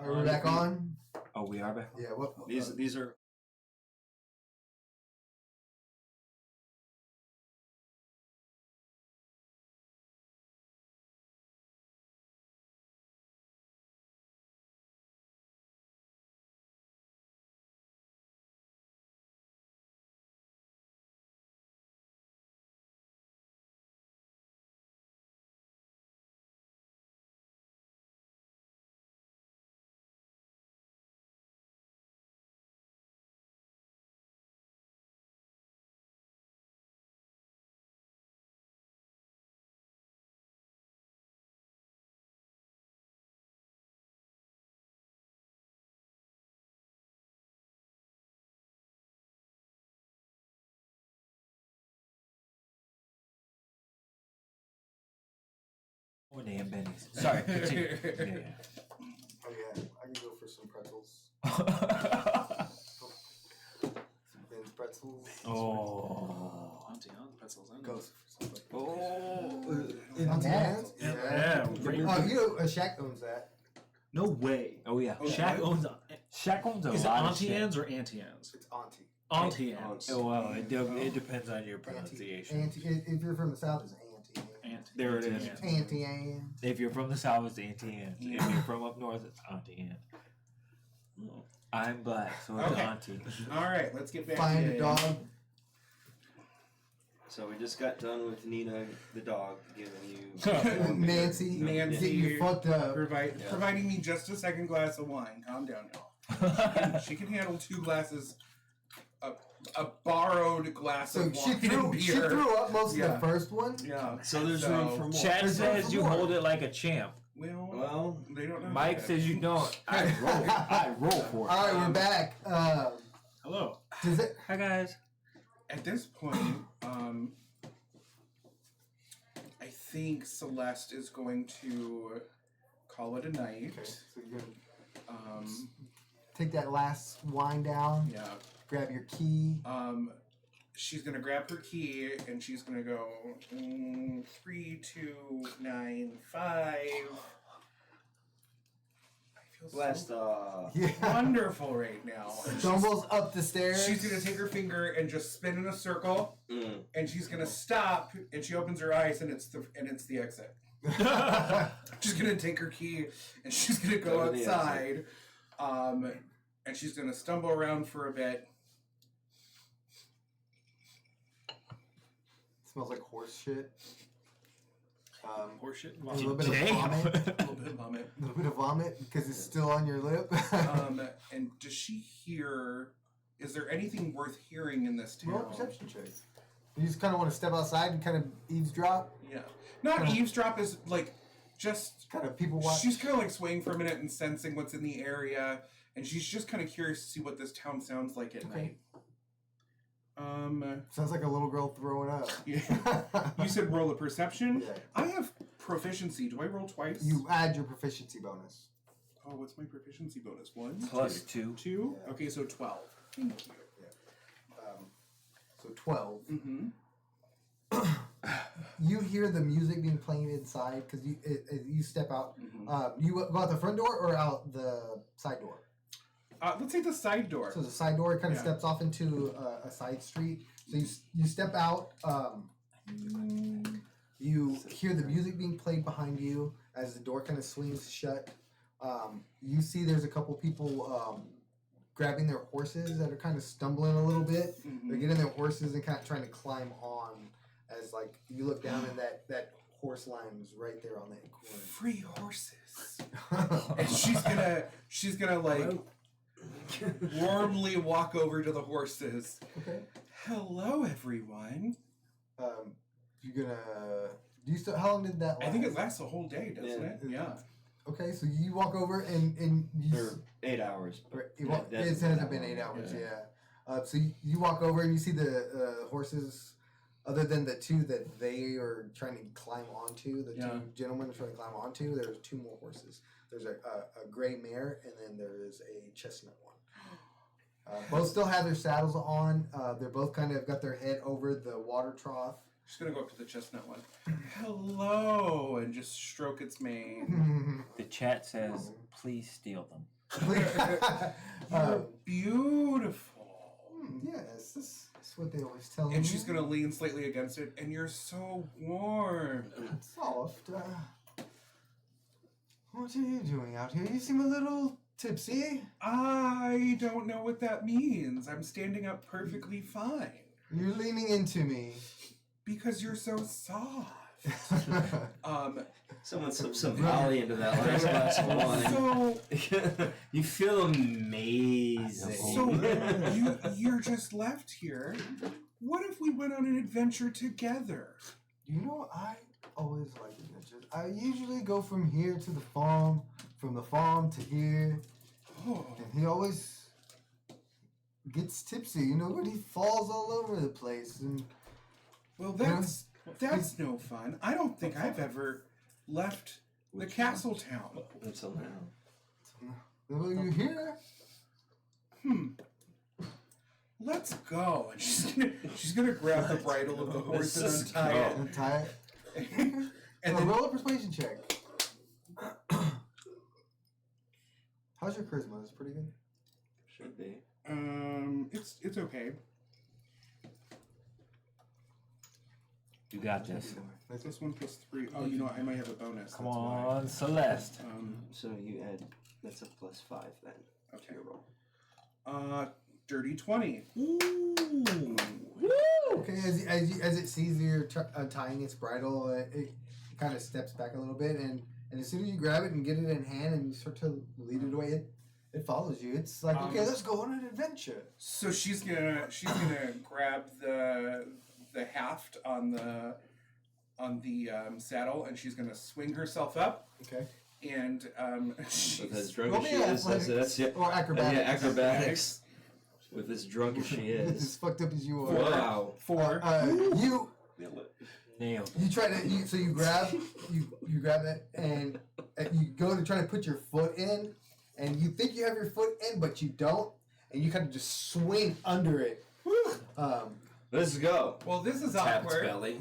Are we back on? Oh, we are back. Yeah. What? These are. More damn bennies. Sorry, continue. Oh yeah, I can go for some pretzels. Yeah. Some Ben's pretzels. Oh. Auntie Anne's pretzels. I know. Goes for some. Oh. Auntie Anne's? Yeah. Great. Oh, you know, Shaq owns that. No way. Oh yeah. Shaq owns. Shaq owns a Is it lot of Auntie shit. Anne's or Auntie Anne's? It's Auntie. Auntie Anne's. Oh, well, it depends on your pronunciation. Auntie. If you're from the South, it's Auntie. Auntie. There it Auntie is. Anne's. Auntie Anne. If you're from the south, it's Auntie Anne. If you're from up north, it's Auntie Anne. I'm black, so it's Okay. Auntie. All right, let's get back Find to a dog. So we just got done with Nina, the dog, giving you. Nancy. Nancy. Getting you fucked up. Providing me just a second glass of wine. Calm down, y'all. She can handle 2 glasses, a borrowed glass So of she wine and beer. threw up most Yeah. of the first one. Yeah. So there's room for more. Chat There's says room for you more. hold it like a champ. Well, Well, they don't know. Mike that. says you don't. I roll for it. All right, we're back. Hello. Does it? Hi guys. At this point, I think Celeste is going to call it a night. Okay, so you're gonna Um, take that last wine down. yeah. Grab your key. She's gonna grab her key and she's gonna go 3, 2, 9, 5. I feel blast so off. Yeah. wonderful right now. And Stumbles up the stairs. she's gonna take her finger and just spin in a circle, and she's gonna stop. And she opens her eyes, and it's the exit. She's gonna take her key and she's gonna go Go to the outside, and she's gonna stumble around for a bit. Smells like horse shit. Horseshit. A little bit of Damn. vomit. A little bit of vomit. A little bit of vomit because it's still on your lip. And does she hear? Is there anything worth hearing in this town? Roll a perception check. You just kind of want to step outside and kind of eavesdrop. Yeah, not eavesdrop is like just Kind of people watch. She's kind of like swaying for a minute and sensing what's in the area, and she's just kind of curious to see what this town sounds like at night. Sounds like a little girl throwing up. Yeah. You said roll a perception. Yeah. I have proficiency. Do I roll twice? You add your proficiency bonus. Oh, what's my proficiency bonus? 1 Plus 2. 2. Yeah. Okay, so 12. Thank you. So 12. Mm-hmm. You hear the music being played inside because you step out. Mm-hmm. You go out the front door or out the side door? Let's say the side door. So the side door kind of Yeah. steps off into a side street. So you step out. You hear the music being played behind you as the door kind of swings shut. You see there's a couple people grabbing their horses that are kind of stumbling a little bit. Mhm. They're getting their horses and kind of trying to climb on as like you look down and that horse line is right there on that corner. Free horses. And she's gonna like warmly walk over to the horses. Okay. Hello, everyone. You're gonna. Do you still? How long did that last? I think it lasts a whole day, doesn't Yeah. it? Yeah. Okay, so you walk over and you. They're 8 hours. Right, Yeah, it that's hasn't that been long. 8 hours, Yeah. yeah. So you walk over and you see the horses, other than the two that they are trying to climb onto, the Yeah. two gentlemen are trying to climb onto, there's 2 more horses. There's a gray mare and then there is a chestnut one. Both still have their saddles on. They're both kind of got their head over the water trough. She's gonna go up to the chestnut one. Hello, and just stroke its mane. The chat says, please steal them. You're beautiful. Yes, that's what they always tell me. And she's gonna lean slightly against it, and you're so warm. Soft. What are you doing out here? You seem a little tipsy. I don't know what that means. I'm standing up perfectly fine. You're leaning into me. Because you're so soft. Someone slipped some volley into that last glass of wine. So, You feel amazing. so you're just left here. What if we went on an adventure together? You know, I always like adventures. I usually go from here to the farm, from the farm to here, Oh, and he always gets tipsy, you know, but he falls all over the place. And well, that's no fun. I don't think I've ever left the castle town. Until now. well, you here? Let's go. And she's gonna grab the bridle of the horse and This is untie it. And tie it. And Oh, then roll a persuasion check. How's your charisma? It's pretty good. Should be. it's okay. You got this. This one plus 3. Oh, you know what? I might have a bonus. Come that's why. on, Celeste. So you add, that's a +5 then. Okay. To your roll. Dirty 20. Okay, as it sees you're tying its bridle, it kind of steps back a little bit, and as soon as you grab it and get it in hand and you start to lead it away, it follows you. It's like, okay, let's go on an adventure. So she's gonna grab the haft on the saddle, and she's gonna swing herself up, Okay. and With she's as drunk Roll as me she is, athletics that's or acrobatics. Yeah, acrobatics. With as drunk as she As is. fucked up as you are. Wow. 4. You Nailed. try to so you grab it and you go to try to put your foot in, and you think you have your foot in, but you don't, and you kind of just swing under it. Let's go. Well, this is Tapped awkward. belly.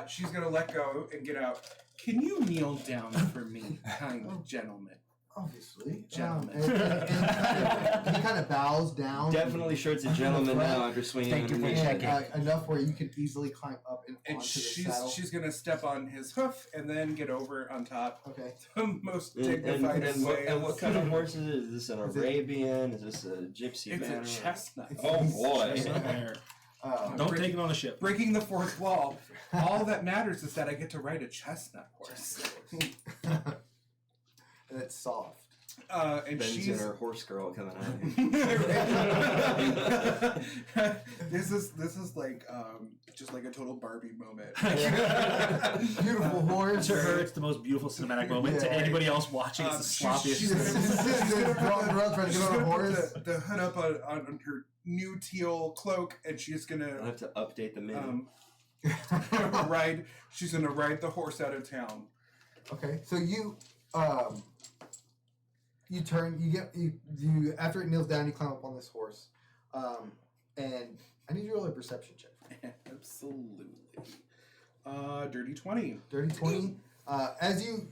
She's gonna let go and get out. Can you kneel down for me, kind gentleman? Obviously, Gentleman. and he kind of bows down. Definitely sure it's a gentleman now after swinging Thank you for underneath. checking. Enough where you can easily climb up and And onto the saddle. she's gonna step on his hoof and then get over on top. Okay. The most And, dignified and, what, way. and what kind of horse is it? Is this an Is it- Arabian? Is this a gypsy It's banner? a chestnut. Oh boy. There. Um, Don't take it on a ship. Breaking the fourth wall. All that matters is that I get to ride a chestnut horse. and it's soft. And Ben's she's in her horse girl coming out here. this is like just like a total Barbie moment. Beautiful horse. To her, it's the most beautiful cinematic moment. To Yeah. anybody else watching, it's the sloppiest. she's She's gonna trying to get on a horse. put the hood up on her new teal cloak, and she's I'll gonna have to update the menu. ride. She's gonna ride the horse out of town. Okay, so you turn, you after it kneels down, you climb up on this horse, and I need you to roll a perception check. Absolutely. Dirty 20. Dirty 20. As you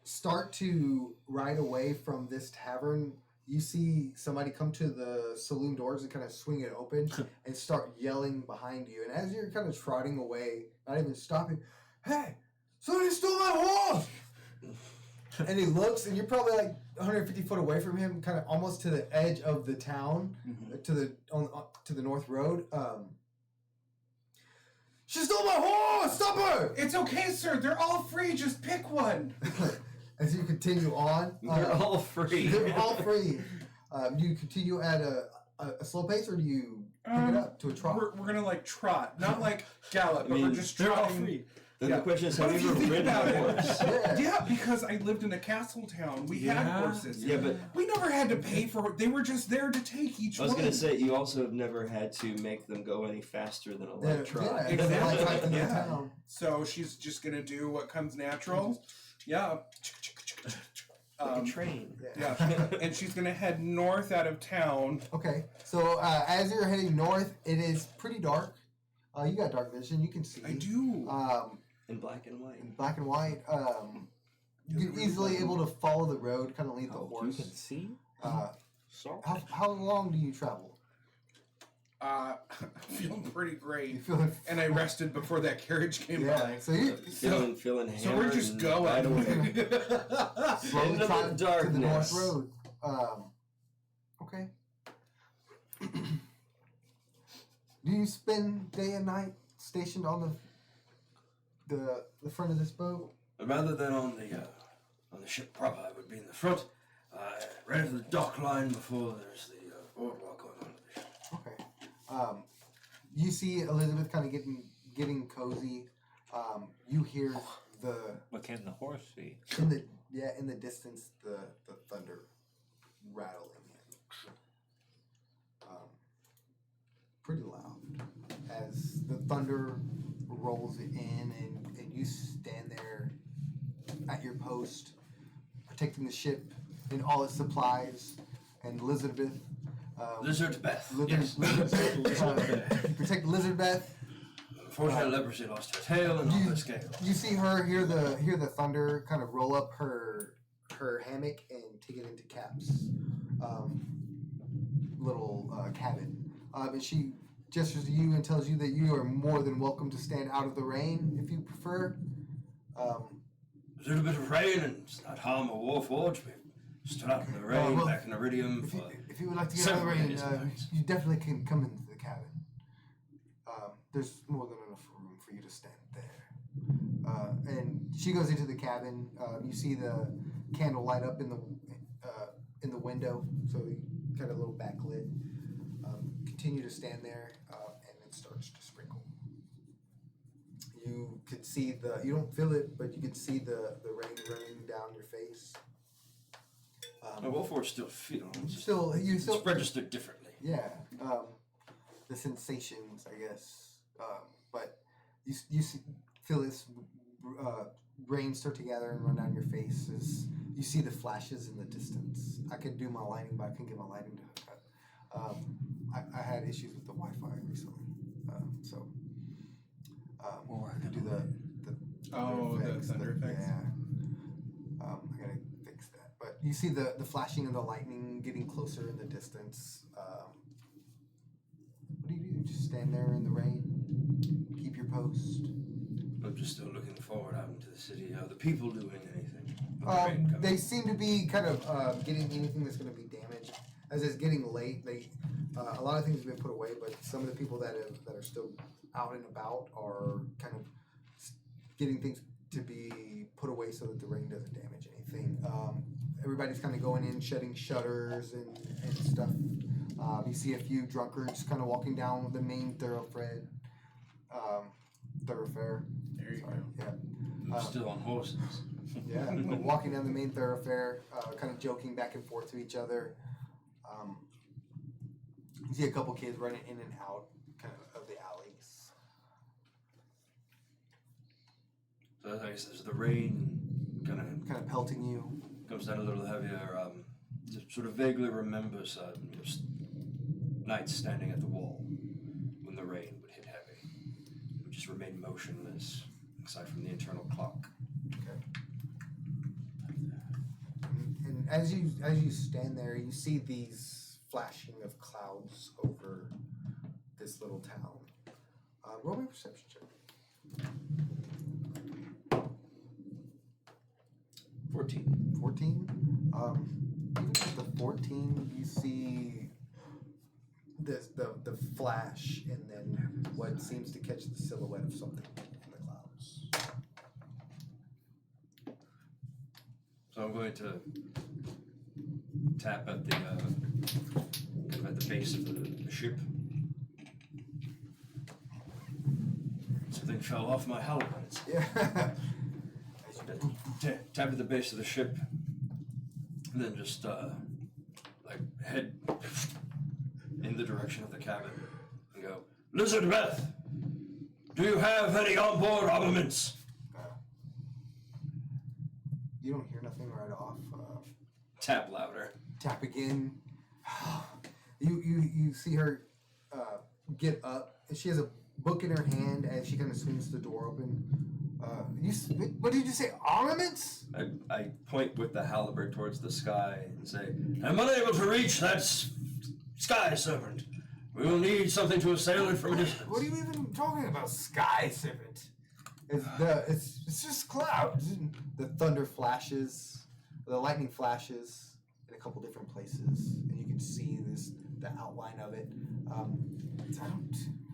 start to ride away from this tavern, you see somebody come to the saloon doors and kind of swing it open and start yelling behind you. And as you're kind of trotting away, not even stopping, hey, somebody stole my horse! And he looks, and you're probably like 150 foot away from him, kind of almost to the edge of the town, to the north road. She stole my horse! Stop her! It's okay, sir. They're all free. Just pick one. As you continue on, They're all free. They're all free. Do you continue at a slow pace, or do you pick it up to a trot? We're gonna like trot, not like gallop, but I mean, we're just They're all trotting. free. Then Yeah. the question is, But have if you you ever think ridden about a it, horse? Yeah, because I lived in a castle town. We had Yeah. horses. Yeah, but We never had to pay for it. They were just there to take each I was one. gonna say you also have never had to make them go any faster than a light trot. Yeah, Exactly, like right in the yeah. town. So she's just gonna do what comes natural. Yeah. Like a train. Yeah. And she's gonna head north out of town. Okay, so as you're heading north, it is pretty dark. You got dark vision, you can see. I do. In black and white. In black and white. you're easily able to follow the road, kind of lead the You horse. can see. So How long do you travel? I'm feeling pretty You great. feeling? And I rested before that carriage came Yeah. by. So you Feeling hammered. So we're just and going. wide awake. slowly Into the trotting to the North darkness. Road. Okay. Do you spend day and night stationed on the front of this boat? Rather than on the ship proper, I would be in the front, right at the dock line before there's the boardwalk going on to the ship. Okay. You see Elizabeth kind of getting cozy. You hear what can the horse see? in the distance the thunder rattling in. Pretty loud as the thunder rolls in and you stand there at your post protecting the ship and all its supplies and Elizabeth Lizard Beth. Lizard Beth, you protect Lizard Beth. Unfortunately, leprosy lost her tail and all her scales. You see her hear the thunder kind of roll up her hammock and take it into Cap's little cabin. And she gestures to you and tells you that you are more than welcome to stand out of the rain if you prefer. A little bit of rain and it's not harm a warforge. We stood out in the rain well, back in Iridium If for you would like to get out of the several rain, days and nights. you definitely can come into the cabin. There's more than enough room for you to stand there. And she goes into the cabin. You see the candle light up in the window, so you kind of a little backlit. Continue to stand there, and it starts to sprinkle. You could see you don't feel it, but you could see the rain running down your face. The warforge still feels. You still It's registered differently. yeah, the sensations, I guess. But you feel this rain start to gather and run down your face as you see the flashes in the distance. I could do my lighting, but I couldn't get my lighting to hook up. I had issues with the Wi-Fi recently, so I could do the thunder effects. Yeah, I gotta fix that. But you see the flashing of the lightning getting closer in the distance. What do? Just stand there in the rain, keep your post. I'm just still looking forward out into the city. Are the people doing anything? With the rain coming? They seem to be kind of getting anything that's going to be damaged. As it's getting late, a lot of things have been put away, but some of the people that are still out and about are kind of getting things to be put away so that the rain doesn't damage anything. Everybody's kind of going in, shedding shutters and stuff. You see a few drunkards kind of walking down the main thoroughfare. There you go. Yeah. We're still on horses. Yeah, walking down the main thoroughfare, kind of joking back and forth to each other. You see a couple kids running in and out kind of the alleys. So I guess as the rain Kind of pelting you. comes down a little heavier, just sort of vaguely remembers just nights standing at the wall when the rain would hit heavy. It would just remain motionless, aside from the internal clock. Okay. And as you stand there, you see these flashing of clouds over this little town. Roll me a perception check. 14. 14. Even with the 14, you see the flash and then what seems to catch the silhouette of something in the clouds. So I'm going to tap at the base of the ship. Something fell off my halberds. Yeah. Tap at the base of the ship, and then just head in the direction of the cabin and go, Lizard Beth, do you have any onboard armaments? You don't hear nothing right off. Tap louder. Tap again. You see her get up, and she has a book in her hand as she kind of swings the door open. What did you say? Armaments? I point with the halberd towards the sky and say, I'm unable to reach that sky serpent. We will need something to assail it from a distance. What are you even talking about, sky serpent? It's just clouds. The thunder flashes, the lightning flashes in a couple different places, and you can see the outline of it.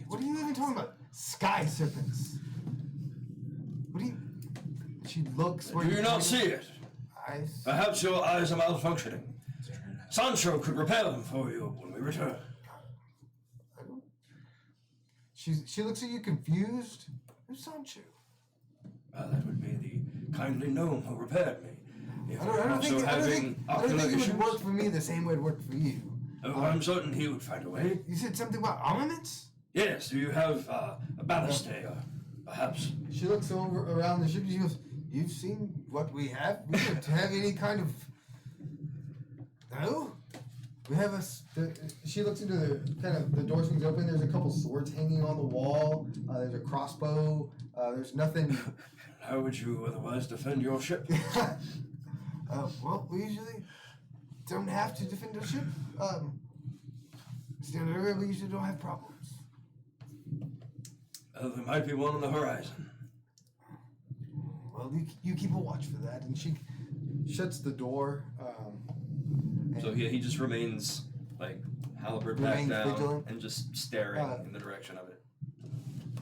What are you even talking about? Sky serpents. What do you? She looks. Do you not see it? Perhaps your eyes are malfunctioning. Sancho could repair them for you when we return. She looks at you confused. Who's Sancho? That would be the kindly gnome who repaired me. If I don't think it would work for me the same way it worked for you. I'm certain he would find a way. You said something about armaments? Yes, do you have a ballistae, or perhaps? She looks around the ship and she goes, you've seen what we have? We don't have any kind of... No? We have she looks into the door swings open. There's a couple swords hanging on the wall. There's a crossbow. There's nothing... How would you otherwise defend your ship? Well, we usually don't have to defend a ship. Standard area, we usually don't have problems. There might be one on the horizon. Well, you keep a watch for that. And she shuts the door. So he just remains, like, halberd back down vigilant. and just staring in the direction of it.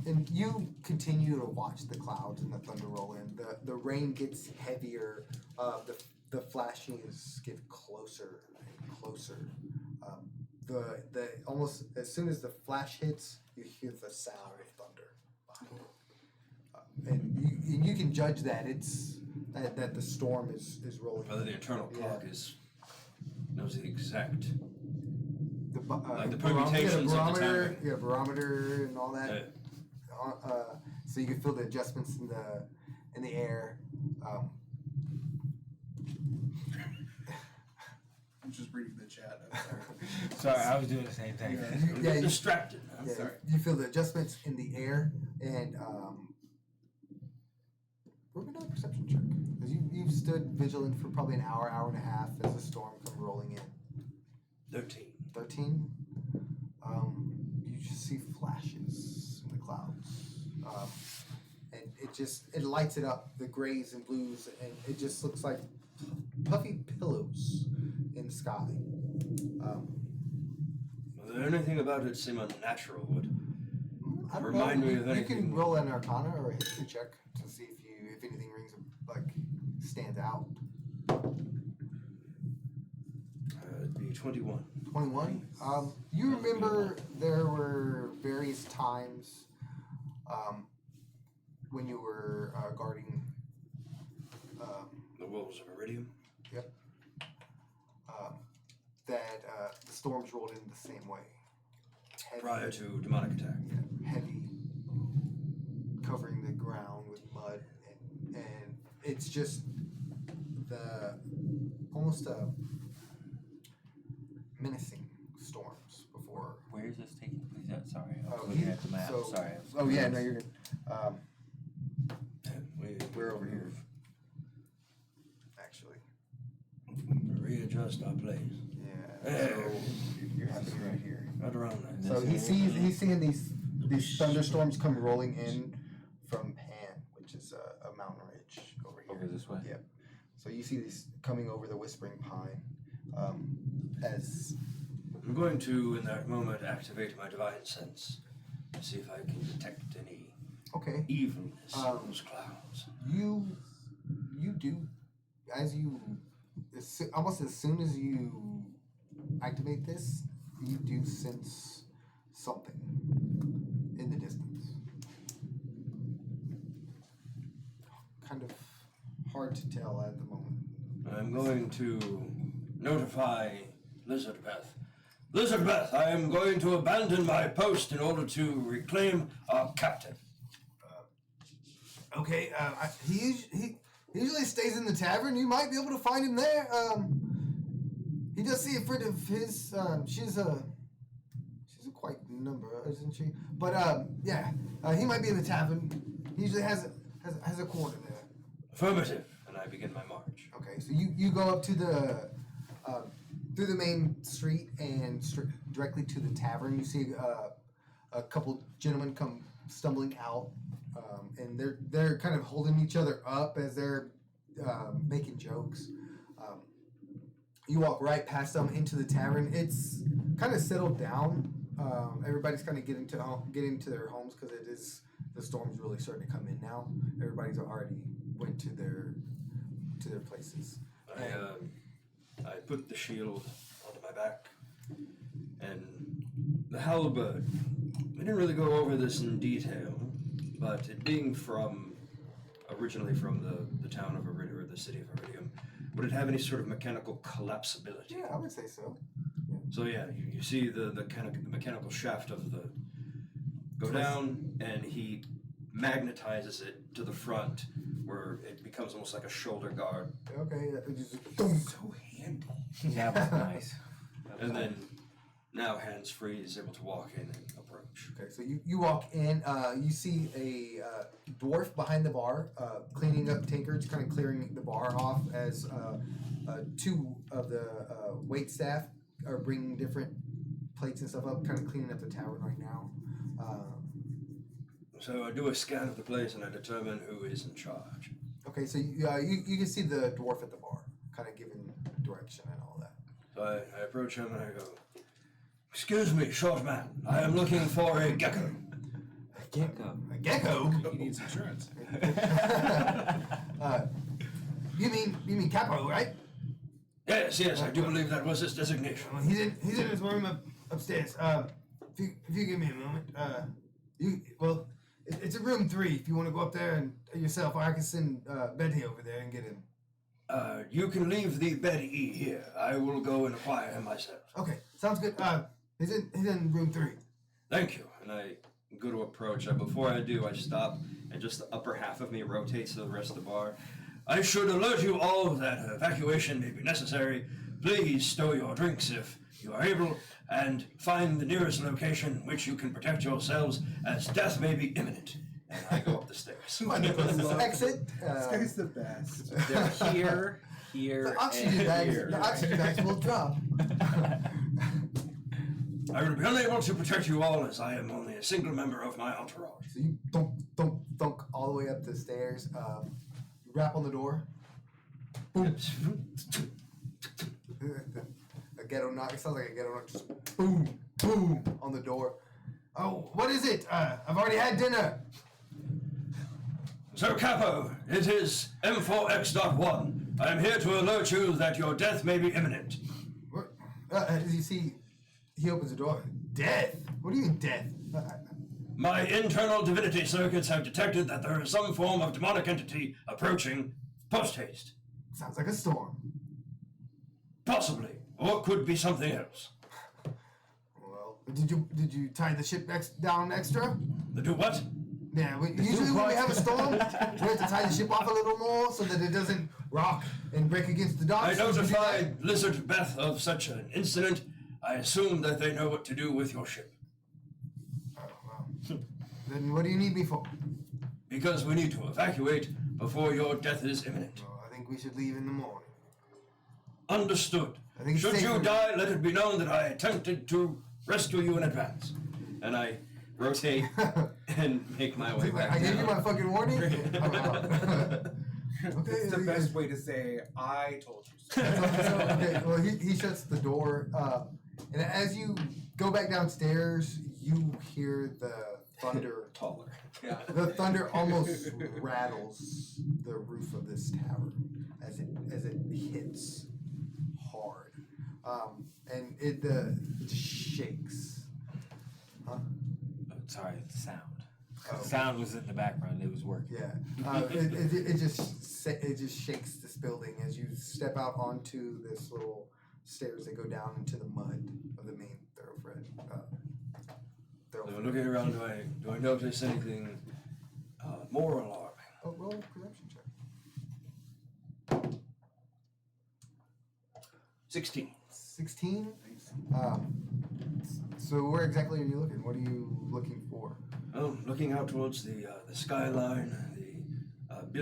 And you continue to watch the clouds and the thunder roll in. The rain gets heavier. The flashings get closer and closer. The almost as soon as the flash hits, you hear the sound of thunder behind it. And you can judge that that the storm is rolling. Whether the internal clock knows the exact, The permutations of the barometer, timing. Barometer and all that. So you can feel the adjustments in the air. I'm just reading the chat. I'm sorry. Sorry, I was doing the same thing. Get distracted. I'm Yeah, sorry. you feel the adjustments in the air, and we're gonna do a perception check because you've stood vigilant for probably an hour and a half as the storm comes rolling in. 13. 13. You just see flashes in the clouds, and it lights it up, the grays and blues, and it just looks like puffy pillows in the sky. Was there anything about it seem unnatural? Would I don't remind know. me of You anything? can roll an Arcana or a history check to see if anything stands out. It'd be 21. 21. You remember there were various times when you were guarding. The wolves of Iridium. Yep. That the storms rolled in the same way. Heavy, Prior to demonic attack. heavy, covering the ground with mud, and it's just almost a menacing storms before. Where is this taking place at? Sorry, I was Oh, looking at the map. Sorry. Oh yeah, no, you're good. We We're over here. Actually, readjust our place. yeah. So you're happening right here. Right around there. So he's seeing these thunderstorms come rolling in from Pan, which is a mountain ridge over here. Over this way? Yep. So you see these coming over the Whispering Pine. As I'm going to, in that moment, activate my divine sense to see if I can detect any okay, evilness in those clouds. you do almost as soon as you activate this, you do sense something in the distance. Kind of hard to tell at the moment. I'm going to notify Lizardbeth. Lizardbeth, I am going to abandon my post in order to reclaim our captain. Okay, he usually stays in the tavern. You might be able to find him there. He does see a friend of his. She's a quite number, isn't she? But yeah, he might be in the tavern. He usually has has a corner there. Affirmative. And I begin my march. Okay, so you go up to the through the main street and directly to the tavern. You see a couple gentlemen come stumbling out, and they're kind of holding each other up as they're making jokes. You walk right past them into the tavern. It's kind of settled down. Everybody's kind of getting to their homes because the storm's really starting to come in now. Everybody's already went to their places. I put the shield onto my back and the halberd. We didn't really go over this in detail, but it being originally from the town of Iridium, or the city of Iridium, would it have any sort of mechanical collapsibility? Yeah, I would say so. So yeah, you see the mechanical shaft of the go down, and he magnetizes it to the front, where it becomes almost like a shoulder guard. Okay, just So handy. That was nice. And then now hands-free is able to walk in and approach. okay. So you walk in. You see a dwarf behind the bar, cleaning up tankards, kind of clearing the bar off as two of the wait staff are bringing different plates and stuff up, kind of cleaning up the tavern right now. So I do a scan of the place and I determine who is in charge. Okay, so you can see the dwarf at the bar, kind of giving direction and all that. So I approach him and I go, "Excuse me, short man. I am looking for a gecko." A gecko. A gecko? He needs insurance. You mean Capo, right? Yes, I do believe that was his designation. Well, he's in his room upstairs. If you give me a moment, it's a room 3. If you want to go up there and yourself, or I can send Betty over there and get him. You can leave the bed E here. I will go and acquire him myself. Okay, sounds good. He's in room 3. Thank you. And I go to approach. Before I do, I stop, and just the upper half of me rotates to the rest of the bar. I should alert you all that evacuation may be necessary. Please stow your drinks if you are able, and find the nearest location in which you can protect yourselves, as death may be imminent. And I go up the stairs. Exit. This guy's the best. They're here, The oxygen bags will drop. I will be unable to protect you all, as I am only a single member of my entourage. So you thunk all the way up the stairs. You rap on the door. Boom. A ghetto knock. It sounds like a ghetto knock. Just boom, boom on the door. Oh, what is it? I've already had dinner. Sir Capo, it is M4X.1. I am here to alert you that your death may be imminent. What? As you see, he opens the door. Death? What do you mean death? My internal divinity circuits have detected that there is some form of demonic entity approaching post-haste. Sounds like a storm. Possibly. Or it could be something else. Well, did you tie the ship down extra? The do what? Yeah, usually when we have a storm, we have to tie the ship off a little more so that it doesn't rock and break against the docks. I notified Lizard Beth of such an incident. I assume that they know what to do with your ship. Oh, well. Then what do you need me for? Because we need to evacuate before your death is imminent. Well, I think we should leave in the morning. Understood. I think it's Should you safer- die, let it be known that I attempted to rescue you in advance. And I rotate and make my way back I gave you down. my fucking warning. I'm out. Okay, It's the best way to say, I told you so. okay, well, he shuts the door, and as you go back downstairs, you hear the thunder. Taller. Yeah. The thunder almost rattles the roof of this tavern as it hits hard, and it just shakes. Huh? Sorry, the sound. Oh. The sound was in the background. It was working. Yeah, it just shakes this building as you step out onto this little stairs that go down into the mud of the main thoroughfare. So looking around, do I notice anything more alarming? Oh, roll a perception check. 16. 16. So where exactly are you looking? What are you looking for? Oh, looking out towards the skyline,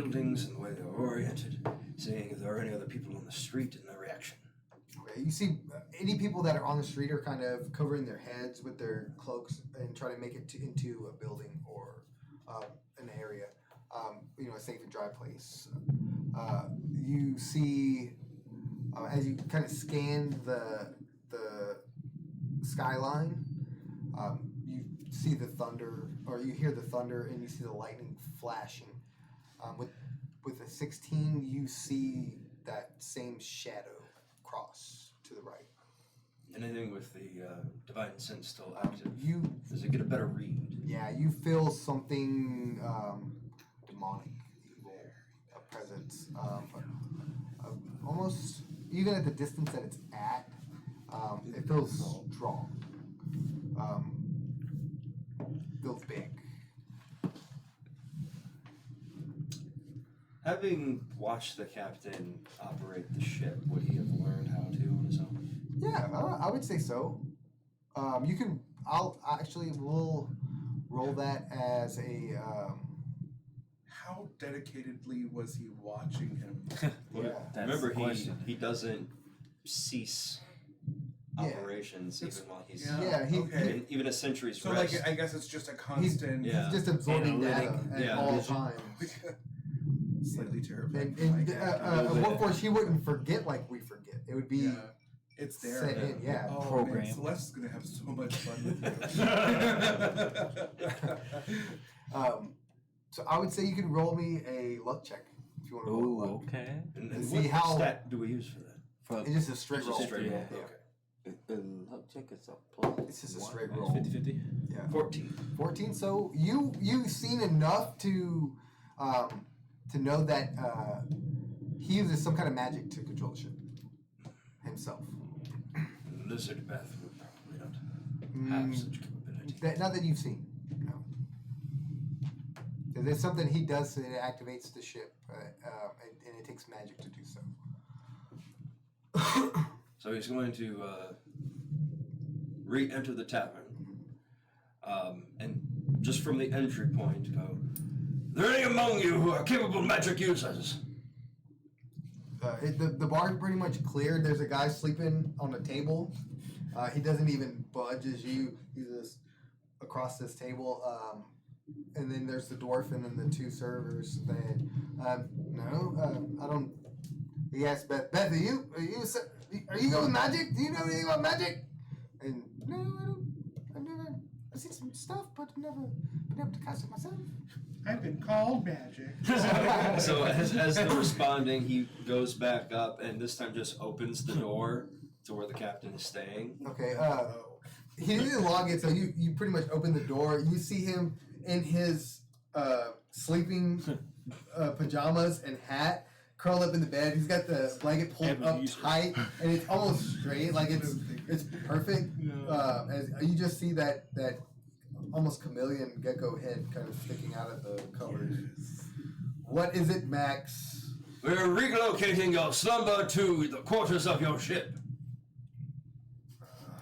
buildings and the way they're oriented, seeing if there are any other people on the street and their reaction. Okay, you see any people that are on the street are kind of covering their heads with their cloaks and trying to make it into a building or an area, a safe and dry place. You see, as you kind of scan the skyline, you see the thunder, or you hear the thunder, and you see the lightning flashing. With a 16, you see that same shadow cross to the right. Anything with the divine sense still active? Does it get a better read? Yeah, you feel something demonic, evil, a presence. Almost, even at the distance that it's at, it feels strong. Feels big. Having watched the captain operate the ship, would he have learned how to on his own? Yeah, I would say so. You can. We'll roll that as a. How dedicatedly was he watching him? Well, Yeah. remember, That's the he doesn't cease operations even while he's Okay. even a century's So, rest. like, I guess it's just a constant. Yeah. He's just absorbing data Analytic, at all vision. times. Slightly terrifying. And for my cat. a workforce he wouldn't forget like we forget. It would be Yeah. It's there. set in, yeah. Oh, Program. man, Celeste's gonna have so much fun with you. So I would say you could roll me a luck check if you want to roll Ooh, luck. okay. and see what how- stat do we use for that? It's just a straight It's roll. just a straight roll. Yeah. Okay. Luck check is a plus. It's just a one, straight right? roll. 50-50. Yeah. 14. 14. So you've seen enough to know that he uses some kind of magic to control the ship himself. Lizard Beth would probably not have such capability. Not that you've seen. No. There's something he does that activates the ship, and it takes magic to do so. So he's going to re-enter the tavern, and just from the entry point, go. Are there any among you who are capable magic users? The bar's pretty much cleared. There's a guy sleeping on a table. He doesn't even budge as he's just across this table. And then there's the dwarf and then the two servers. I don't. Yes, Beth, are you good with magic? Do you know anything about magic? And no, I don't. I've seen some stuff, but I've never been able to cast it myself. I've been called magic. So as they're responding, he goes back up and this time just opens the door to where the captain is staying. Okay, he didn't log it, so you pretty much open the door. You see him in his sleeping pajamas and hat, curled up in the bed. He's got the blanket pulled Ever up used it. tight, and it's almost straight, like it's perfect. As you just see that almost chameleon gecko head kind of sticking out of the covers. What is it, Max? We're relocating your slumber to the quarters of your ship.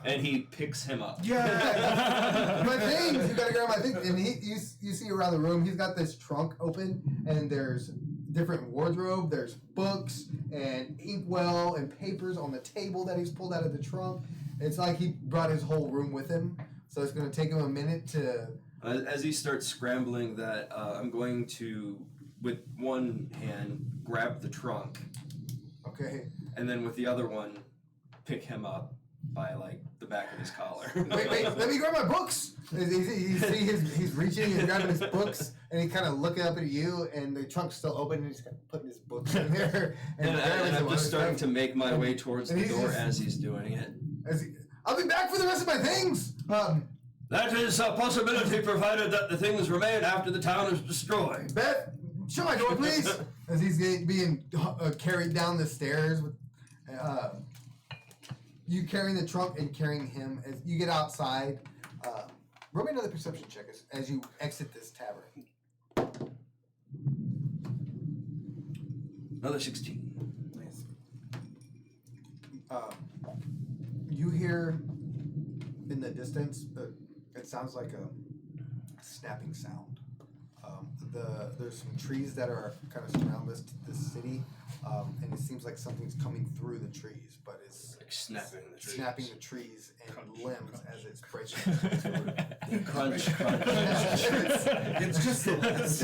And he picks him up. Yeah, my things. You gotta grab my things. And you see around the room, he's got this trunk open, and there's different wardrobe. There's books and inkwell and papers on the table that he's pulled out of the trunk. It's like he brought his whole room with him. So it's gonna take him a minute to. As he starts scrambling that, I'm going to, with one hand, grab the trunk, Okay. and then with the other one, pick him up by like the back of his collar. Wait, let me grab my books. You see he's reaching and grabbing his books, and he kind of looking up at you, and the trunk's still open, and he's kind of putting his books in there. And grabbing I'm some just other starting stuff. to make my way towards And the he's door just- as he's doing it. I'll be back for the rest of my things. That is a possibility, provided that the things remain after the town is destroyed. Beth, shut my door, please. As he's being carried down the stairs with you carrying the trunk and carrying him. As you get outside, roll me another perception check as you exit this tavern. Another 16. Nice. You hear in the distance, it sounds like a snapping sound. there's some trees that are kind of surround this city, and it seems like something's coming through the trees, but it's Like snapping the trees. snapping the trees and limbs as it's breaking. Crunch. It's just Celeste.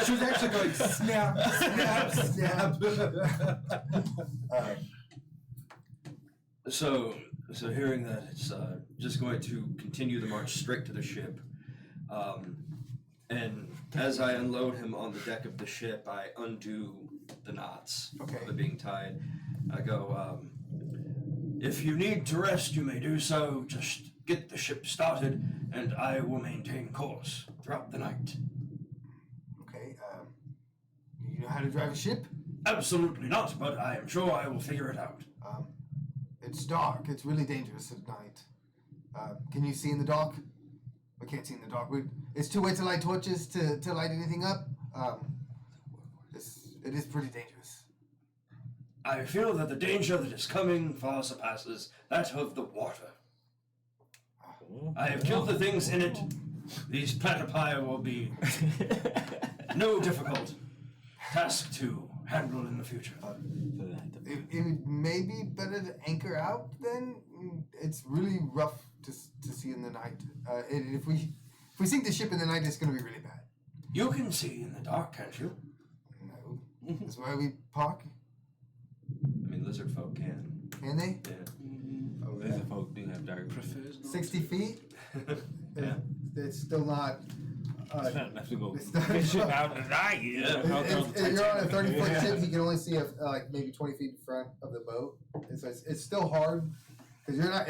She's actually going snap, snap, snap. So hearing that it's just going to continue the march straight to the ship, and as I unload him on the deck of the ship, I undo the knots Okay. of it being tied. I go, if you need to rest, you may do so. Just get the ship started, and I will maintain course throughout the night. Okay. You know how to drive a ship? Absolutely not, but I am sure I will figure it out. It's dark. It's really dangerous at night. Can you see in the dark? I can't see in the dark. It's too late to light torches to light anything up. It is pretty dangerous. I feel that the danger that is coming far surpasses that of the water. I have killed the things in it. These platypi will be no difficult task to handle in the future. It may be better to anchor out then. It's really rough to see in the night. And if we sink the ship in the night, it's going to be really bad. You can see in the dark, can't you? No. That's why we park. I mean, lizard folk can. Can they? Yeah. Oh, Lizard folk do have dark vision. Prefers not 60 feet? Yeah. It's still not... It's not enough to go it's not- fishing out in the night. Yeah. If you're on a 30-foot ship, you can only see like maybe 20 feet in front of the boat. And so it's still hard because you're not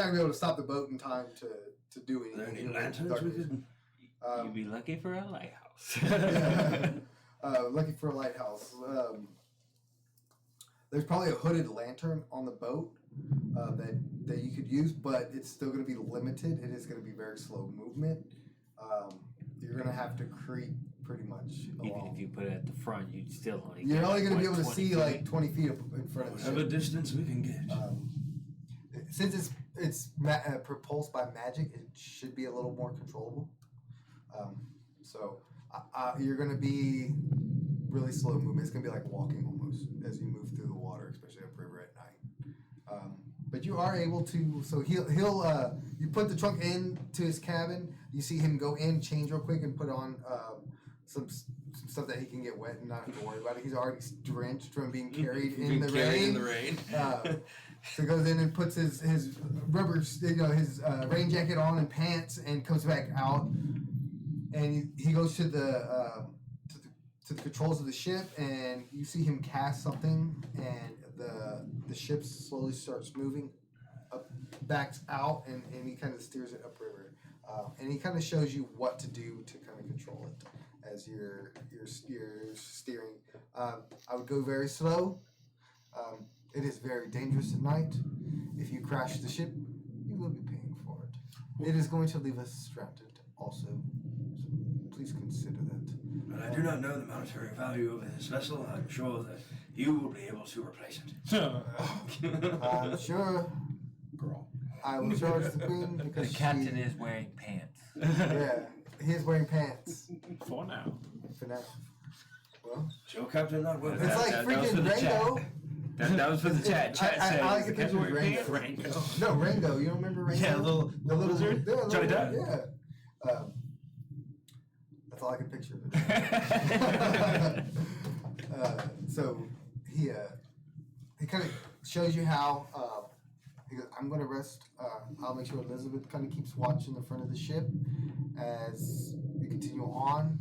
gonna be able to stop the boat in time to do Are there anything. any lanterns we could... You'd be lucky for a lighthouse. Lucky for a lighthouse. There's probably a hooded lantern on the boat that you could use, but it's still going to be limited. It is going to be very slow movement. You're going to have to creep pretty much Even along. if you put it at the front, you'd still only You're get, only going to be what, able to 20 see feet? like 20 feet in front of the Whatever ship. distance we can get. Since it's propulsed by magic, it should be a little more controllable. So you're going to be really slow movement. It's going to be like walking almost as you move through the water, especially upriver at night. But you are able to. So he'll you put the trunk into his cabin. You see him go in, change real quick, and put on some stuff that he can get wet and not have to worry about it. He's already drenched from being carried in the rain. In the rain. So he goes in and puts his rubber, his rain jacket on and pants, and comes back out. And he goes to the controls of the ship, and you see him cast something, and the ship slowly starts moving up, backs out, and he kind of steers it upriver. And he kind of shows you what to do to kind of control it as you're steering. I would go very slow. It is very dangerous at night. If you crash the ship, you will be paying for it. It is going to leave us stranded also. So please consider that. But I do not know the monetary value of this vessel. I'm sure that you will be able to replace it. I'm sure Girl. I will charge the queen The because captain is wearing pants. Yeah, he is wearing pants for now. for now. Well, Joe Captain not well. it's like that was for freaking the chat. Rango. That was for the chat. Chat I says like the the picture with captain Rango. wearing pants. No, Rango. You don't remember Rango? Yeah, the little lizard? Yeah, Johnny little, Depp? yeah. That's all I can picture. So he kind of shows you how. He goes, I'm going to rest. I'll make sure Elizabeth kind of keeps watch in the front of the ship as we continue on.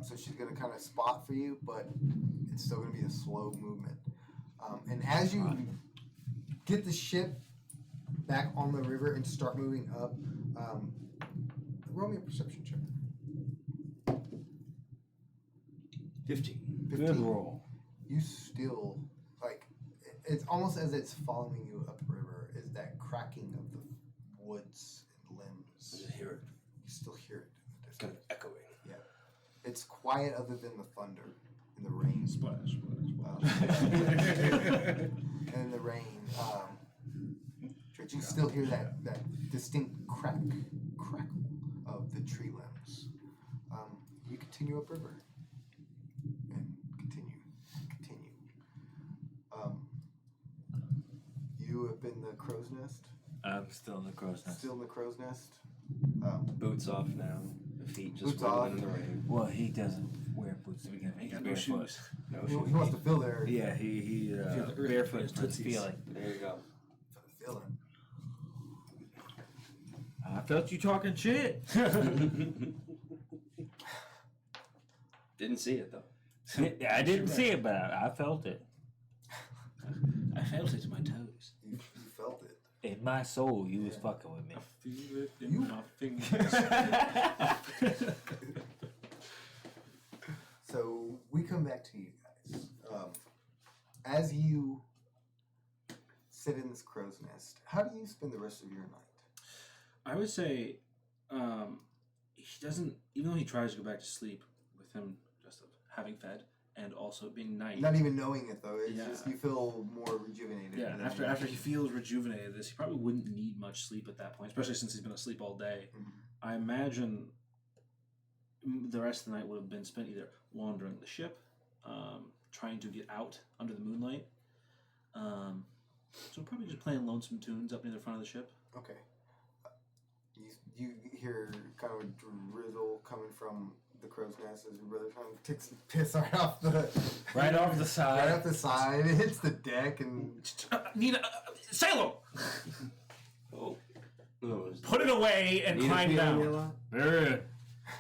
So she's going to kind of spot for you, but it's still going to be a slow movement. And as you get the ship back on the river and start moving up, roll me a perception check. 15. 15. Good roll. You still, like, it's almost as it's following you upriver, is that cracking of the woods and I limbs. just hear it. You still hear it in the Kind distance. of echoing. It's quiet other than the thunder and the rain. Splash, splash, And the rain. But you still hear that distinct crackle of the tree limbs. continue upriver. And continue. You have been the crow's nest. I'm still in the crow's nest. Still in the crow's nest. Boots off now. The feet just Boots rolling off. in the rain. Well, he doesn't wear boots to begin with. He He's got no barefoot. shoes. No He shoes. wants to feel there. Yeah, he Feel the earth barefoot between his for the tootsies. feeling. There you go. Feel it. I felt you talking shit. Didn't see it though. I didn't see it, but I felt it. I felt it to my toes. You felt it. In my soul, you was fucking with me. I feel it in You- my fingers. So we come back to you guys. As you sit in this crow's nest, how do you spend the rest of your night? I would say he doesn't, even though he tries to go back to sleep with him just having fed and also being night. Not even knowing it though. It's Yeah. just you feel more rejuvenated. Yeah, than after you- he feels rejuvenated, he probably wouldn't need much sleep at that point, especially since he's been asleep all day. Mhm. I imagine the rest of the night would have been spent either wandering the ship, trying to get out under the moonlight. So probably just playing lonesome tunes up near the front of the ship. Okay. You hear kind of a drizzle coming from the crow's nest as your brother kind of takes some piss right off the Right off the right off side. the side. It hits the deck and Nina, Salem! Oh. Put it away and climb down. Very.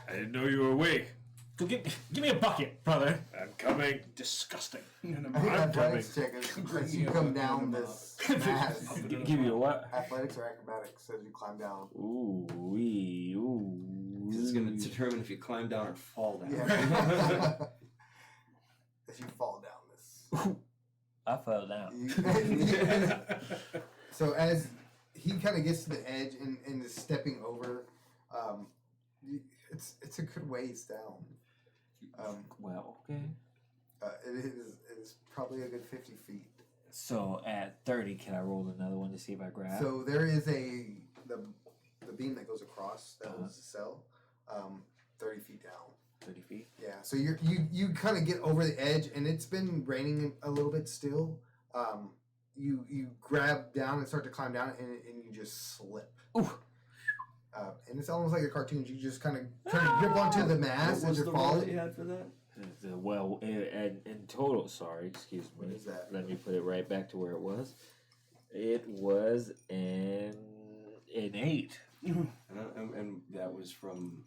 I didn't know you were awake. Go give me a bucket, brother. I'm coming. Disgusting. I think I'm athletics check as you come down this mast. Give you a what? Athletics or acrobatics as you climb down. Ooh, wee, ooh. This is going to determine if you climb down or fall down. Yeah. As you fall down this. I fell down. So as he kind of gets to the edge and is stepping over, it's a good ways down. Well, okay. It is probably a good 50 feet. So at 30, can I roll another one to see if I grab? So there is the beam that goes across that was the cell, 30 feet down. 30 feet. Yeah. So you kind of get over the edge, and it's been raining a little bit still. You grab down and start to climb down, and you just slip. Ooh. And it's almost like a cartoon. You just kind of grip onto the mast What as was you're the roll that falling. you had for that? Well, in total, sorry, excuse me. What is that? Let me put it right back to where it was. It was an 8. And that was from...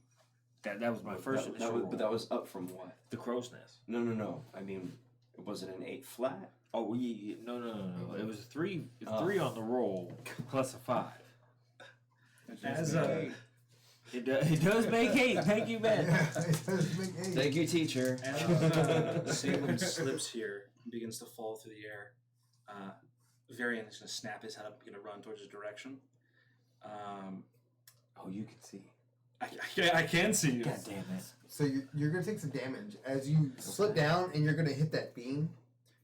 That was my first that, initial was, roll. but that was up from what? The crow's nest. No. I mean, was it an 8 flat? Oh, no. It was 3 on the roll plus a 5. As It does make 8. Thank you, Ben. It does make eight. Thank you, teacher. Salem slips here and begins to fall through the air. Varian is going to snap his head up and begin to run towards his direction. Oh, you can see. I can see you. God damn it. So you're going to take some damage as you slip down, and you're going to hit that beam.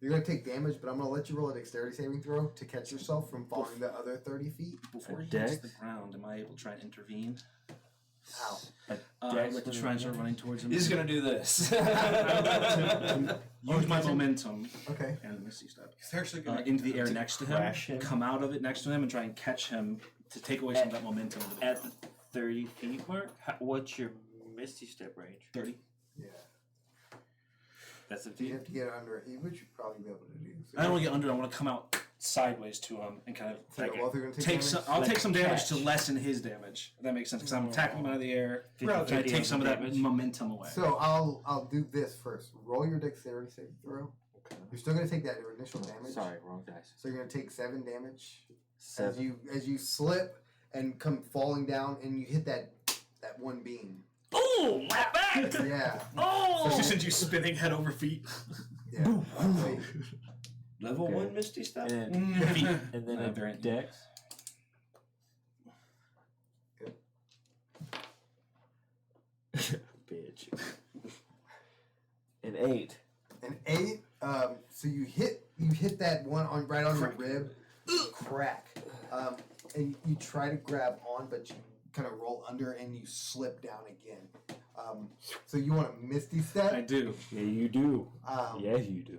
You're going to take damage, but I'm going to let you roll a dexterity saving throw to catch yourself from falling the other 30 feet. Before he Dex? hits the ground, am I able to try and intervene? How? I'd like to try and start running towards him. He's going to do this. Use my momentum Okay. and Misty Step He's actually going into the air next to him, crash him. come out of it next to him, and try and catch him to take away some of that momentum. into the At ground. the 30 feet mark, what's your Misty Step range? 30. Yeah. That's a You feet. have to get under it, which you'd probably be able to do. So I don't want to get under. I want to come out sideways to him and kind of so both are going to take take damage. some. I'll Like take some damage catch. to lessen his damage. If that makes sense, because I'm attacking him out of the air. 50, Trying to 50 take some of that damage. momentum away. So I'll do this first. Roll your dexterity saving throw. Okay. You're still going to take that initial damage. Sorry, wrong dice. So you're going to take 7 damage 7. as you slip and come falling down, and you hit that one beam. Boom! Right back. Yeah. Oh! She sends you spinning head over feet. Yeah. Wait. Level Okay. 1 Misty Step? And, Feet. and then a Variant. Dex. Bitch. An 8. An 8. So you hit that one right on your rib. Crack. And you try to grab on, but you kind of roll under and you slip down again. So you want to Misty Step? I do. Yeah, you do. Um, Yes, you do.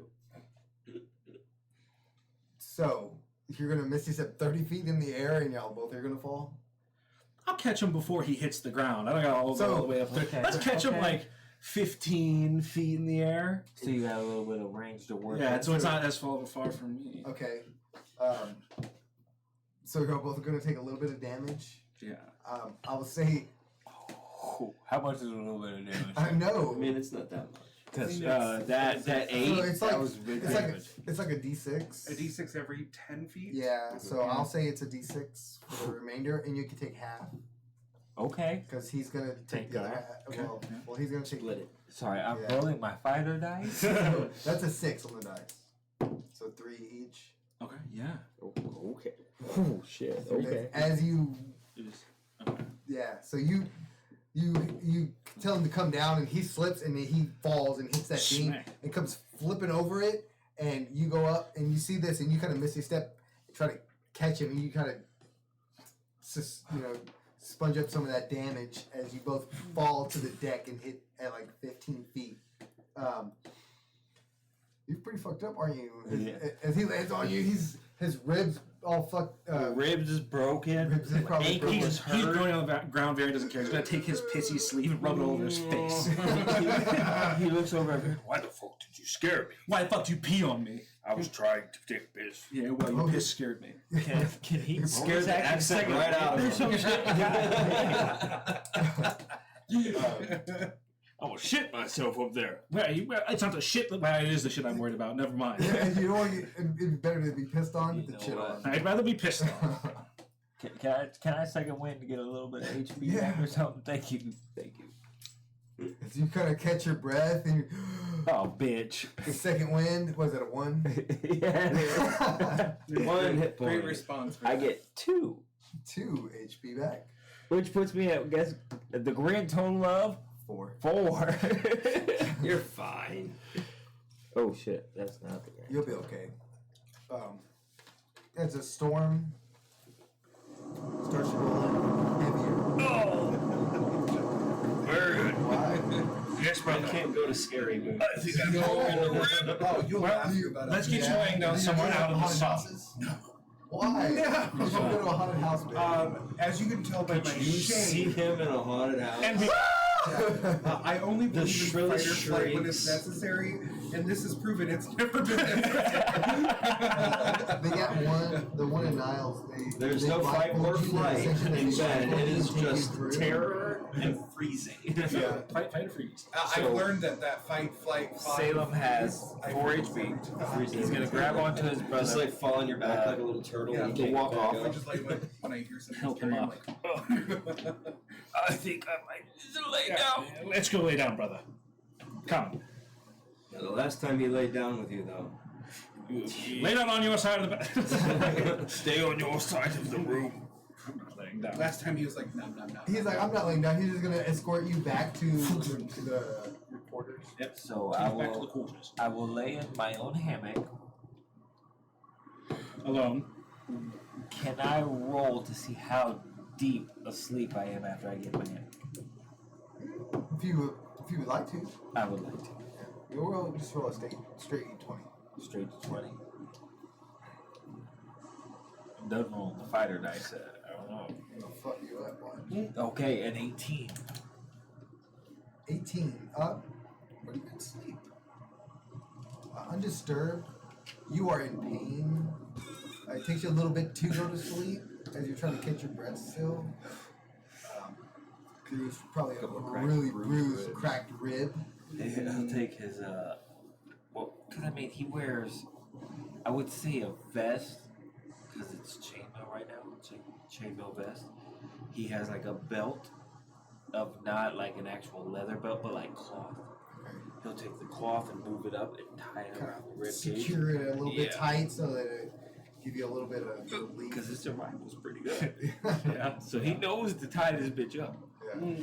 So you're gonna Misty Step 30 feet in the air, and y'all both are gonna fall. I'll catch him before he hits the ground. I don't got all the way up there. Okay. Let's catch him Okay. like 15 feet in the air. So you got a little bit of range to work. Yeah, with. so it's not as far from me. Okay. So you're both gonna take a little bit of damage. Yeah. I will say, Oh, how much is a little bit of damage? I know. I mean, it's not that much. Because that 8, So it's that like was big it's like damage. it's like a D6. A D6 every 10 feet? Yeah. So I'll say it's a D6 for the remainder, and you can take half Okay. because he's gonna take Take the other half. half. Well, he's gonna take. Split it. Sorry, I'm Yeah. rolling my fighter dice. So that's a 6 on the dice. So 3 each. Okay, yeah. Okay. Oh shit. So Okay. as you, It is. Okay. yeah. So you tell him to come down, and he slips, and he falls and hits that beam, Smack. and comes flipping over it, and you go up, and you see this, and you kind of miss your step, try to catch him, and you kind of, sponge up some of that damage as you both fall to the deck and hit at like 15 feet. You're pretty fucked up, aren't you? Yeah. As he lands on you, his ribs all fucked. Ribs is broken. Ribs is probably Ankle broken. is He's hurt. going on the ground. Very doesn't care. He's gonna take his pissy sleeve and rub it all over his face. He looks over at me. Why the fuck did you scare me? Why the fuck do you pee on me? I was trying to take a piss. Yeah, well, your piss scared me. Can he Scared the accent right out of him. I will shit myself up there. Well, it's not the shit. Well, it is the shit I'm worried about. Never mind. And you know what? It'd be better to be pissed on You than know shit what? on. I'd rather be pissed off. Can I second wind to get a little bit of HP Yeah. back or something? Thank you. Thank you. As you kind of catch your breath, and Oh, bitch. the second wind was it a 1? Yeah, it is. One hit Great point. response. For I that. get 2, 2 HP back. which puts me at guess the grand total of 4. 4. You're fine. Oh shit, that's not the grand. You'll be okay. As a storm starts to roll in heavier. Oh! Very good. Why? Yes, I brother. can't go to scary mood. I think I know in the rib. Oh, you'll Well, laugh about it. let's get you laying down Do you somewhere go out to in the haunted sun. houses? Why? No. You should go to a haunted house, man. As you can tell by my Did you see shame, him in a haunted house? And we, I only believe in shrillest fight or flight when it's shrieks. necessary, and this has proven it's never been necessary. They got the one in Niles. There's they no fight or blindfold you in a flight section that in you bed. can't It is take you just through. terror and freezing. Yeah. fight or freeze. I've So- learned that fight, flight, fight. Salem has I 4 freeze HP. every time. He's gonna grab onto his brother. Just like fall on your back like a little turtle. Yeah, and to you can't walk get off, back I up. just like when I hear something Help him scary, I'm up. like, I think I might just lay down. Let's go lay down, brother. Come. Yeah, the last time he laid down with you, though. Lay down on your side of the bed. Stay on your side of the room. I'm not laying down. last time he was like, no. He's like, I'm not laying down. He's just gonna escort you back to the reporters. Yep. So Back I to the will quarters. lay in my own hammock. Alone. Can I roll to see how deep asleep I am after I get my hammock? If you would like to, I would like to. you'll just roll a straight 20. Straight to 20. I'm done rolling the fighter dice. I don't know. It'll fuck you up. Watch. Okay, an 18. 18 up. Pretty good sleep. Undisturbed. You are in pain. It takes you a little bit to go to sleep as you're trying to catch your breath still. There's probably a Couple of cracked really bruised bruised, ribs. cracked rib. I'll take his, well, because I mean, he wears, I would say a vest, because it's chainmail right now, chainmail vest. He has like a belt of not like an actual leather belt, but like cloth. Okay. He'll take the cloth and move it up and tie it around the rib cage. Secure it a little bit Yeah. tight so that it give you a little bit of relief. Because his survival's pretty good. Yeah, so he knows to tie this bitch up. Yeah.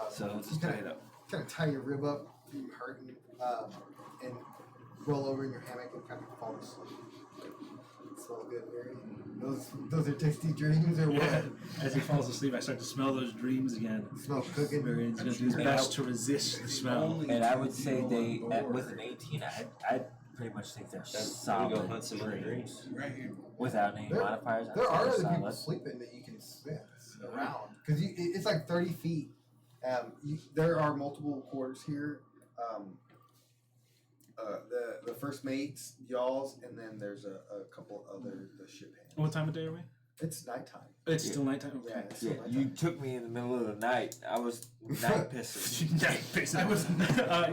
So you just tie it up. kind of tie your rib up, you hurting, and roll over in your hammock and kind of fall asleep. Smell good, Mary. Those are tasty dreams or Yeah. what? As he falls asleep, I start to smell those dreams again. Smell cooking. He's going to do his best to resist the smell. And I would say with an 18, I'd pretty much think they're solid go hunt some other dreams. Right here. Without any modifiers. I'd There say are they're other people solid. sleeping that you can sense around because it's like 30 feet. There are multiple quarters here. The first mate's, y'all's, and then there's a couple other the ship hands. What time of day are we? It's nighttime. It's still nighttime? Yeah, Okay. it's still Yeah, nighttime. you took me in the middle of the night. I was night pissing. Night pissing. I was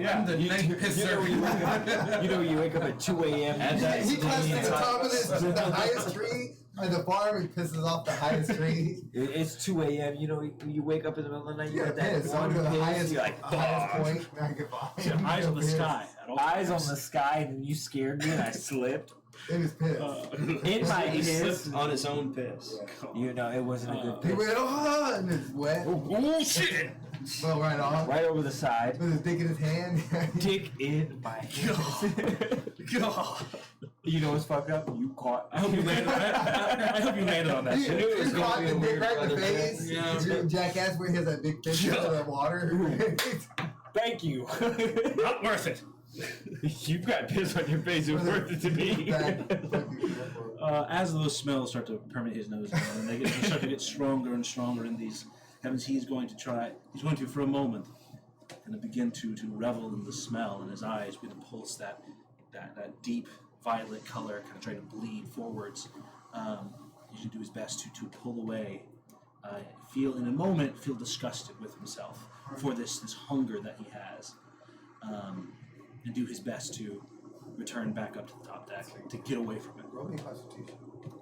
yeah. I'm the night pisser. You know, you wake up at 2 a.m. He climbs to the top of the highest tree on the farm and pisses off the highest tree. It's 2 a.m. You know, you wake up in the middle of the night. You Yeah, got that piss. one I'm to the piss. highest, You're like, highest "Fuck." point. Now goodbye. Eyes on the Piss. sky. At all Eyes on times. the sky, and you scared me, and I slipped. It was piss. In my He piss, slipped on his own piss. Yeah. you know, it wasn't a good He piss. went, oh, and it's wet. Oh, shit! Fell right off. Right over the side. With his dick in his hand. Dick in my hand. God. You know what's fucked up? You caught. I hope you landed on that. I hope you landed on that You, shit. knew it was you gonna caught be the a dick weird right in the weather face. Yeah. You jackass where he has that big fish out of the water. Thank you. Not worth it. You've got piss on your face. It's worth it to me. As those smells start to permeate his nose again, and they start to get stronger and stronger in these heavens, he's going to, for a moment, kind of begin to revel in the smell, and his eyes begin to pulse that deep violet color, kind of trying to bleed forwards. He should do his best to pull away, feel disgusted with himself for this hunger that he has, and do his best to return back up to the top deck to get away from it. Roll me a constitution.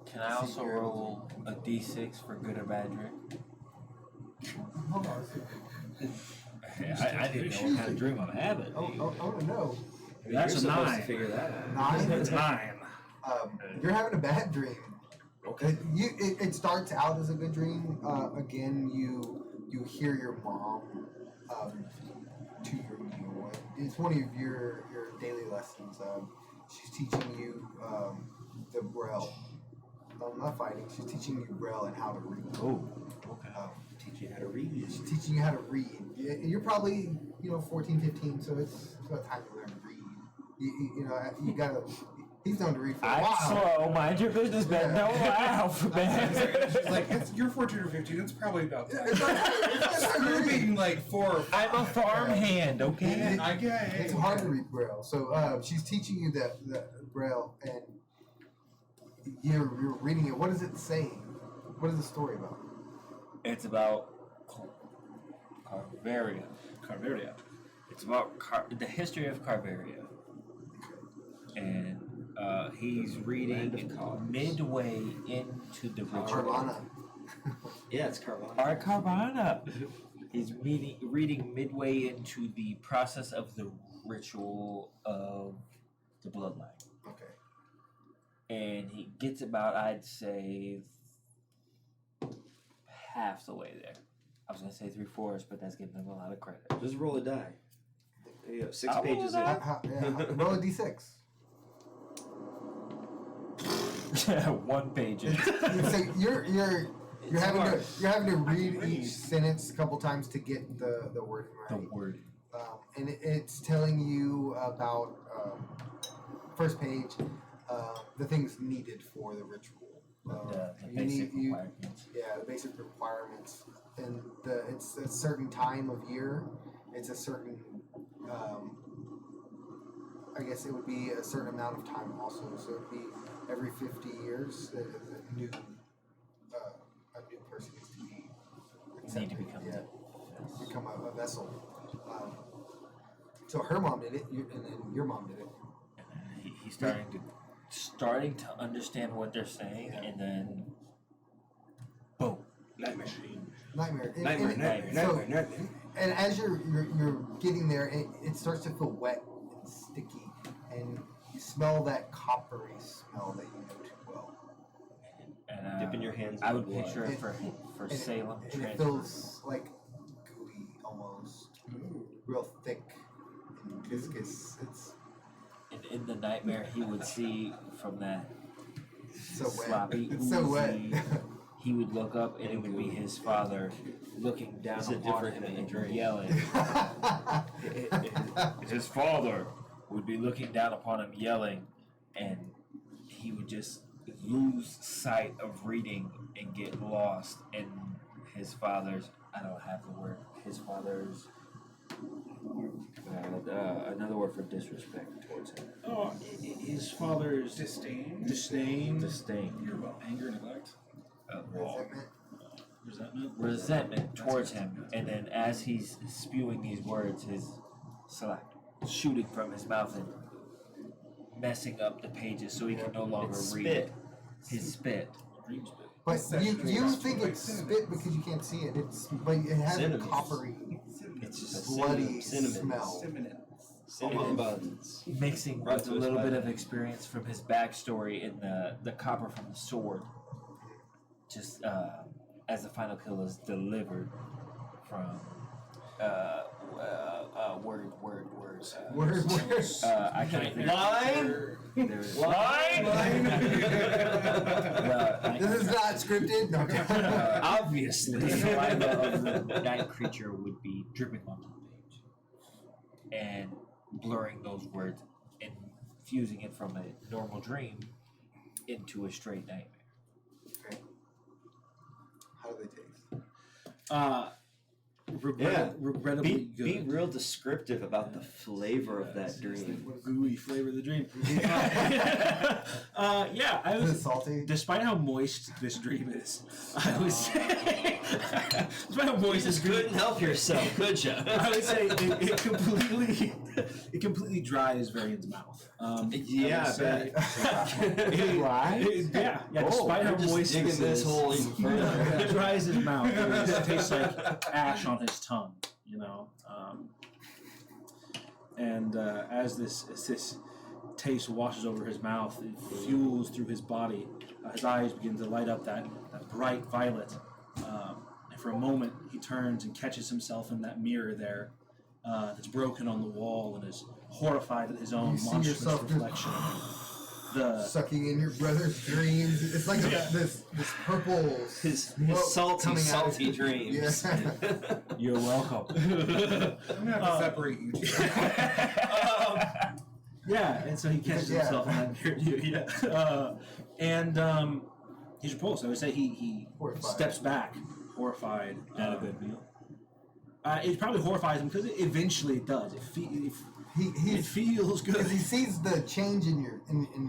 Can I also roll a d6 for good or bad drink? Hold on. I didn't know what kind of dream I'm having. I want to know. That's You're a supposed 9. to figure that out. 9? That's 9. You're having a bad dream. Okay. It starts out as a good dream. Again, you hear your mom to your meal. It's one of your daily lessons. She's teaching you the Braille. Not fighting. She's teaching you Braille and how to read. Oh, okay. Teach you how to read. She's teaching you how to read. You're probably 14, 15, so it's about time to learn to read. You gotta. He's known to read for a I'm while. slow. Mind your business, man. No alphabet. She's like, you're 14 or 15. It's probably about time. It's not You're hard. being like 4 or 5. I'm a farmhand, okay? I get it. It's hard to read Braille. So she's teaching you that Braille, and you're reading it. What is it saying? What is the story about? It's about Carveria. Carveria. It's about the history of Carveria. And he's reading midway into the ritual. Carvana. Yeah, it's Carvana. Our Carvana. He's reading midway into the process of the ritual of the bloodline. Okay. And he gets about, I'd say, half the way there. I was going to say 3/4, but that's giving him a lot of credit. Just roll a die. There you go. 6 I'll roll pages a in. die. Roll a d6. 1 page. in. So you're having to read each sentence a couple times to get the wording The right. word. And it's telling you about first page the things needed for the ritual. The You basic need- you- requirements. Yeah, the basic requirements, and it's a certain time of year. It's a certain, I guess it would be a certain amount of time also. So it'd be every 50 years a new person needs to be Need to accepted. become Yeah, become a vessel. So her mom did it, and then your mom did it. And then he's starting to understand what they're saying, and then boom. Nightmare. Nightmare. And as you're getting there, it starts to feel wet and sticky, and you smell that coppery smell that you know too well. And Dipping your hands in I the would blood. picture it for And Salem. and it transfer. feels like gooey almost, real thick and viscous. It's In the nightmare, he would see from that So wet. sloppy, It's so wet. oozy. He would look up, and it would be his father looking down Is it upon different him in the and dream? yelling. His father would be looking down upon him, yelling, and he would just lose sight of reading and get lost in his father's. I don't have the word. His father's. Another word for disrespect towards him. Oh, his father's Disdain. Disdain. Anger, neglect, Resentment towards him, and then as he's spewing these words, his select shooting from his mouth and messing up the pages so he can no longer It's read. spit. His spit. dream spit. But Essentially, you that's think like it's cinnamon. spit because you can't see it. But it has a Cinnamon. coppery, It's just a bloody cinnamon. smell. Cinnamon buns. Mixing Right with to a his little bit bite. of experience from his backstory in the copper from the sword. Just as the final kill is delivered from words. I can't think. Line? There's Line? This is not scripted. No. obviously, the saliva of the night creature would be dripping onto the page and blurring those words and fusing it from a normal dream into a straight nightmare. How do they taste? Regrettably Be good. real descriptive about the flavor of that dream. Gooey flavor of the dream. Yeah, I Is was. it salty? Despite how moist this dream is, I would say. Despite how moist this Just dream couldn't help yourself, could you? I would say it completely dries Varian's mouth. Yeah, I bet. Yeah. Despite how You're just moist digging this is, hole even further. it dries his mouth. It tastes like ash on his tongue, you know. And as this taste washes over his mouth, it fuels through his body. His eyes begin to light up that bright violet. And for a moment, he turns and catches himself in that mirror there that's broken on the wall and is horrified at his own You see monstrous yourself just reflection. The sucking in your brother's dreams. It's like this purple His smoke coming out of salty his- dreams. Yeah. You're welcome. I'm gonna have to separate you two. Yeah, and so he catches Yeah. himself in that mirror too. Yeah, and he's repulsed. I would say he Horrified. steps back, horrified. Not a good meal. It probably horrifies him because eventually it does. It He's feels good. because he sees the change in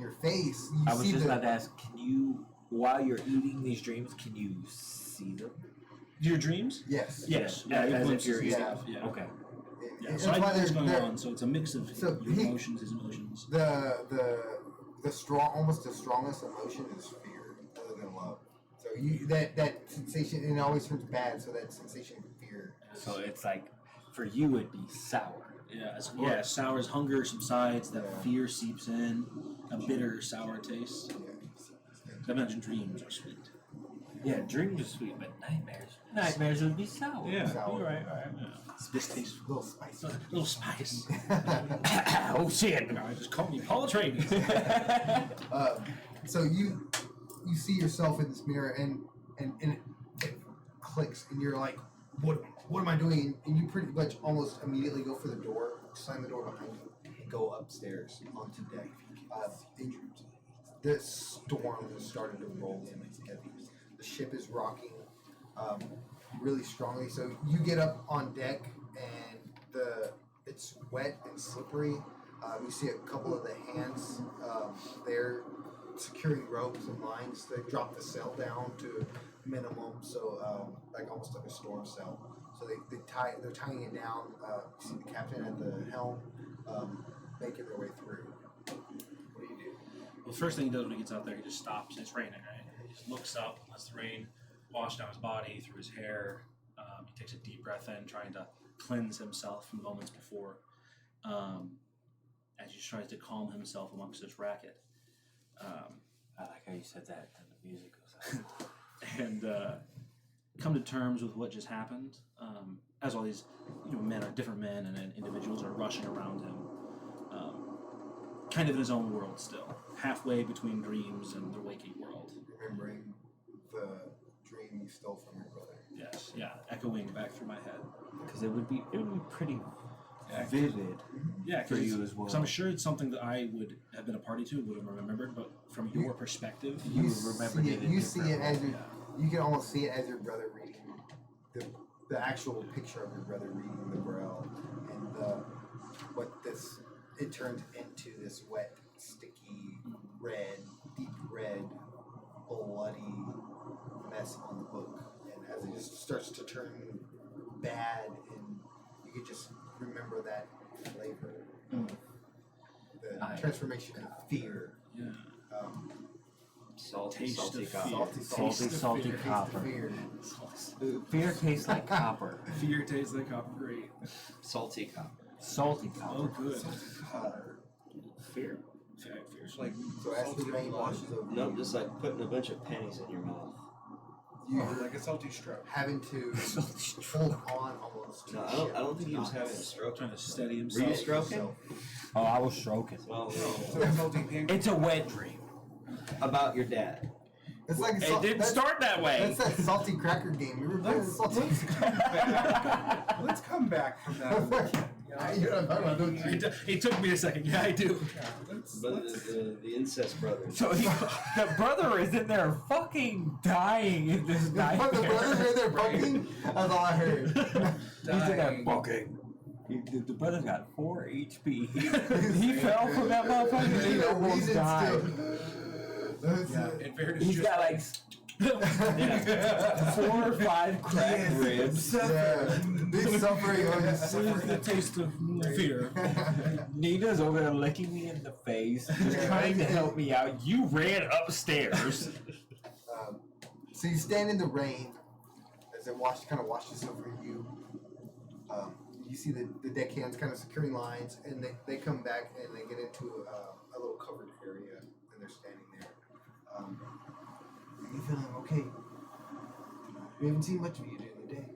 your face. You I was see just the, about to ask, can you, while you're eating these dreams, can you see them? Your dreams? Yes. Yes. Yeah, Yeah, as if glimpses you're and eating. stuff, yeah. Okay. Yeah, That's so I know why what's going they're- on. So it's a mix of So your he- emotions, his emotions. the strong, almost the strongest emotion is fear, other than love. So that sensation, and it always turns bad. So that sensation of fear. So it's like, for you, it'd be sour. Yeah, sour as hunger subsides, that fear seeps in, a bitter, sour taste. I imagine dreams are sweet. Yeah, dreams are sweet, but nightmares would be sour. Sour. you're right. Yeah. This tastes A little spicy. a little spice. Oh shit! I just call me Paul Atreides. So you see yourself in this mirror, and it clicks, and you're like, what am I doing? And you pretty much almost immediately go for the door, slam the door behind you, and go upstairs onto deck. And the storm has started to roll in. It's heavy. The ship is rocking really strongly. So you get up on deck, and it's wet and slippery. You see a couple of the hands there securing ropes and lines. They drop the sail down to minimum, so like almost like a storm sail. So they're tying it down. You see the captain at the helm making their way through. What do you do? Well, first thing he does when he gets out there, he just stops. It's raining, right? He just looks up, lets the rain wash down his body, through his hair. He takes a deep breath in, trying to cleanse himself from moments before. As he tries to calm himself amongst this racket. I like how you said that, and the music goes out. And come to terms with what just happened. As all these, different men and individuals are rushing around him. kind of in his own world still, halfway between dreams and the waking world. Remembering the dream you stole from your brother. Yes, yeah, echoing back through my head. Because it would be pretty Yeah, vivid Yeah, for you as well. Because I'm sure it's something that I would have been a party to, would have remembered, but from your perspective, You remembered it in You see it different as your, yeah. you can almost see it as your brother reading the actual picture of your brother reading the braille, and it turns into this wet, sticky, red, deep red, bloody mess on the book, and as it just starts to turn bad, and you can just remember that flavor, the transformation of fear. yeah. Salty, Taste salty of copper. fear. Salty Fear, copper. fear. Fear tastes like copper. Fear tastes like copper. Great. Salty copper. Salty Oh, copper. good. Fear. Yeah, fear's Like So as the rain washes over No, you, just like putting a bunch of pennies in your mouth. you like a salty stroke. having to hold on almost to No, the I don't. ship I don't think he was to not having a stroke. trying to steady Were himself. you stroking? Oh, I was stroking. Well, So salty pancake. It's a wet dream. about your dad. It's like It didn't start that way. That's that salty cracker game. You remember the salty Let's come back from that. You know what I'm talking about, don't you? It took me a second. Yeah, I do. Yeah, let's, But let's, the incest brothers. So the brother is in there fucking dying in this The nightmare. brothers are there fucking. That's all I heard. He's in there dying. fucking. The brother's got 4 HP. He fell from that motherfucker. There's He no almost reason died. still. That's Yeah, it. in fairness, He's just got like 4 or 5 cracked ribs. Yeah. Big suffering on his This is the suffering. taste of fear. Nina's over there licking me in the face, just trying to help me out. You ran upstairs. So you stand in the rain as it kind of washes over you. You see the deckhands kind of securing lines, and they come back and they get into a little covered area, and they're standing there. Are you feeling okay? We haven't seen much of you during the day.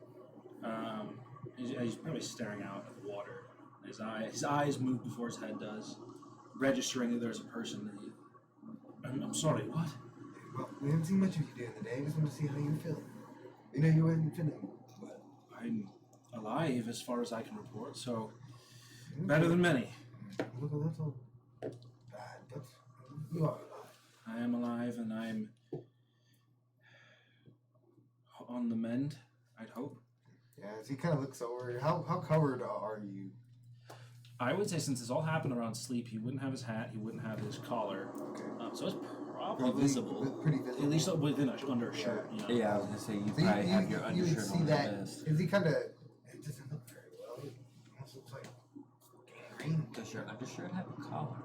He's probably staring out at the water. His eyes move before his head does, registering that there's a person. I'm sorry. What? Well, we haven't seen much of you during the day. I just want to see how you're feeling. You know, you weren't feeling well. I'm alive as far as I can report. So better than many. Look, that's all bad, but you are alive. I am alive and I'm on the mend. I'd hope. Yeah, as he kind of looks over, how covered are you? I would say since this all happened around sleep, he wouldn't have his hat, he wouldn't have his collar, Okay. so it's probably visible. Pretty visible. At least within under a shirt. You know? Yeah, I was gonna say you So probably have your you would undershirt see on that. the best. Is he kind of? It doesn't look very well. It almost looks like gangrene. Does your undershirt have a collar?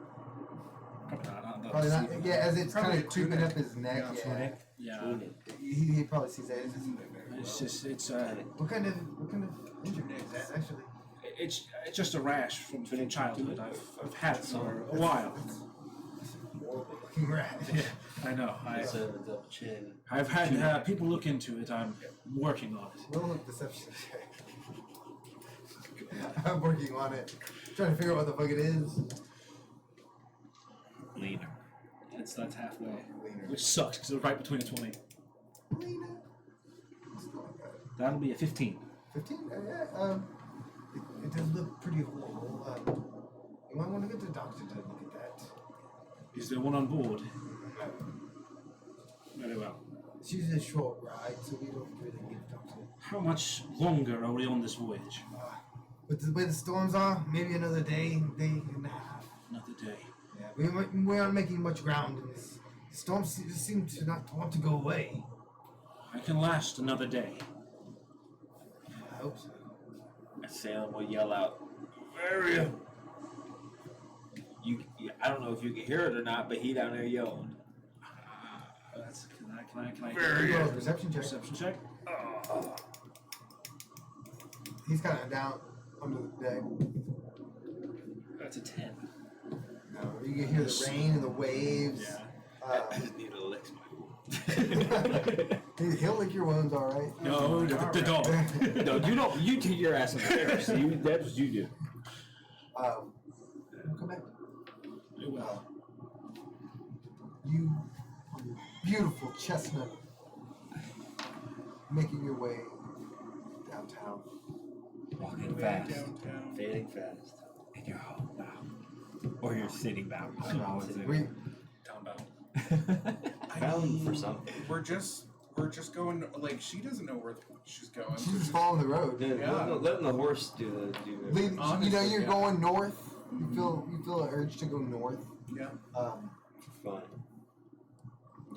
Probably not. Yeah, as it's Probably kind a of creeping tunic. up his neck. Yeah, Yeah, tunic. Yeah, he probably sees that. It doesn't look very well. it's just What kind of injury is that actually? it's just a rash from childhood. I've had it for a while. Horrible looking rat. Yeah, I know. It's a double chin. I've had people look into it. I'm working on it. Roll a deception check. I'm working on it. Trying to figure out what the fuck it is. Leaner. That's halfway, Leaner. which sucks because it's right between a 20. Leaner. It's not bad. That'll be a 15. 15? Yeah. It does look pretty horrible. You might want to get the doctor to look at that. Is there one on board? Very well. She's a short ride, so we don't really need a doctor. How much longer are we on this voyage? With the way the storms are, maybe another day and a half. Another day. Yeah, we aren't making much ground in this. The storms just seem to not want to go away. I can last another day. I hope so. Salem will yell out, Marion! I don't know if you can hear it or not, but he down there yelling. Can I Roll a perception check. perception check? He's kind of down under the deck. That's a 10. No, you can hear the rain and the waves. Yeah. I just need to lick my He'll lick your wounds, all right. No, the dog. No, you don't. You take your ass upstairs. That's what you do. Come back. It will. You, beautiful chestnut, making your way downtown. Walking Way fast. downtown. Fading fast. And you're home now. Or you're city bound. I don't know what's it. We, Town bound. Bound for something. We're just going. Like she doesn't know where she's going. she's just following the road. Yeah, Yeah. letting the horse do the Lead, Honestly, you know, you're yeah. going north. You feel an urge to go north. Yeah. fun.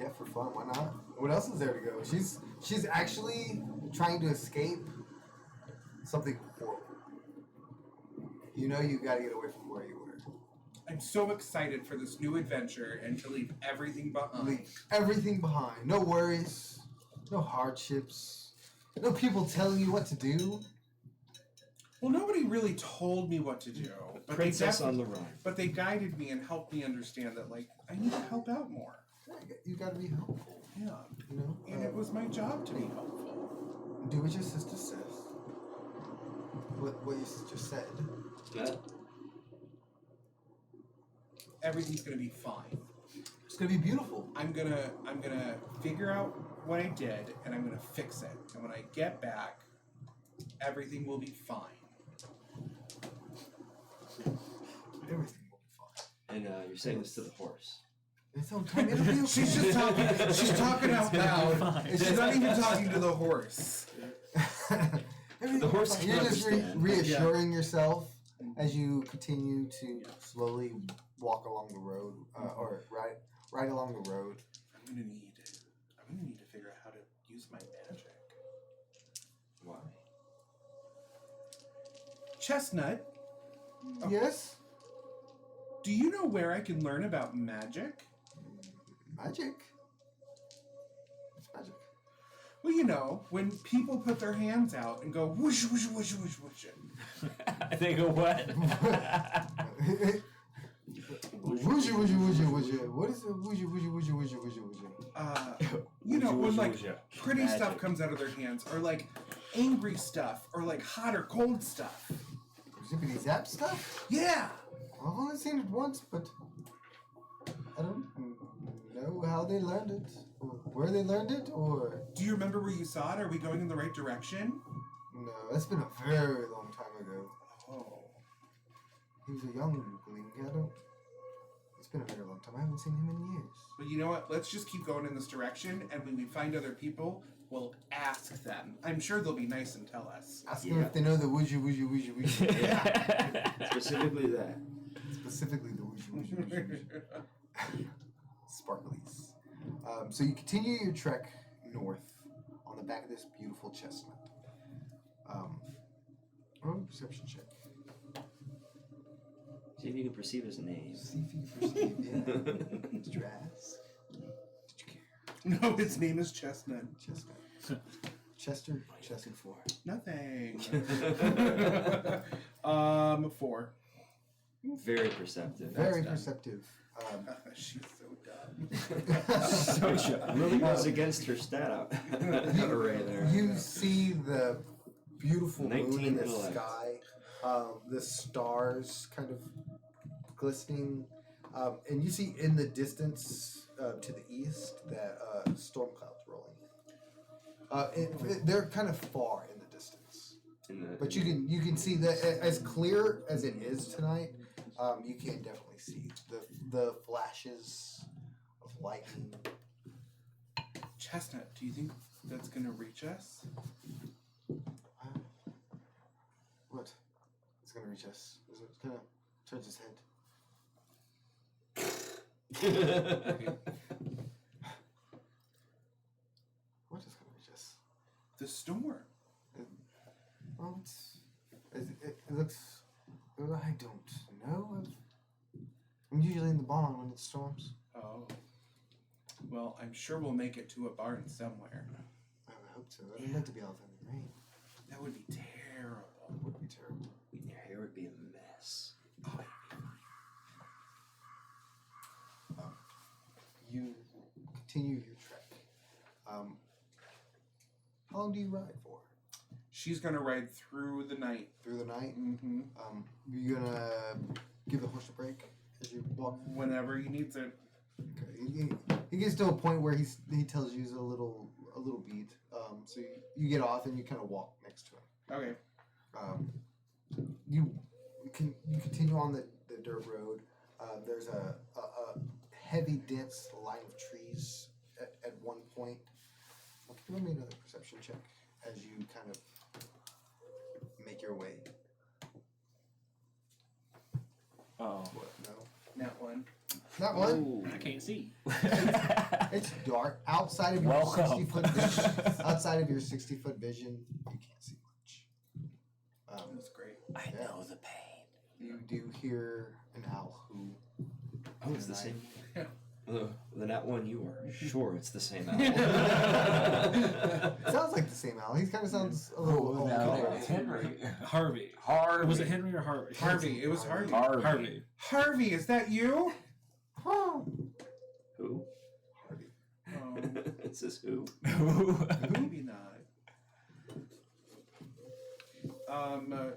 Yeah, for fun. Why not? What else is there to go? She's actually trying to escape something horrible. You know, you got to get away from where you were. I'm so excited for this new adventure and to leave everything behind. Leave everything behind. No worries. No hardships. No people telling you what to do. Well, nobody really told me what to do. But Princess they on the run. But they guided me and helped me understand that, like, I need to help out more. You got to be helpful. Yeah. You know. And it was my job to be helpful. Do what your sister says. What your sister said. Yeah. Everything's gonna be fine. It's gonna be beautiful. I'm gonna figure out what I did and I'm gonna fix it. And when I get back, everything will be fine. Everything will be fine. And you're saying this to the horse. It's on time. It'll be okay. She's just talking. She's talking out loud. And she's not even talking to the horse. The horse can You're just understand. reassuring yourself as you continue to slowly walk along the road, or ride along the road. I'm gonna need to figure out how to use my magic. Why? Chestnut, Yes, do you know where I can learn about magic? magic. It's magic. Well, you know, when people put their hands out and go whoosh whoosh whoosh whoosh whoosh. They go what? Wooja wooja wooja wooja. What is it? Wooja wooja wooja wooja wooja wooja. You know, when like Wooja. pretty stuff comes out of their hands, or like angry stuff, or like hot or cold stuff. Zippity zap stuff? Yeah. I've only seen it once, but I don't know how they learned it, or where they learned it, or Do you remember where you saw it? Are we going in the right direction? no. That's been a very long time ago. Oh. He was a young Goblin. I don't. It's been a very long time. I haven't seen him in years. But you know what? Let's just keep going in this direction, and when we find other people, we'll ask them. I'm sure they'll be nice and tell us. Ask them if they know the wooja wooja wooja wooja. Yeah. Specifically that. Specifically the wooja wooja wooja. Sparklies. So you continue your trek north on the back of this beautiful chestnut. Roll a perception check. See if you can perceive his name. See if you can perceive. Yeah. Did you ask? Did you care? No, his name is Chestnut. Chestnut. Chester. Chester 4. Nothing. 4. Very perceptive. Very done. perceptive. She's so dumb. So sure. Really goes against her stat array there. You see the beautiful moon 19 in the intellect. sky, the stars kind of glistening, and you see in the distance to the east that storm clouds rolling in. They're kind of far in the distance, but you can see that as clear as it is tonight. You can definitely see the flashes of lightning. Chestnut, do you think that's gonna reach us? What? It's gonna reach us. It's gonna turns his head. What is gonna reach us? The storm. Well, it looks. I don't know. I'm usually in the barn when it storms. Oh. Well, I'm sure we'll make it to a barn somewhere. I would hope so. I'd like to be out in the rain. That would be terrible. It would be terrible. Your hair would be a mess. Oh, You continue your trek. How long do you ride for? she's gonna ride through the night. Through the night? Mm-hmm. You're gonna give the horse a break as you walk walk? Whenever he needs it. Okay. He gets to a point where he tells you a little beat. So you get off and you kind of walk next to him. Okay. You continue on the dirt road. There's a heavy, dense line of trees at one point. Okay, give me another perception check as you kind of make your way. Oh. What? No. That one. That one. I can't see. It's dark outside of your Welcome. 60-foot vision. Outside of your 60-foot vision, you can't see much. That's great. I Yeah. know the pain. You do hear an owl who. Oh, it's the same. Yeah. Then that one you are sure it's the same owl. Sounds like the same owl. He kind of sounds a little. Oh, now it's Henry. Harvey. Harvey. Was it Henry or Harvey? Harvey. It was Harvey. Harvey. Harvey, is that you? Who? Harvey. It says who? Maybe not.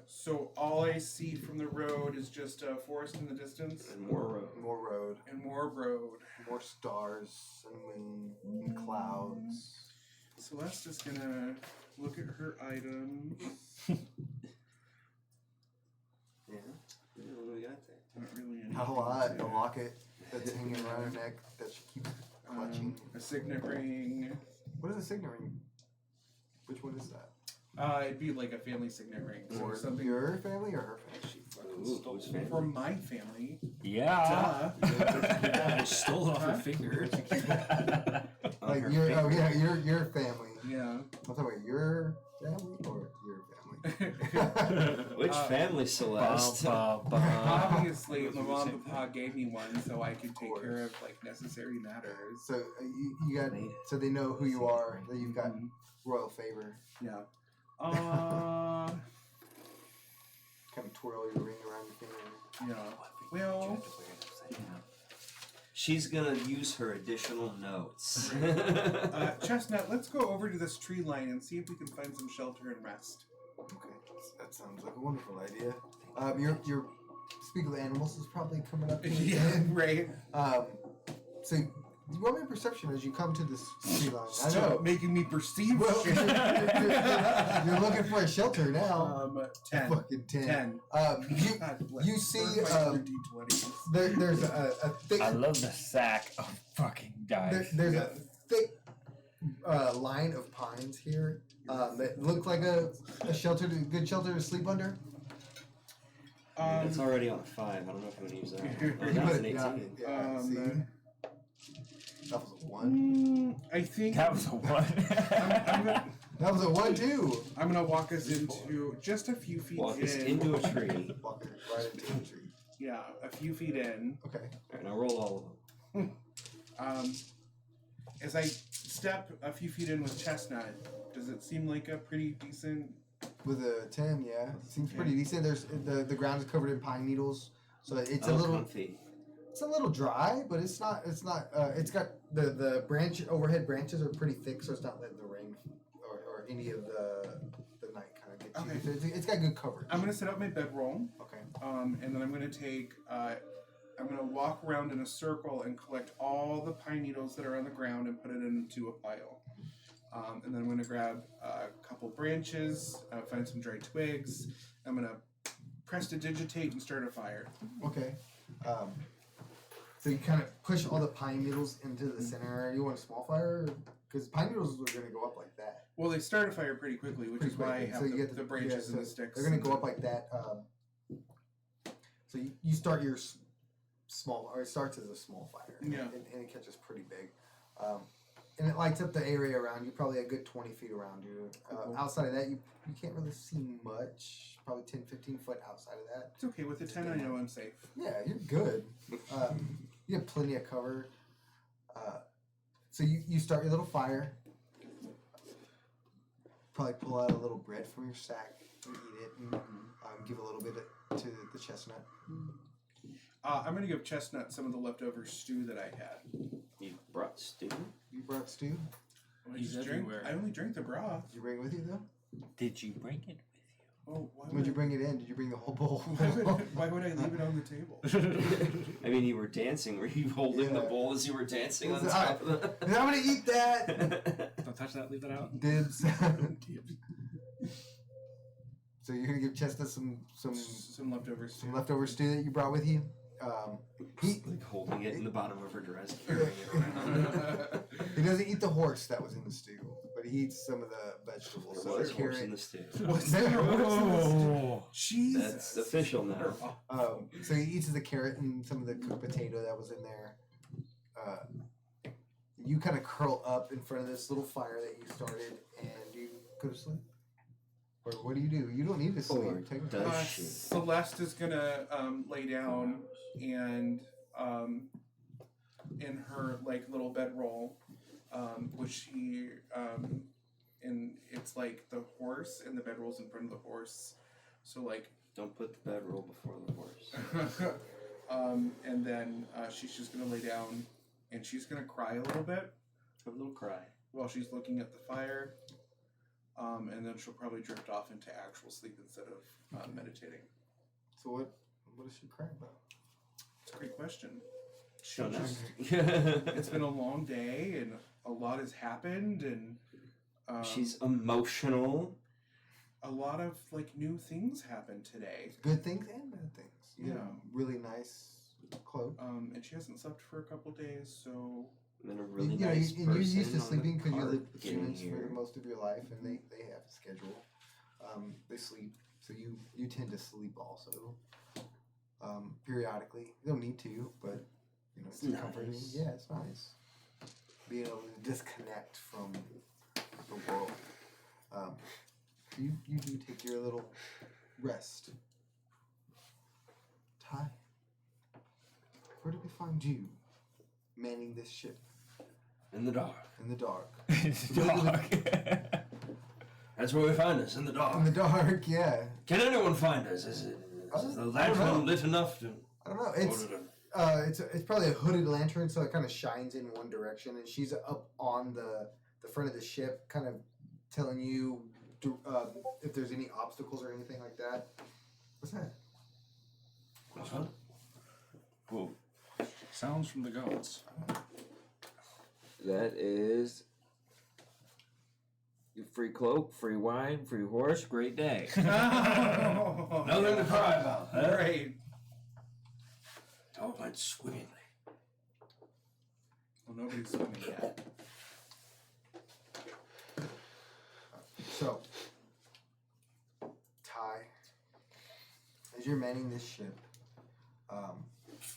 So all I see from the road is just a forest in the distance And more road. More road, and more road. more stars and moon and clouds. Celeste's gonna look at her items. Yeah. What do we got there? Not really anything. A locket that's hanging around her neck that she keeps clutching. A signet ring. What is a signet ring? Which one is that? It'd be like a family signet ring. So For something your family or her family? she fucking Ooh, stole whose family? from my family. Yeah. Duh. I stole it off her finger. Like your family. Yeah. I'm talking about your family or your family. Which family, Celeste? Obviously, my mom and papa gave me one so I could take care of like necessary matters. So you got. So they know who you are. That you've got royal favor. Yeah. Kind of twirl your ring around your finger. Yeah. Well, She's gonna use her additional notes. Chestnut, let's go over to this tree line and see if we can find some shelter and rest. Okay, that sounds like a wonderful idea. Your speak of animals is probably coming up. Yeah, right. So you roll me a perception as you come to this tree line. I Stop know. making me perceive Well, shit. you're looking for a shelter now. 10. Fucking 10. 10. God bless. You see, Where's my D20s? there's a thick. I love the sack of fucking dice. There's a thick line of pines here that look like a good shelter to sleep under. It's already on a 5. I don't know if you want to use that. Oh, You that's put an it 18. down. Yeah, see? That was a 1. I think That was a one. That was a 1 too. I'm gonna walk us into just a few feet Walk in. us into a tree. Walking right into the tree. Yeah, a few feet in. Okay. Alright, now roll all of them. As I step a few feet in with Chestnut, does it seem like a pretty decent? With a 10, yeah. Seems pretty decent. There's the ground is covered in pine needles. So it's a little comfy. it's a little dry, but it's not it's got the overhead branches are pretty thick, so it's not letting the rain or any of the night kind of get to you. Okay. So it's got good coverage. I'm gonna set up my bedroll. Okay. And then I'm gonna take. I'm gonna walk around in a circle and collect all the pine needles that are on the ground and put it into a pile. And then I'm gonna grab a couple branches, find some dry twigs. I'm gonna prestidigitate and start a fire. Okay. So you kind of push all the pine needles into the center area. You want a small fire? Because pine needles are going to go up like that. Well, they start a fire pretty quickly, which Pretty is why I quickly. have So you get the branches so and the sticks. They're going to go up like that. So you start your small, or it starts as a small fire. Yeah. And it catches pretty big. And it lights up the area around you, probably a good 20 feet around you. Cool. Outside of that, you can't really see much. Probably 10, 15 foot outside of that. It's okay. With the 10, I know I'm safe. Yeah, you're good. You have plenty of cover. So you start your little fire. Probably pull out a little bread from your sack and eat it, and give a little bit to the chestnut. I'm gonna give Chestnut some of the leftover stew that I had. You brought stew? You brought stew. I He's just everywhere. I only drank the broth. Did you bring it with you though? Did you bring it with you? Oh, why When'd you bring it in? Did you bring the whole bowl? why would I leave it on the table? I mean, you were dancing. Were you holding the Yeah. bowl as you were dancing on It's top of the... I'm gonna eat that. Don't touch that. Leave that out. Dibs. So you're gonna give Chester some Some leftovers. some leftover stew that you brought with you. He like holding it in the bottom of her dress, carrying it around. he doesn't eat the horse that was in the stew, but he eats some of the vegetables. There So was the horse in carrot. the stew. What's There that? Oh. Jesus. That's official now. So he eats the carrot and some of the cooked potato that was in there. You kind of curl up in front of this little fire that you started, and you go to sleep. Or what do? You don't need to sleep. Or Take a does nap. she? Celeste is gonna lay down and in her like little bedroll, which she and it's like the horse and the bedroll's in front of the horse, so like Don't put the bedroll before the horse. and then she's just gonna lay down and she's gonna cry a little bit Have a little cry. while she's looking at the fire. And then she'll probably drift off into actual sleep instead of meditating. So what does she cry about? It's a great question. She Don't know. just- it's been a long day and a lot has happened and She's emotional. a lot of like new things happened today. Good things and bad things. You Yeah. know, really nice cloak. And she hasn't slept for a couple days, so And then a really you know, nice and you're used to person on sleeping the because you cart live with getting humans here. for most of your life, and they have a schedule. They sleep, so you tend to sleep also. Periodically, you don't need to, but you know, it's Nice. comforting. Yeah, it's nice being able to disconnect from the world. You do take your little rest. Ty, where did we find you manning this ship In the dark. in the dark? Dark. That's where we find us, in the dark. In the dark, yeah. Can anyone find us? Is the I don't know. lantern lit enough to... I don't know. It's probably a hooded lantern, so it kind of shines in one direction, and she's up on the front of the ship, kind of telling you if there's any obstacles or anything like that. What's that? Whoa. Sounds from the gods. That is free cloak, free wine, free horse. Great day. Nothing to cry about. Huh? Great. It all went swimmingly. Well, nobody's swimming yet. So, Ty, as you're manning this ship,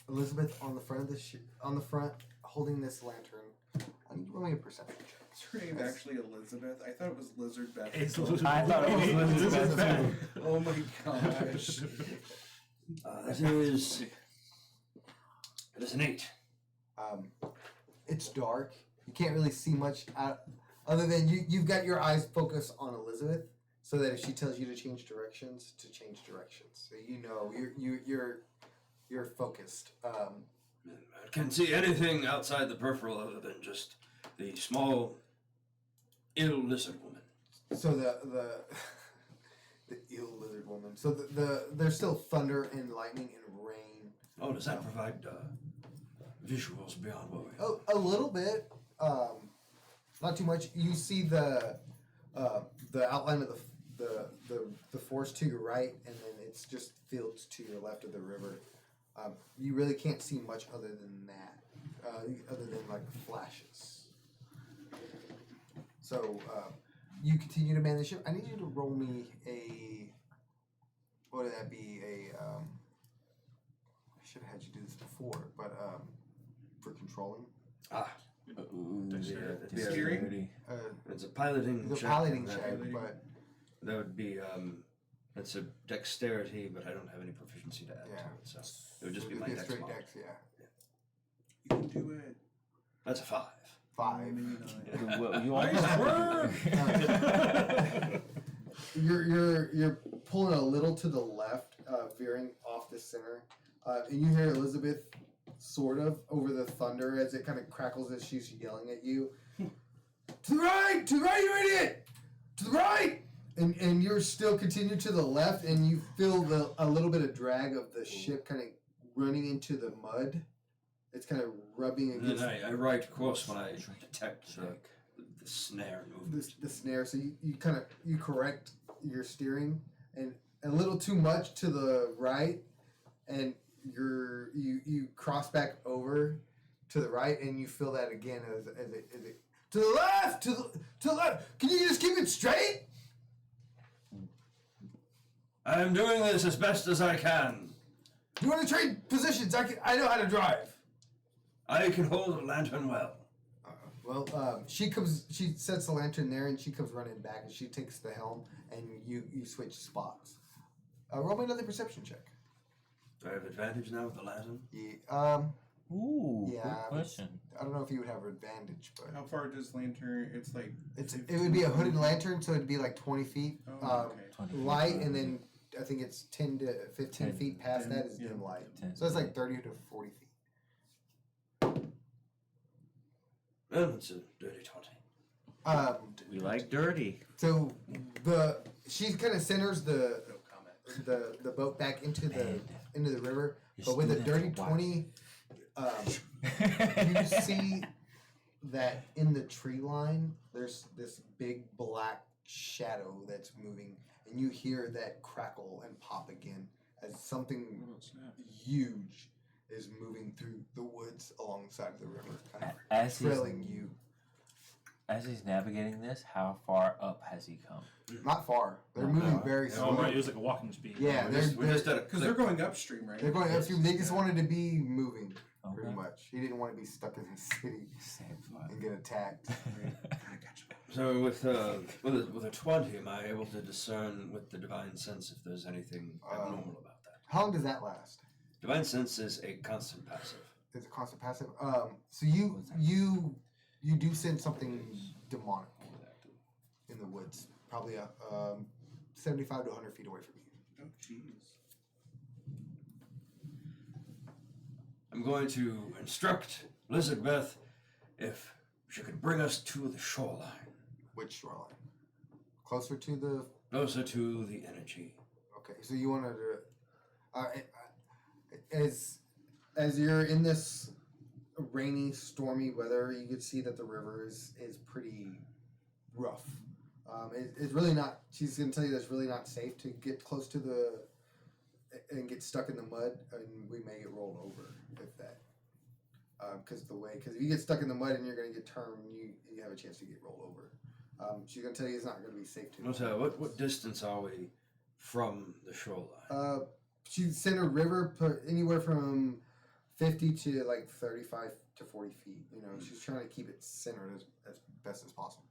Elizabeth on the front of the ship, holding this lantern. I need to roll me a perception check. Is her name actually Elizabeth? I thought it was Lizard Beth. It's I thought it was Elizabeth. Oh my gosh. It is an 8. It's dark. You can't really see much other than you've got your eyes focused on Elizabeth, so that if she tells you to change directions, so you know you're focused. I can't see anything outside the peripheral other than just the small, ill lizard woman. So the ill lizard woman. So there's still thunder and lightning and rain. Oh, does that provide visuals beyond what we... Oh, a little bit. Not too much. You see the outline of the forest to your right, and then it's just fields to your left of the river. You really can't see much other than that, other than like flashes. So you continue to man the ship. I need you to roll me what would that be? I should have had you do this before, but for controlling. Dexterity? It's a piloting The check. piloting and that check, would- but That would be, that's a dexterity, but I don't have any proficiency to add Yeah. to it, so it would just be it'd my be a dex straight mod. dex, yeah. You can do it. That's a 5. 5. Maybe not. Well, you Nice almost- You're pulling a little to the left, veering off the center, and you hear Elizabeth sort of over the thunder as it kind of crackles as she's yelling at you. To the right, you idiot! To the right! And you're still continuing to the left, and you feel a little bit of drag of the ship kind of running into the mud. It's kind of rubbing And against then I right course when I detect the snare movement. the snare. So you correct your steering, and a little too much to the right, and you cross back over to the right, and you feel that again as it to the left, to the left. Can you just keep it straight? I am doing this as best as I can. You want to trade positions? I know how to drive. I can hold a lantern well. She sets the lantern there, and she comes running back, and she takes the helm, and you switch spots. Roll me another perception check. Do I have advantage now with the lantern? Yeah, Ooh, Yeah, good but- question. I don't know if you would have advantage, but How far does lantern? It's like it would be a hooded lantern, so it'd be like 20 feet Oh, okay. 20 light, and then I think it's 10 to 15 10, feet past dim, that is yeah. dim light. 10. So it's like 30 to 40 feet. Well, it's a dirty 20. We like dirty. So she kind of centers the boat back into the river, but with a dirty 20, you see that in the tree line there's this big black shadow that's moving, and you hear that crackle and pop again as something huge is moving through the woods alongside the river, kind of As he's, trailing you. as he's navigating this, how far up has he come? Not far. They're Not moving far. very Oh, slowly. right, it was like a walking speed. Yeah, we just did a because they're going upstream, right? they're going upstream. They just wanted to be moving, pretty Okay. much. He didn't want to be stuck in the city Same spot. and get attacked. So with a 20, am I able to discern with the divine sense if there's anything abnormal about that? How long does that last? Divine sense is a constant passive. It's a constant passive. So you do sense something demonic in the woods, probably 75 to 100 feet away from you. Oh, jeez. I'm going to instruct Elizabeth if she could bring us to the shoreline, Which shoreline? Closer to the. closer to the energy. Okay, so you want to. As you're in this rainy, stormy weather, you can see that the river is pretty rough. It's really not. She's gonna tell you that it's really not safe to get close to and get stuck in the mud, and we may get rolled over if that. Because if you get stuck in the mud and you're gonna get turned, you have a chance to get rolled over. She's gonna tell you it's not gonna be safe to. What distance are we from the shoreline? She sent a river anywhere from 50 to like 35 to 40 feet. You know, she's trying to keep it centered as best as possible.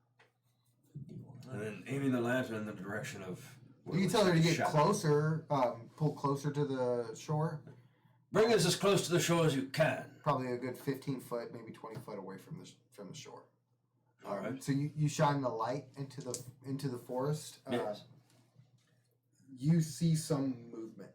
And then aiming the lantern in the direction of. where You we can tell her to see get shadow. closer, pull closer to the shore. Bring us as close to the shore as you can. Probably a good 15 foot, maybe 20 foot away from the shore. All right. So you shine the light into the forest. Yes. You see some movement.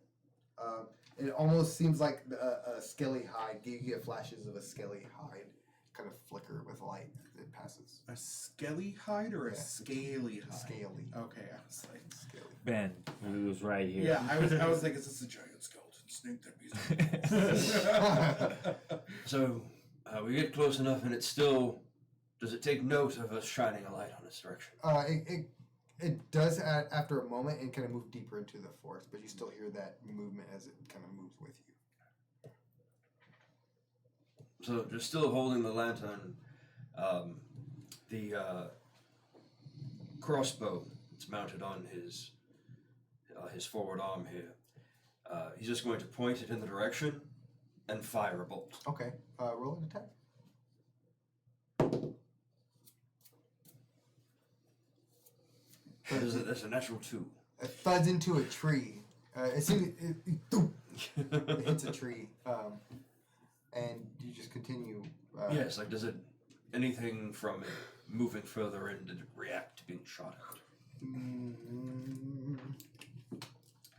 It almost seems like a scaly hide. You get flashes of a scaly hide kind of flicker with light as it passes. A skelly hide or a Yeah. scaly hide? Scaly. Okay, I was like, Scaly. Ben, who was right here. yeah, I was like, is this a giant skeleton snake that be? So we get close enough, and it's still. Does it take note of us shining a light on its direction? It does after a moment and kind of move deeper into the forest, but you still hear that movement as it kind of moves with you. So just still holding the lantern, the crossbow that's mounted on his forward arm here. He's just going to point it in the direction and fire a bolt. Okay, roll an attack. That's a natural 2. It thuds into a tree. It hits a tree, and you just continue. Yes, like does it anything from it moving further in did it react to being shot at?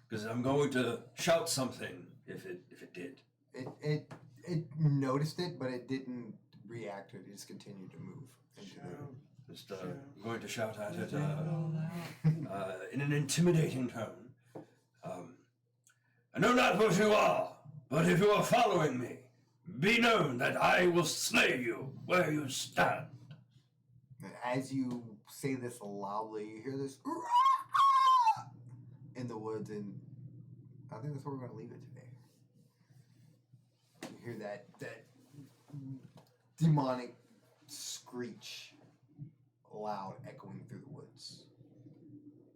Because I'm going to shout something if it did. It noticed it, but it didn't react to it. It just continued to move. Into Just going to shout at it in an intimidating tone. I know not what you are, but if you are following me, be known that I will slay you where you stand. And as you say this loudly, you hear this in the woods, and I think that's where we're going to leave it today. You hear that demonic screech, loud, echoing through the woods.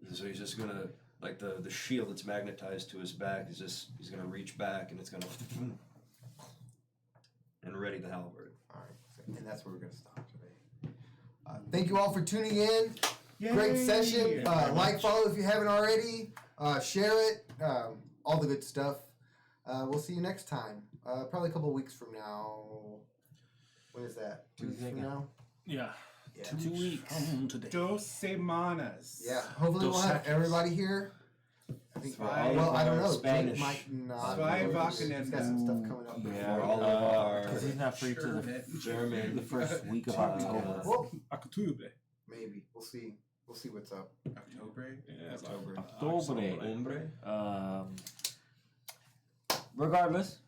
And so he's just gonna, like the shield that's magnetized to his back, he's gonna reach back and it's gonna and ready the halberd. All right, and that's where we're going to stop today. Thank you all for tuning in. Yay! Great session. Like, follow if you haven't already. Share it. All the good stuff. We'll see you next time. Probably a couple of weeks from now. When is that? 2 weeks from now? Yeah. Yeah. 2 weeks today. Dos semanas. Yeah. Hopefully we'll have everybody here. I think. Zwei- Well, I don't know. Spanish. Jake might not. Zwei He's Wochenende. got some stuff coming up. Yeah, For all of our because he's not free to the German first week of October. Well, October. maybe. We'll see. We'll see what's up. October. Yeah, October. October. hombre. Regardless,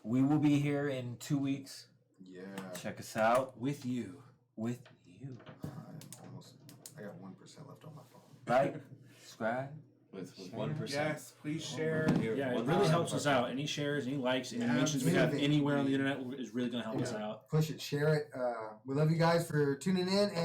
we will be here in 2 weeks. Yeah. Check us out With you. with you. I got 1% left on my phone. Like, subscribe. With Share. 1%. Yes, please share. Yeah, it really helps us out. Any shares, any likes, any mentions we have Absolutely. anywhere on the internet is really going to help us out. Push it, share it. We love you guys for tuning in. And